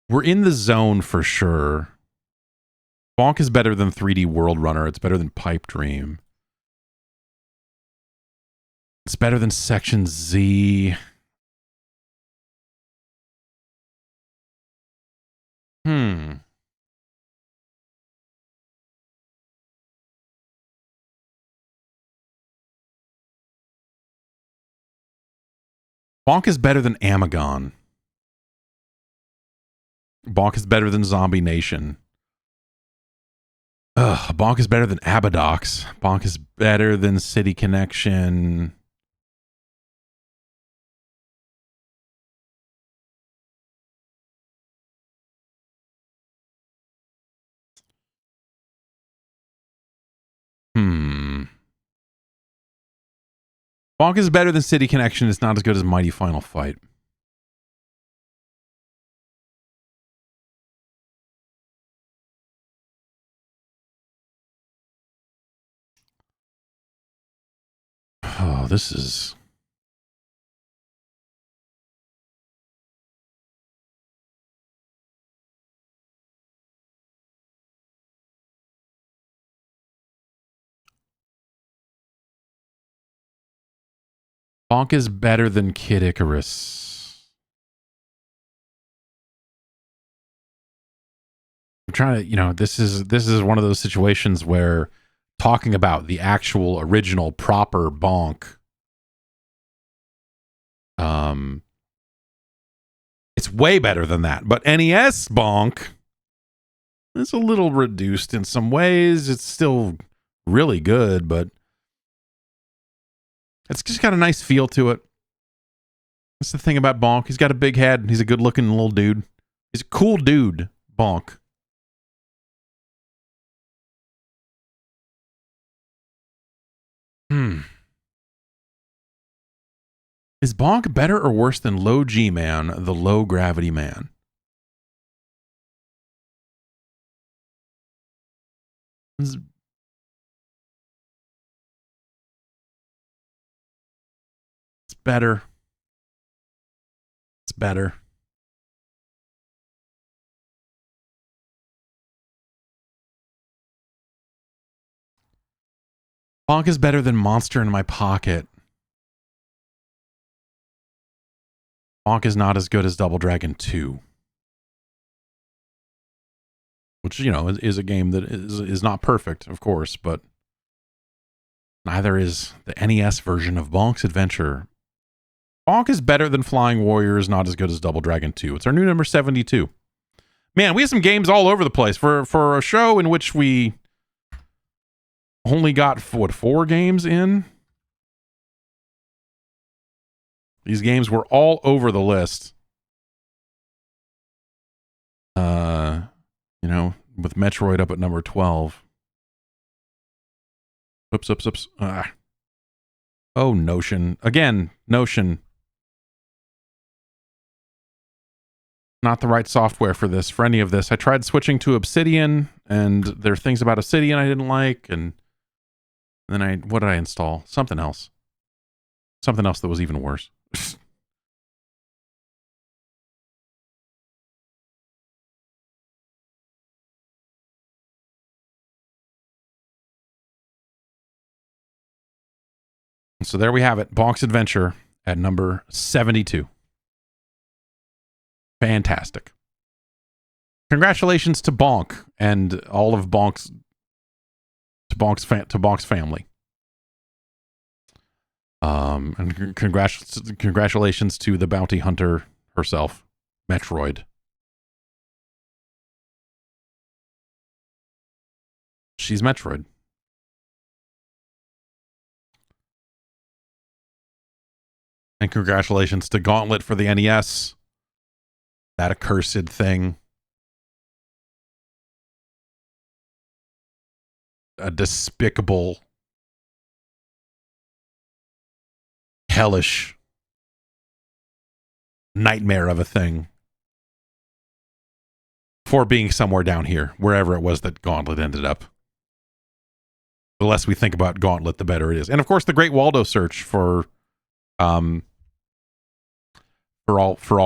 We're in the zone for sure. Bonk is better than 3D World Runner. It's better than Pipe Dream. It's better than Section Z. Bonk is better than Amagon. Bonk is better than Zombie Nation. Bonk is better than Abadox. Bonk is better than City Connection. Bonk is better than City Connection. It's not as good as Mighty Final Fight. Oh, this is... Bonk is better than Kid Icarus. I'm trying to, this is one of those situations where talking about the actual original proper Bonk, it's way better than that. But NES Bonk is a little reduced in some ways. It's still really good, but it's just got a nice feel to it. That's the thing about Bonk. He's got a big head. He's a good-looking little dude. He's a cool dude, Bonk. Is Bonk better or worse than Low G Man, the low gravity man? It's better. It's better. Bonk is better than Monster in My Pocket. Bonk is not as good as Double Dragon 2. Which, is a game that is not perfect, of course, but neither is the NES version of Bonk's Adventure. Bonk is better than Flying Warriors, not as good as Double Dragon 2. It's our new number 72. Man, we have some games all over the place. For a show in which we only got, 4 games in? These games were all over the list. With Metroid up at number 12. Oops. Oh, Notion. Again, Notion. Not the right software for this, for any of this. I tried switching to Obsidian, and there are things about Obsidian I didn't like, and then what did I install? Something else. Something else that was even worse. So there we have it. Bonk's Adventure at number 72. Fantastic. Congratulations to Bonk and all of Bonk's family. And congratulations to the bounty hunter herself, Metroid. She's Metroid. And congratulations to Gauntlet for the NES. That accursed thing. A despicable, hellish nightmare of a thing. For being somewhere down here, wherever it was that Gauntlet ended up. The less we think about Gauntlet, the better it is. And of course, the great Waldo search for all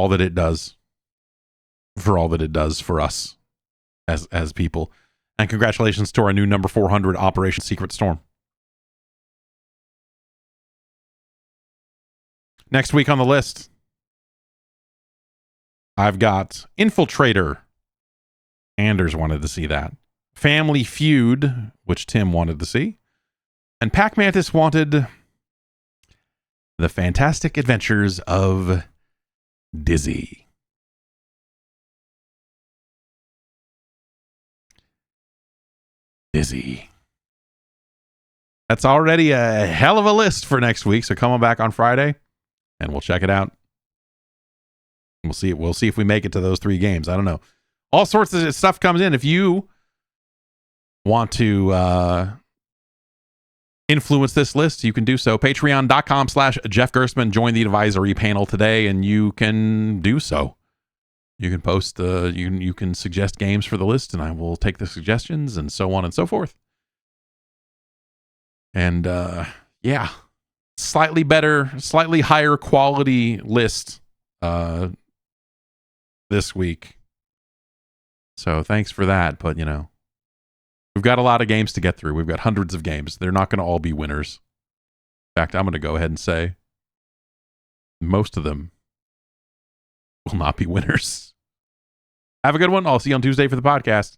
that it does. For all that it does for us as people. And congratulations to our new number 400, Operation Secret Storm. Next week on the list, I've got Infiltrator. Anders wanted to see that. Family Feud, which Tim wanted to see. And Pac Mantis wanted The Fantastic Adventures of Dizzy. Dizzy. That's already a hell of a list for next week, so come on back on Friday and we'll check it out. We'll see if we make it to those 3 games. I don't know. All sorts of stuff comes in. If you want to influence this list, you can do so. Patreon.com/Jeff Gerstmann. Join the advisory panel today, and you can do so. You can post, you can suggest games for the list, and I will take the suggestions, and so on and so forth. And yeah, slightly better, slightly higher quality list this week. So thanks for that. But we've got a lot of games to get through. We've got hundreds of games. They're not going to all be winners. In fact, I'm going to go ahead and say most of them will not be winners. Have a good one. I'll see you on Tuesday for the podcast.